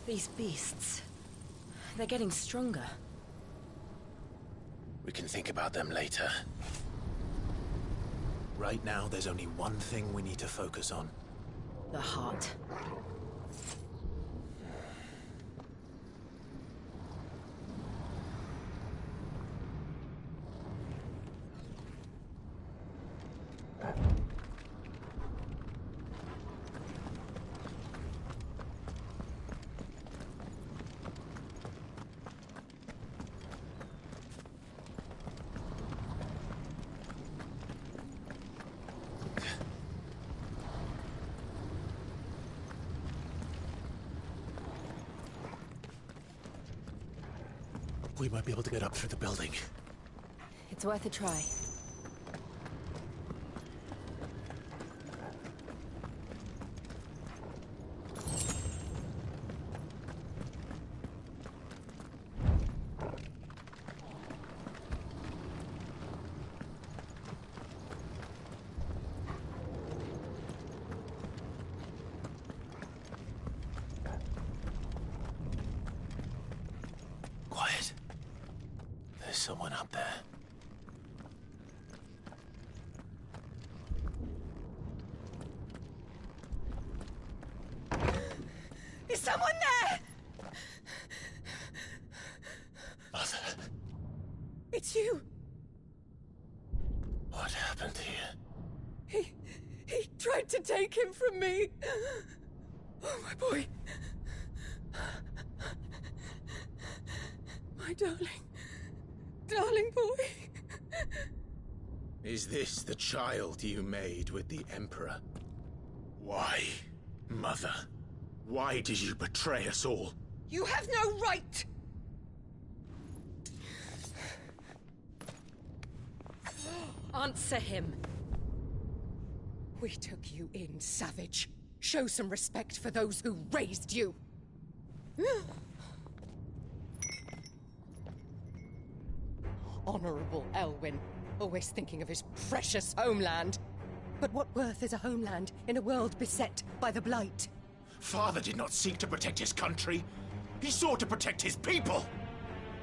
These beasts, they're getting stronger. We can think about them later. Right now, there's only one thing we need to focus on. The heart. We might be able to get up through the building. It's worth a try. Quiet. There's someone up there. Is someone there? Mother. It's you. What happened here? He tried to take him from me. Oh, my boy. My darling boy. Is this the child you made with the Emperor? Why, Mother? Why did you betray us all? You have no right! Answer him. We took you in, savage. Show some respect for those who raised you. Honorable Elwyn, always thinking of his precious homeland. But what worth is a homeland in a world beset by the Blight? Father did not seek to protect his country. He sought to protect his people.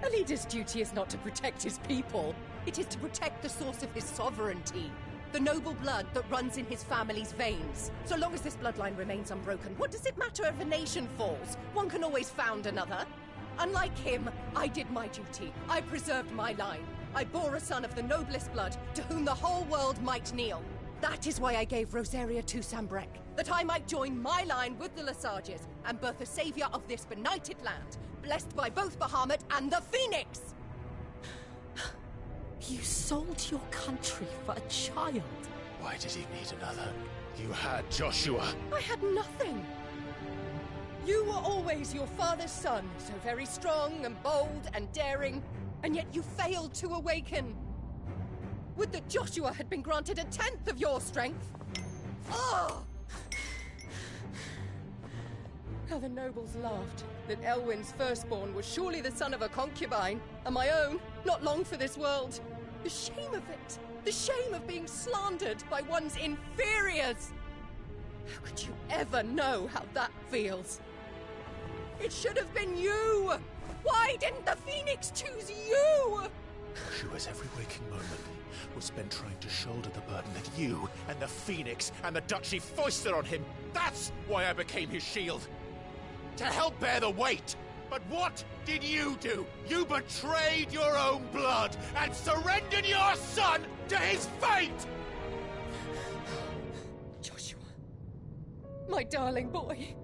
A leader's duty is not to protect his people. It is to protect the source of his sovereignty. The noble blood that runs in his family's veins. So long as this bloodline remains unbroken, what does it matter if a nation falls? One can always found another. Unlike him, I did my duty. I preserved my line. I bore a son of the noblest blood, to whom the whole world might kneel. That is why I gave Rosaria to Sambrek, that I might join my line with the Lesages and birth a savior of this benighted land, blessed by both Bahamut and the Phoenix! You sold your country for a child. Why did he need another? You had Joshua. I had nothing. You were always your father's son, so very strong and bold and daring, and yet you failed to awaken. Would that Joshua had been granted 1/10 of your strength? Oh! How the nobles laughed that Elwyn's firstborn was surely the son of a concubine, and my own, not long for this world. The shame of it! The shame of being slandered by one's inferiors! How could you ever know how that feels? It should have been you! Why didn't the Phoenix choose you? Joshua's every waking moment was spent trying to shoulder the burden that you and the Phoenix and the Duchy foisted on him. That's why I became his shield. To help bear the weight. But what did you do? You betrayed your own blood and surrendered your son to his fate! Joshua. My darling boy.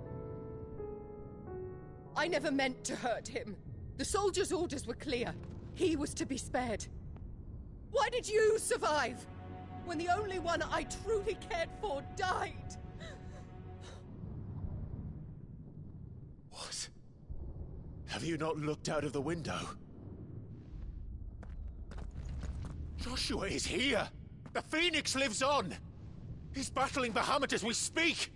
I never meant to hurt him. The soldiers' orders were clear. He was to be spared. Why did you survive when the only one I truly cared for died? What? Have you not looked out of the window? Joshua is here! The Phoenix lives on! He's battling Bahamut as we speak!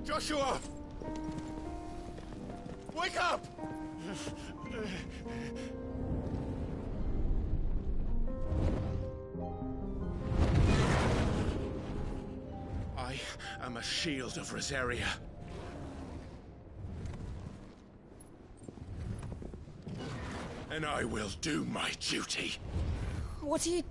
Joshua! Wake up! I am a shield of Rosaria. And I will do my duty. What are you...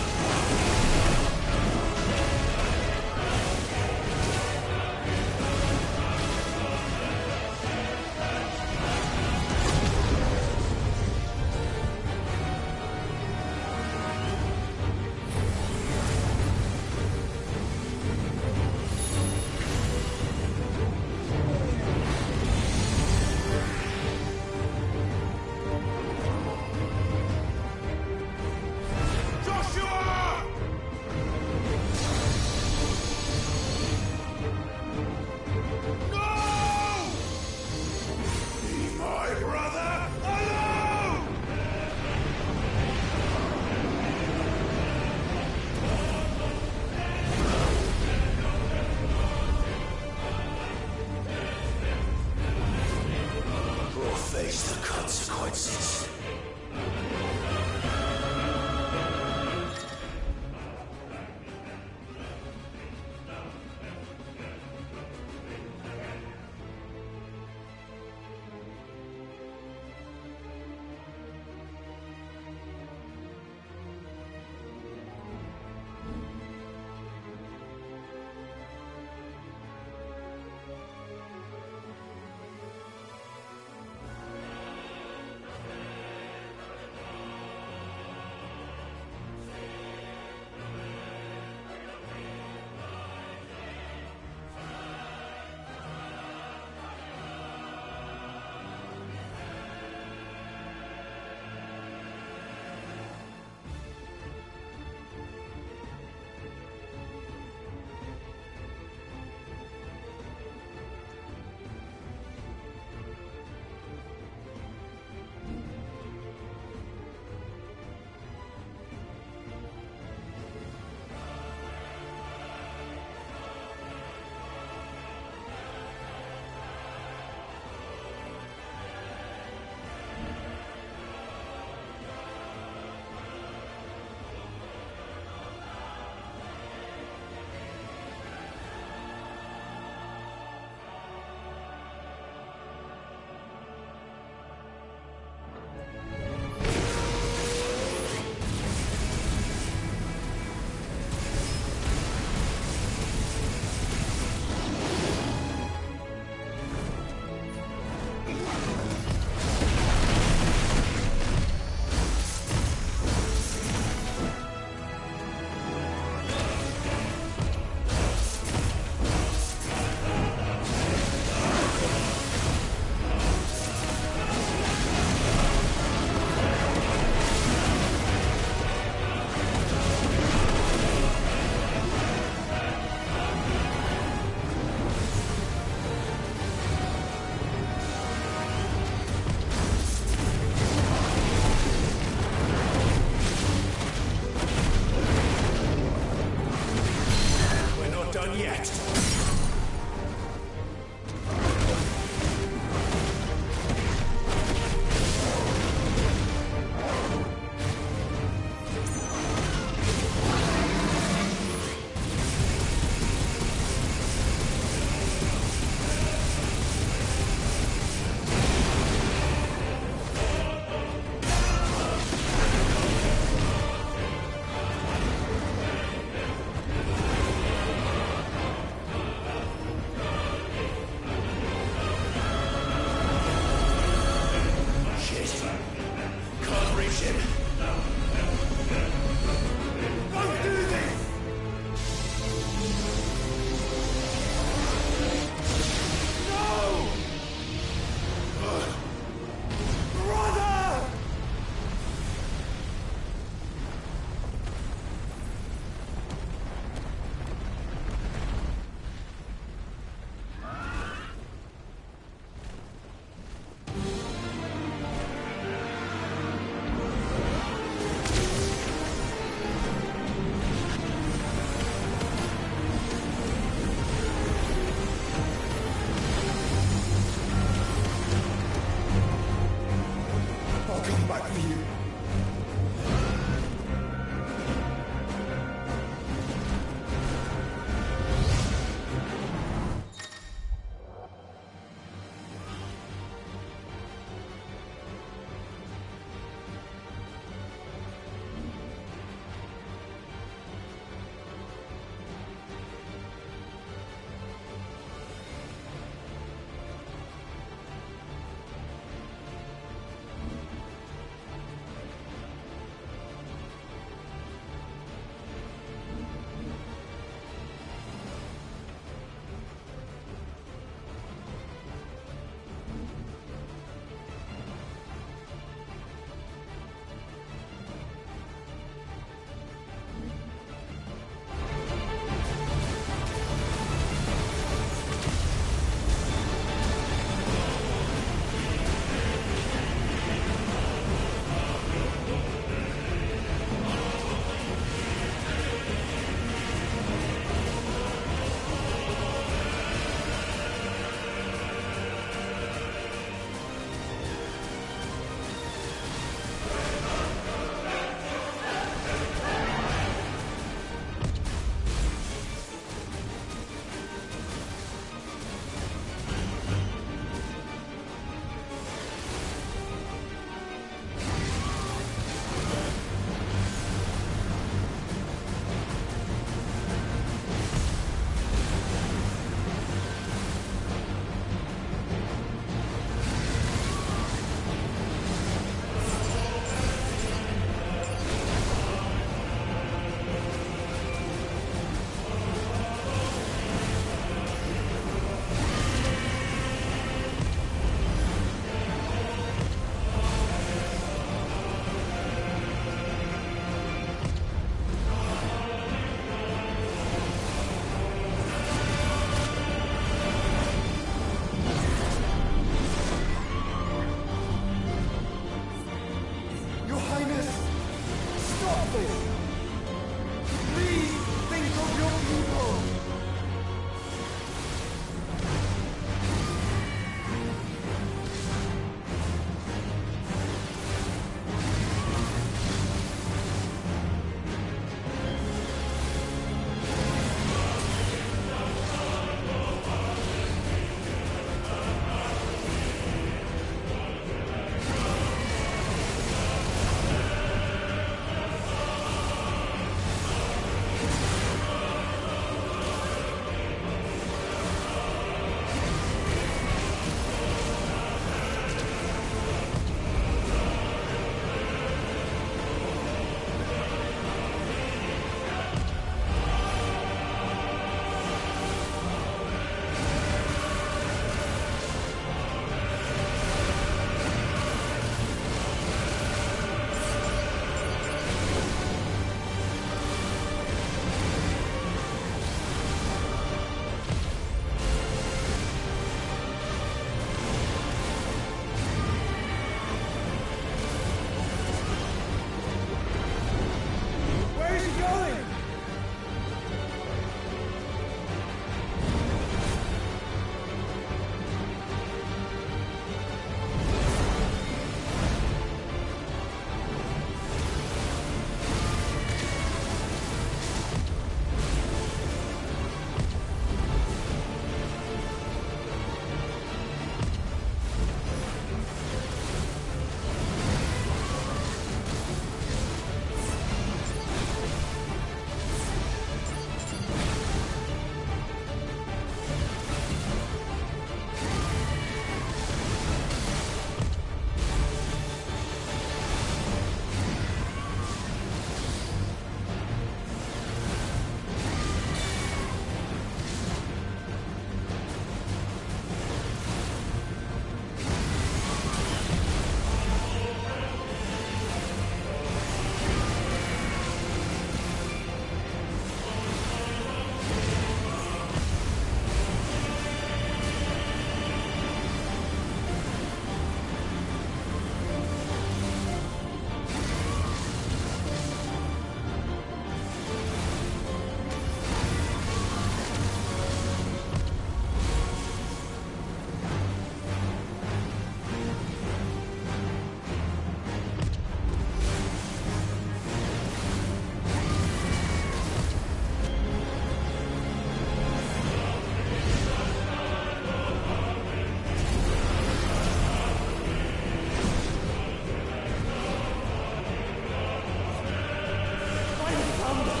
founder.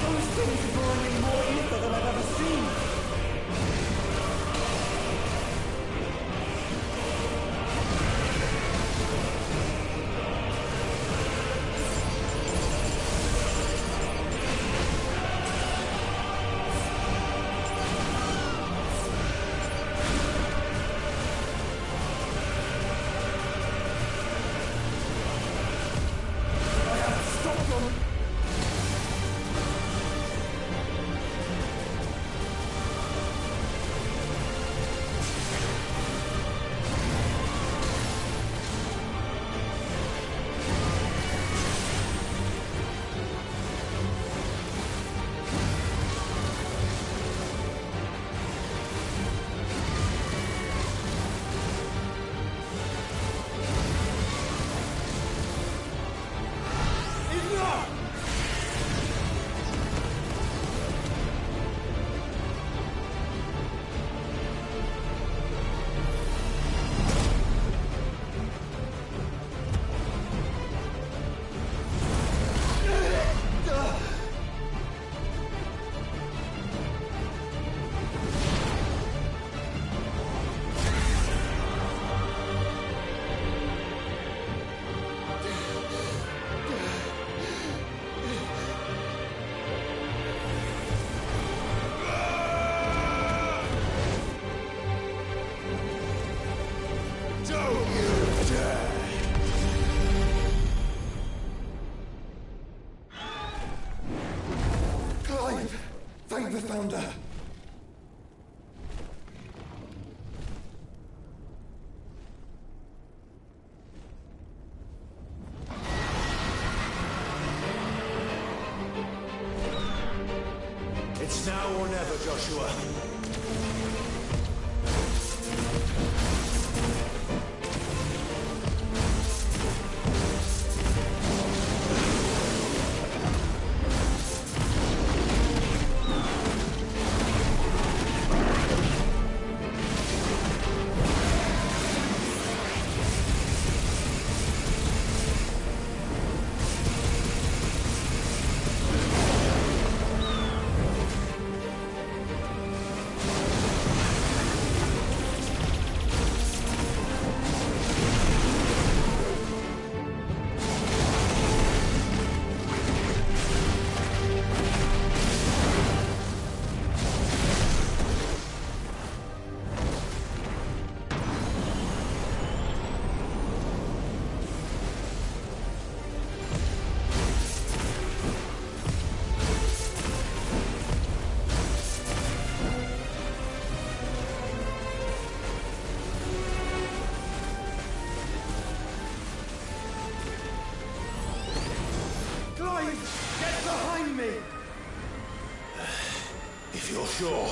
Those things are drawing in more ether than I've ever seen. Thank the Founder! It's now or never, Joshua. Get behind me! If you're sure.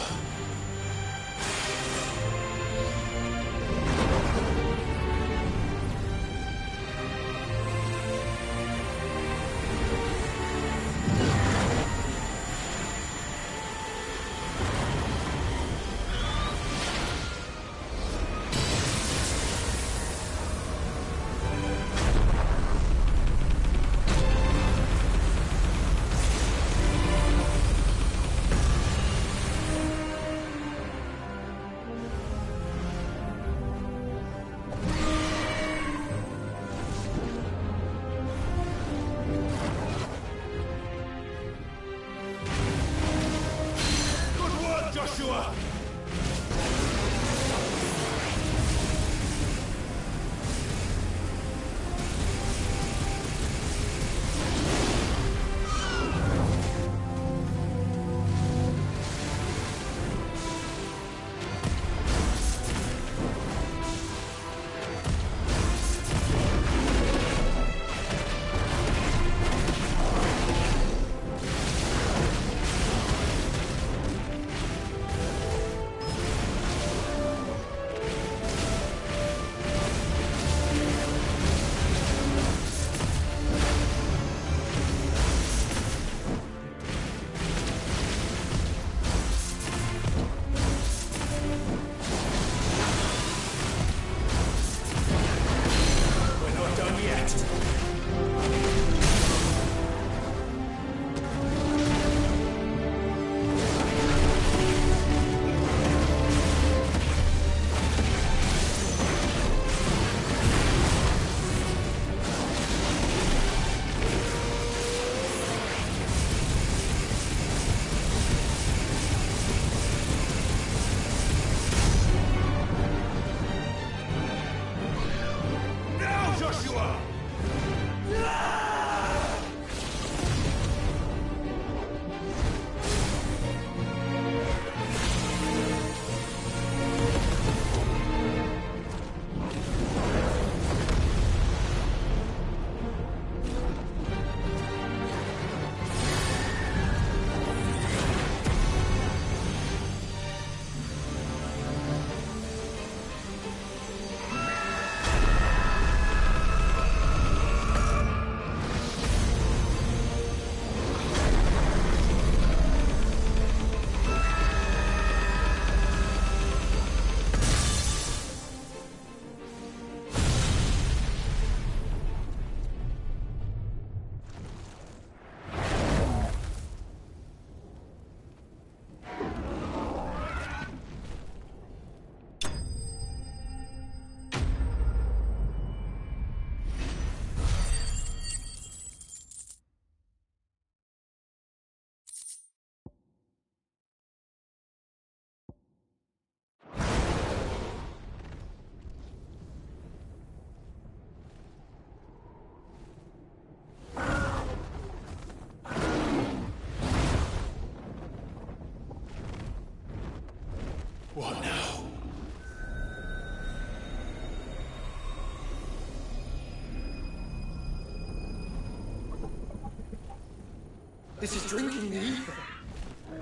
This is drinking the ether.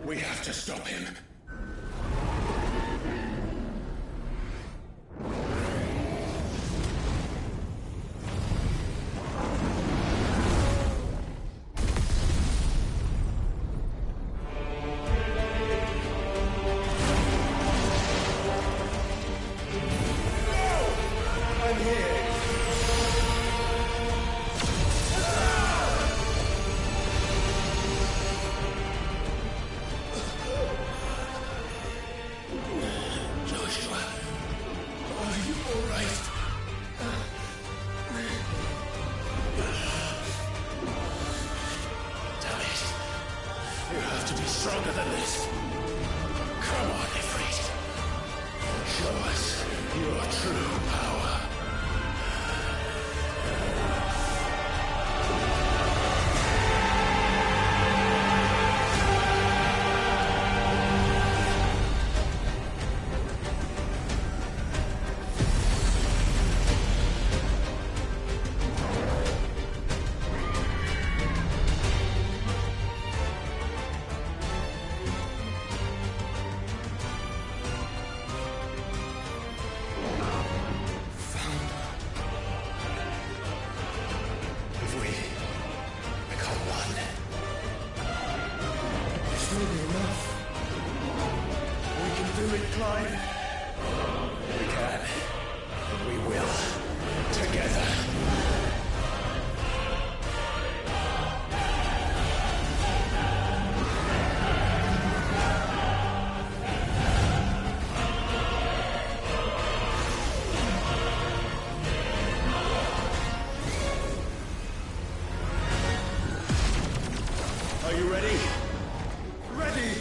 We have to stop him. Stronger than this. Come on, Ifrit. Show us your true power. Are you ready? Ready!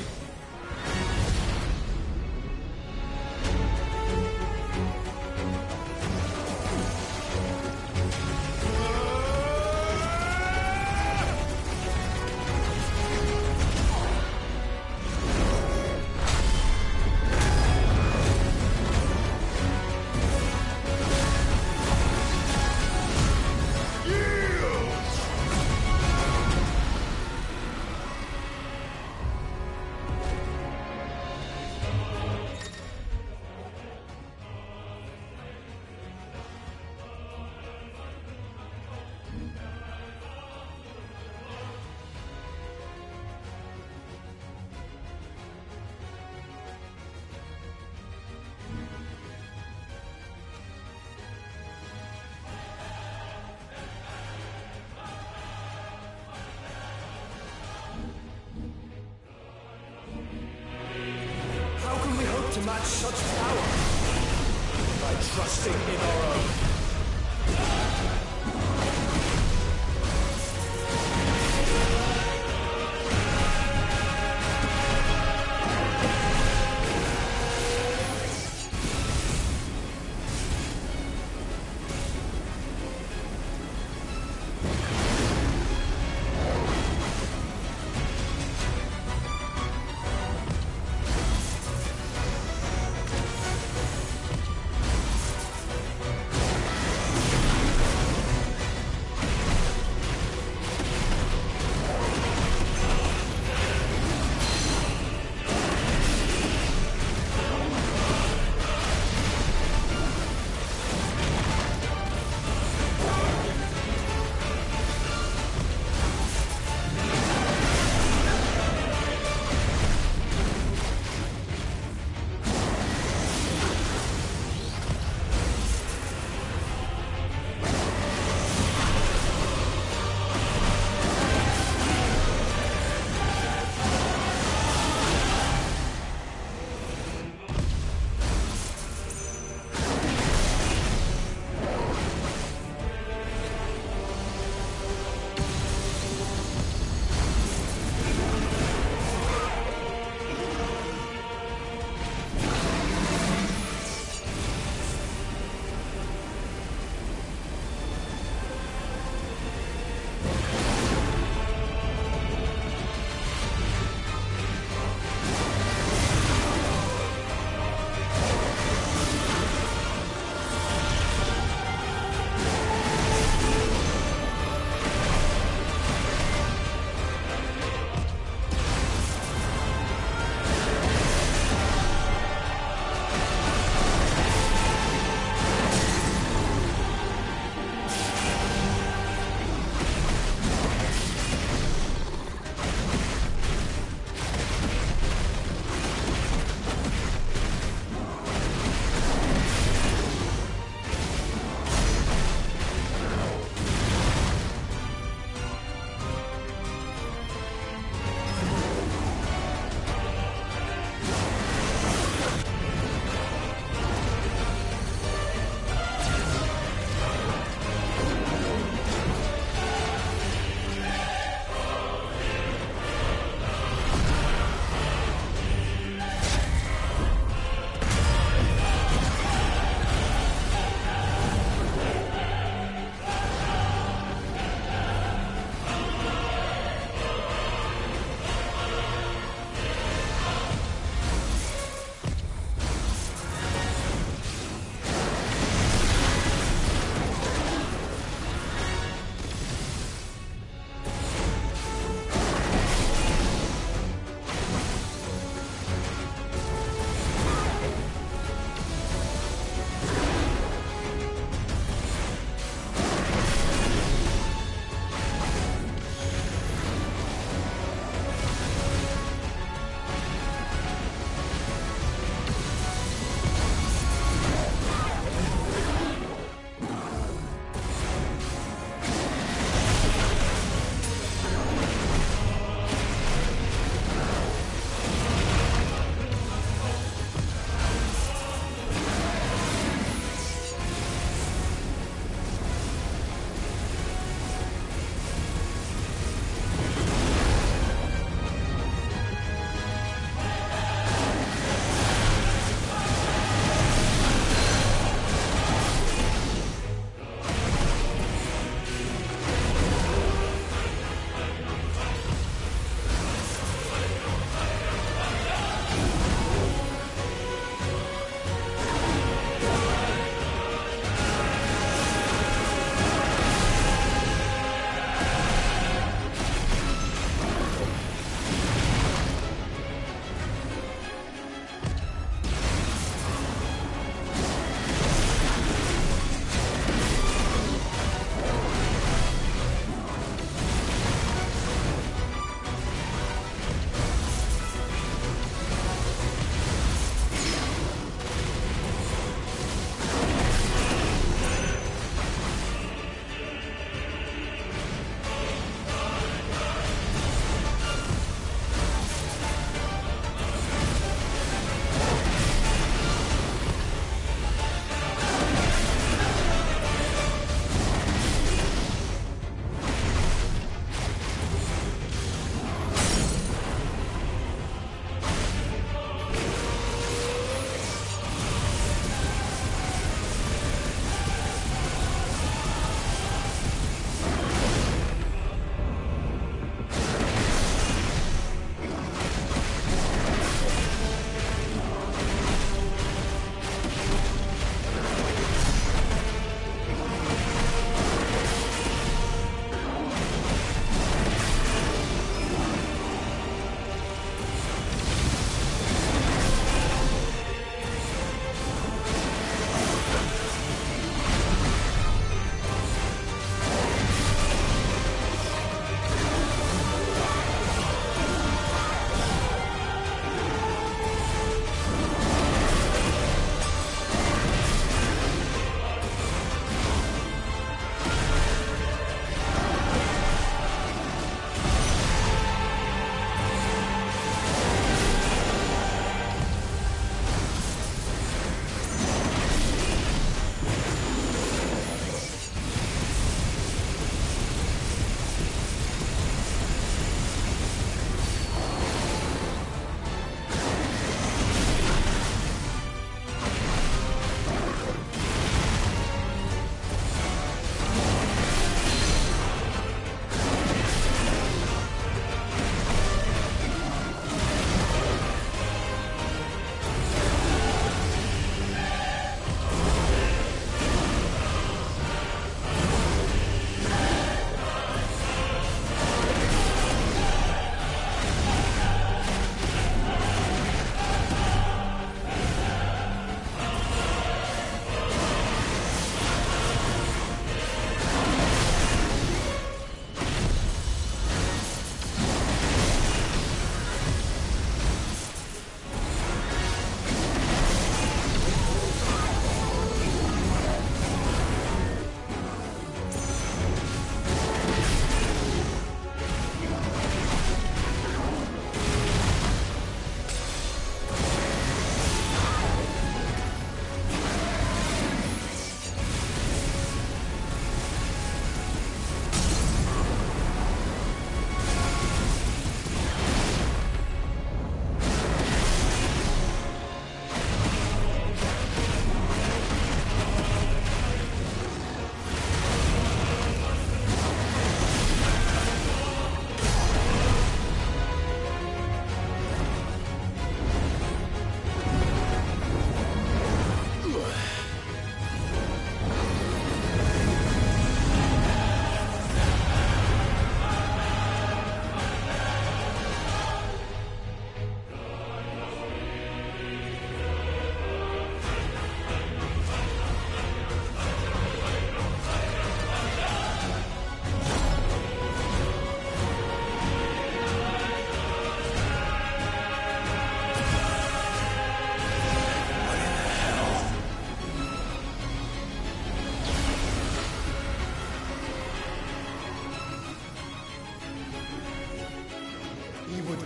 To match such power by trusting in our own.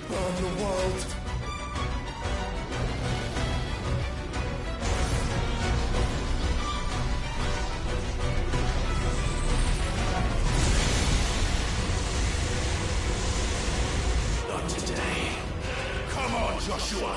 burn the world. Not today. Come on, Joshua!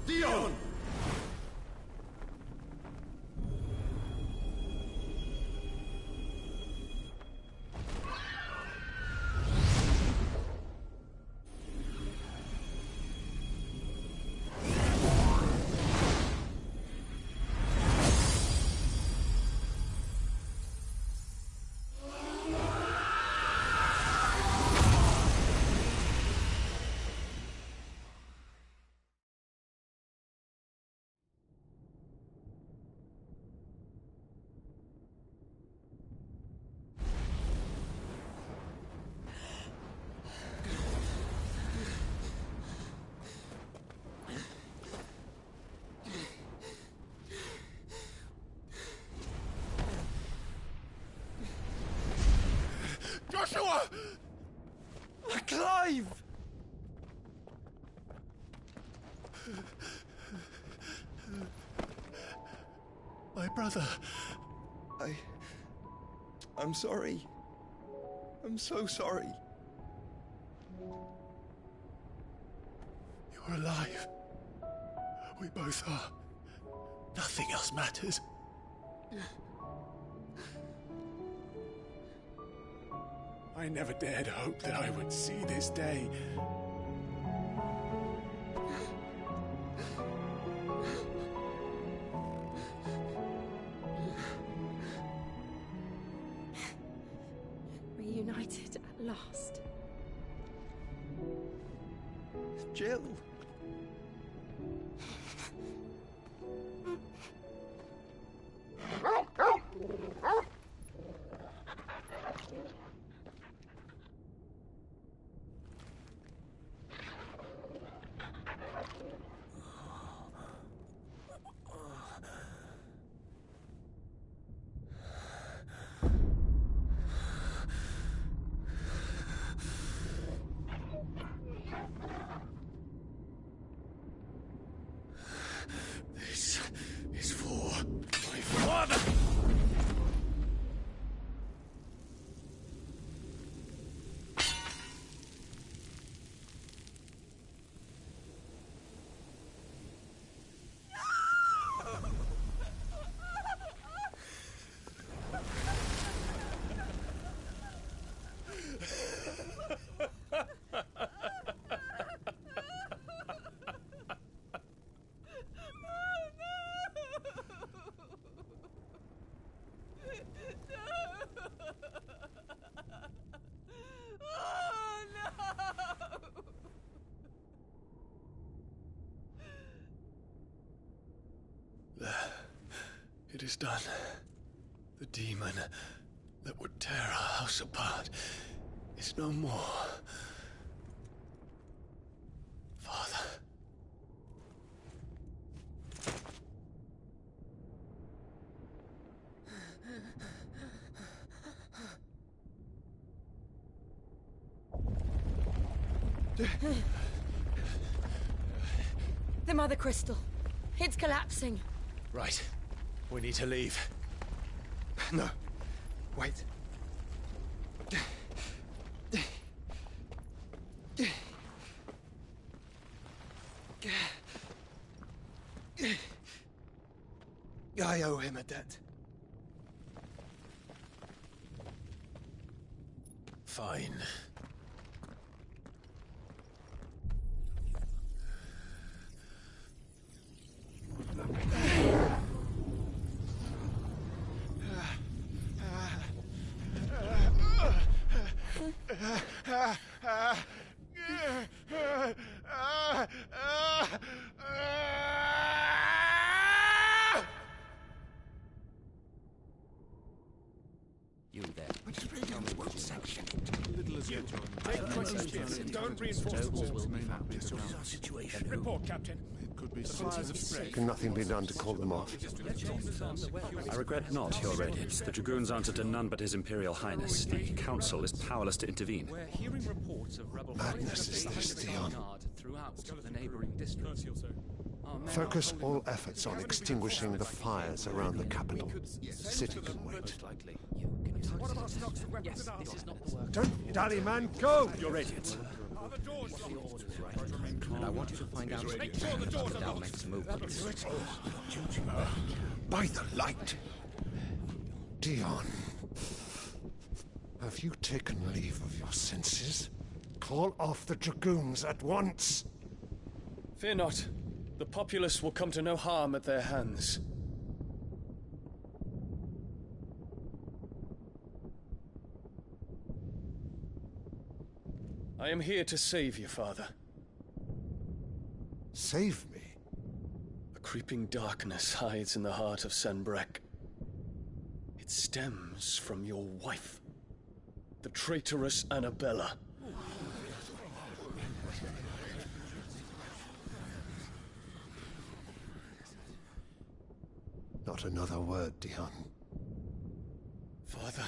Dion! Joshua! Clive! My brother. I'm sorry. I'm so sorry. You're alive. We both are. Nothing else matters. I never dared hope that I would see this day. Reunited at last. Jill. This is for my father. It is done. The demon that would tear our house apart is no more. Father. The Mother Crystal. It's collapsing. Right. We need to leave. No. Wait. I owe him a debt. Fine. You there. Tell me what section. Don't reinforce the walls. This is our situation. Report, Captain. It could be signs of spray. Can nothing be done to call them off? I regret not, Your Radiance. The Dragoons answer to none but His Imperial Highness. The Council is powerless to intervene. We're hearing reports of rebel Madness is this, Dion. throughout the neighboring districts. Focus all efforts on extinguishing the fires around the capital. The city can wait. Don't dally, man, go! Your Radiance. And I want you to find out Make sure the doors are locked. next move. By the light! Dion, have you taken leave of your senses? Call off the Dragoons at once! Fear not. The populace will come to no harm at their hands. I am here to save you, Father. Save me? A creeping darkness hides in the heart of Sanbreque. It stems from your wife, the traitorous Annabella. Not another word, Dion. Father,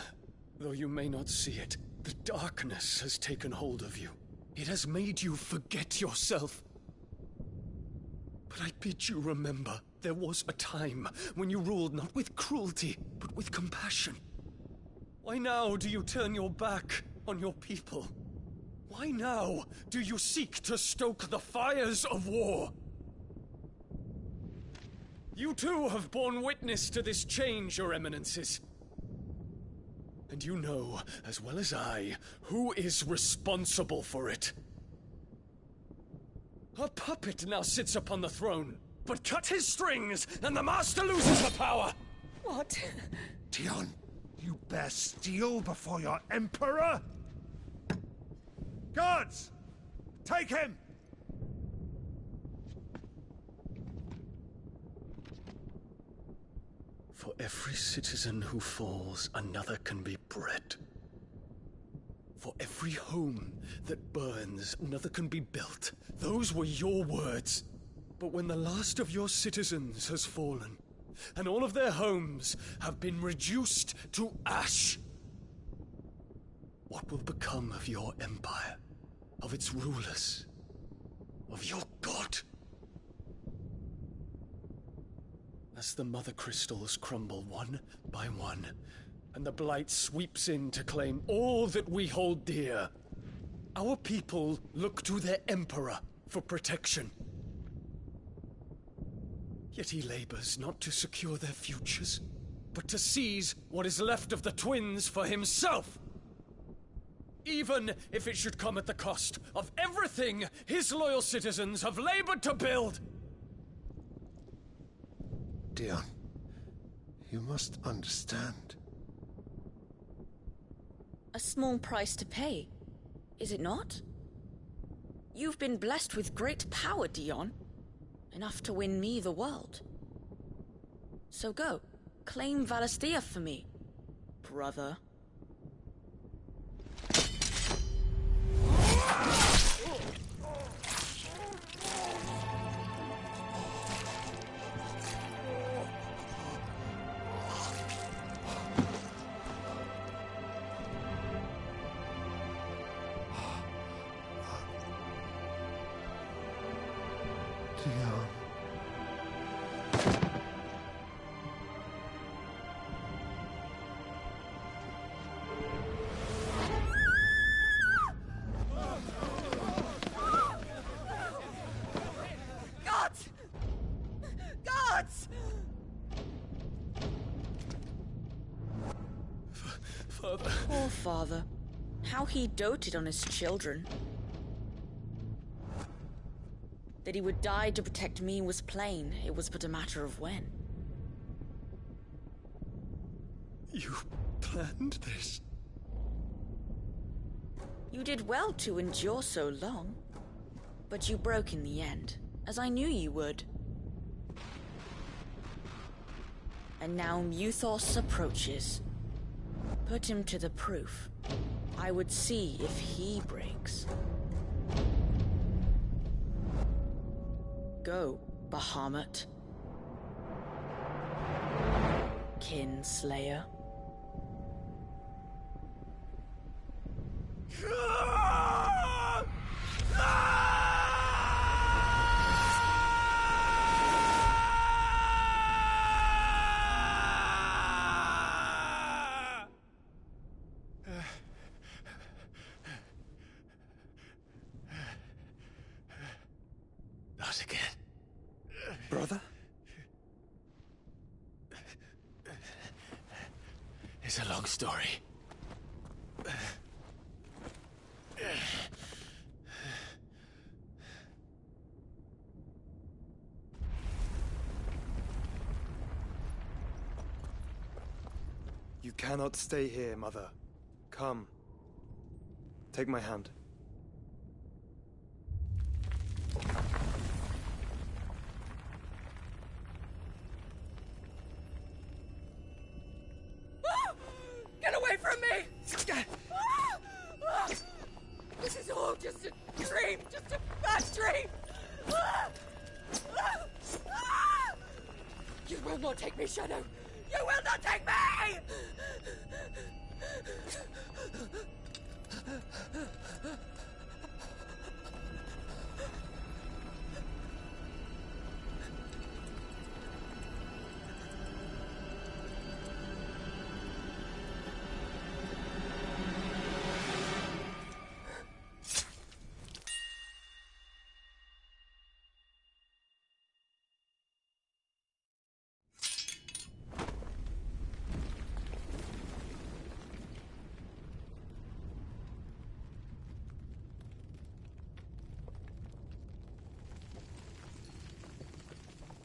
though you may not see it, the darkness has taken hold of you. It has made you forget yourself. But I bid you remember, there was a time when you ruled not with cruelty, but with compassion. Why now do you turn your back on your people? Why now do you seek to stoke the fires of war? You too have borne witness to this change, Your Eminences. And you know, as well as I, who is responsible for it. A puppet now sits upon the throne, but cut his strings, and the Master loses the power! What? Dion, you bear steel before your Emperor? Guards! Take him! For every citizen who falls, another can be bred. For every home that burns, another can be built. Those were your words. But when the last of your citizens has fallen, and all of their homes have been reduced to ash, what will become of your empire, of its rulers, of your god? As the Mother Crystals crumble one by one, and the Blight sweeps in to claim all that we hold dear, our people look to their Emperor for protection. Yet he labors not to secure their futures, but to seize what is left of the twins for himself! Even if it should come at the cost of everything his loyal citizens have labored to build! Dion, you must understand. A small price to pay, is it not? You've been blessed with great power, Dion. Enough to win me the world. So go, claim Valisthea for me, brother. bastards! Father. Poor father. How he doted on his children. That he would die to protect me was plain. It was but a matter of when. You planned this? You did well to endure so long. But you broke in the end, as I knew you would. And now Muthos approaches. Put him to the proof. I would see if he breaks. Go, Bahamut. Kinslayer. Not again. Brother? It's a long story. You cannot stay here, Mother. Come. Take my hand. Get away from me! This is all just a dream, just a bad dream! You will not take me, Shadow! You will not take me!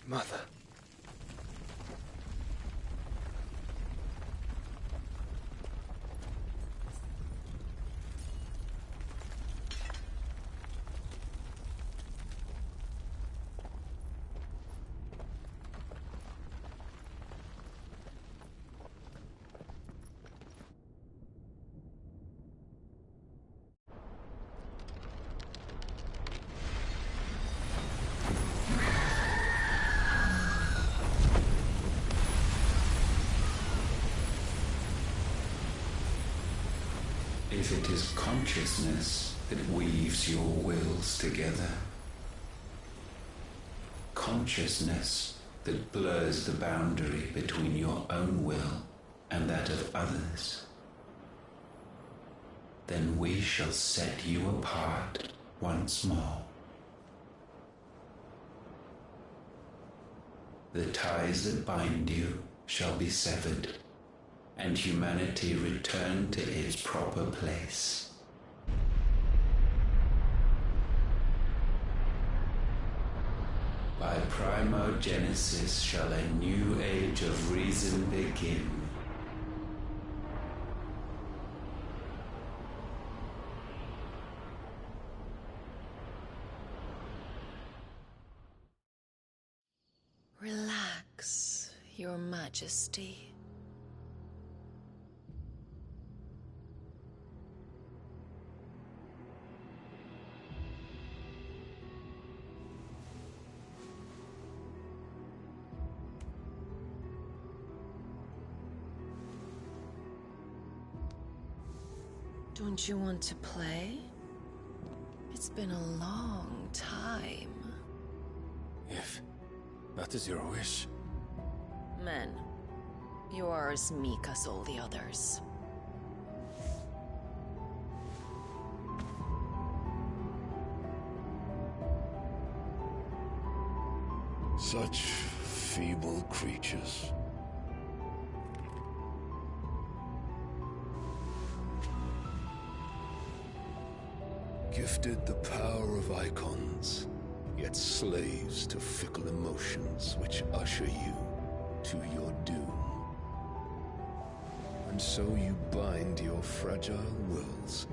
Mother. If it is consciousness that weaves your wills together, consciousness that blurs the boundary between your own will and that of others, then we shall set you apart once more. The ties that bind you shall be severed, and humanity return to its proper place. By primogenesis shall a new age of reason begin. Relax, Your Majesty. Don't you want to play? It's been a long time. If that is your wish. Men, you are as meek as all the others. Such feeble creatures. Gifted the power of icons, yet slaves to fickle emotions which usher you to your doom. And so you bind your fragile wills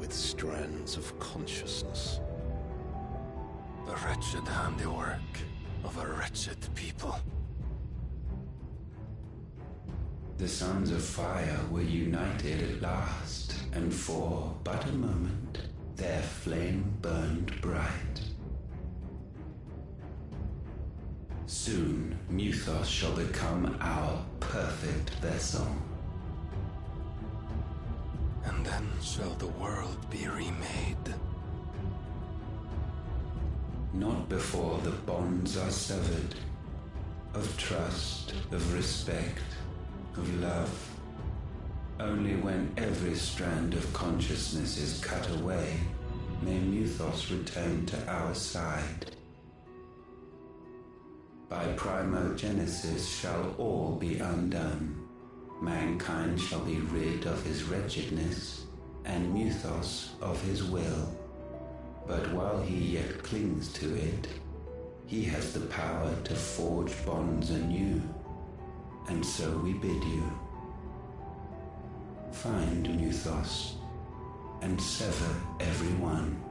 with strands of consciousness. The wretched handiwork of a wretched people. The Sons of Fire were united at last, and for but a moment their flame burned bright. Soon Muthos shall become our perfect vessel. And then shall the world be remade. Not before the bonds are severed, of trust, of respect, of love. Only when every strand of consciousness is cut away, may Muthos return to our side. By primogenesis shall all be undone. Mankind shall be rid of his wretchedness, and Muthos of his will. But while he yet clings to it, he has the power to forge bonds anew. And so we bid you, find Muthos, and sever every one.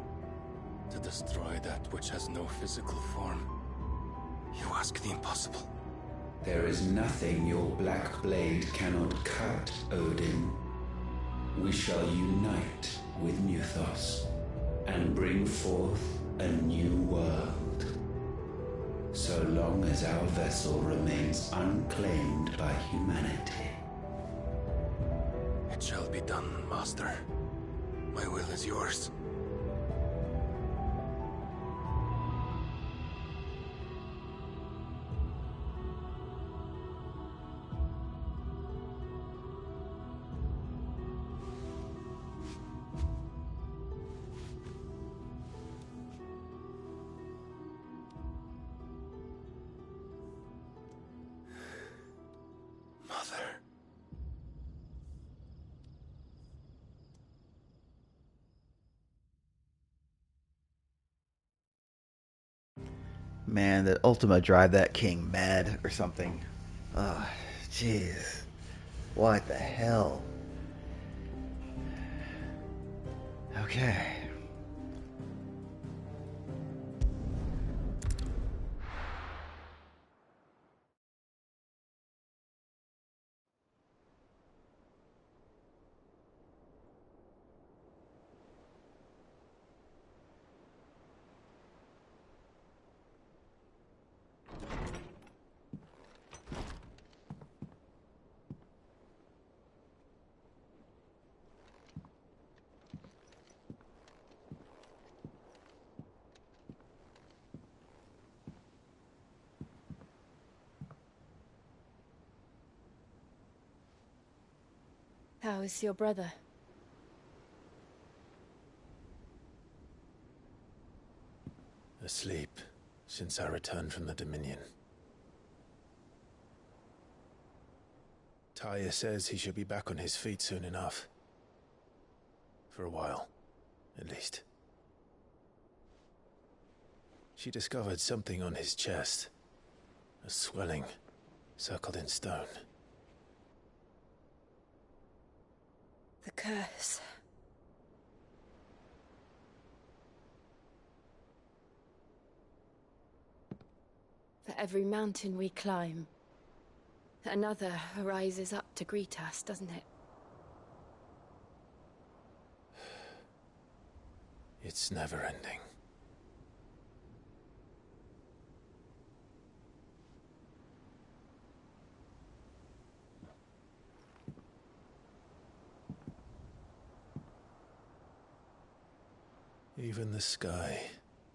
To destroy that which has no physical form, you ask the impossible. There is nothing your black blade cannot cut, Odin. We shall unite with Muthos, and bring forth a new world. So long as our vessel remains unclaimed by humanity. It shall be done, Master. My will is yours. Man, that Ultima drive that king mad or something. Oh, jeez. What the hell? Okay. How is your brother? Asleep since I returned from the Dominion. Taya says he should be back on his feet soon enough. For a while, at least. She discovered something on his chest. A swelling, circled in stone. The curse. For every mountain we climb, another rises up to greet us, doesn't it? It's never ending. Even the sky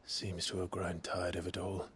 seems to have grown tired of it all.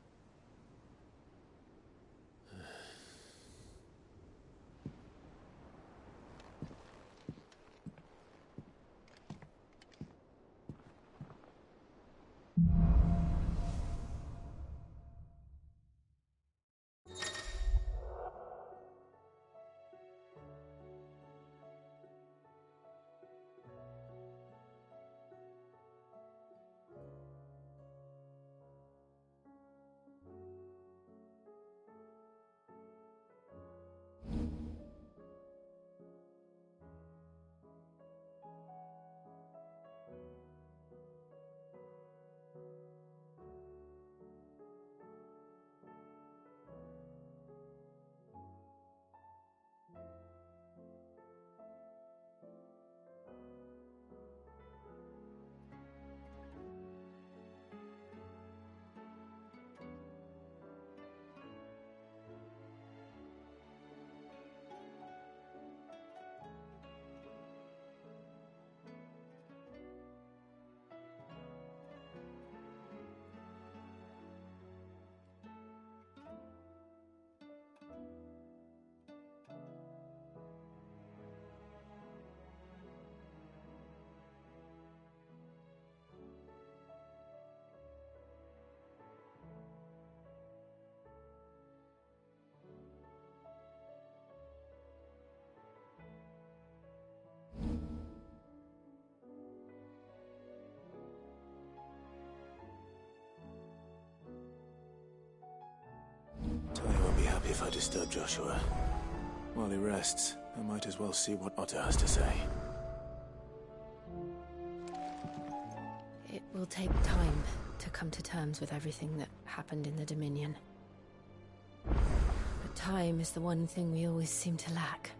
happy if I disturb Joshua. While he rests, I might as well see what Otto has to say. It will take time to come to terms with everything that happened in the Dominion. But time is the one thing we always seem to lack.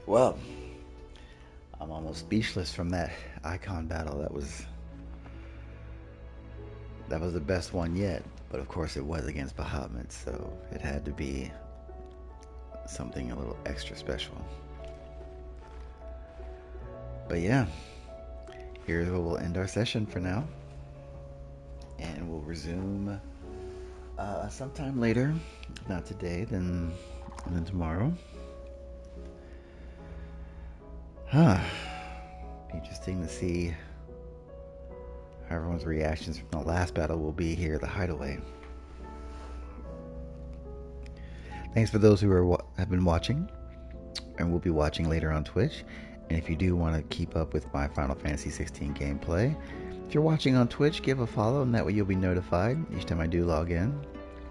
Well, I'm almost speechless from that icon battle. That was the best one yet, but of course it was against Bahamut, so it had to be something a little extra special. But yeah, here's where we'll end our session for now, and we'll resume sometime later. If not today, then tomorrow. Interesting to see how everyone's reactions from the last battle will be here at the Hideaway. Thanks for those who have been watching and will be watching later on Twitch. And if you do want to keep up with my Final Fantasy XVI gameplay, if you're watching on Twitch, give a follow, and that way you'll be notified each time I do log in.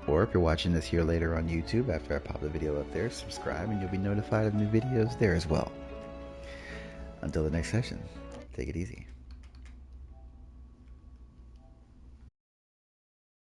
Or if you're watching this here later on YouTube, after I pop the video up there, subscribe and you'll be notified of new videos there as well. Until the next session, take it easy.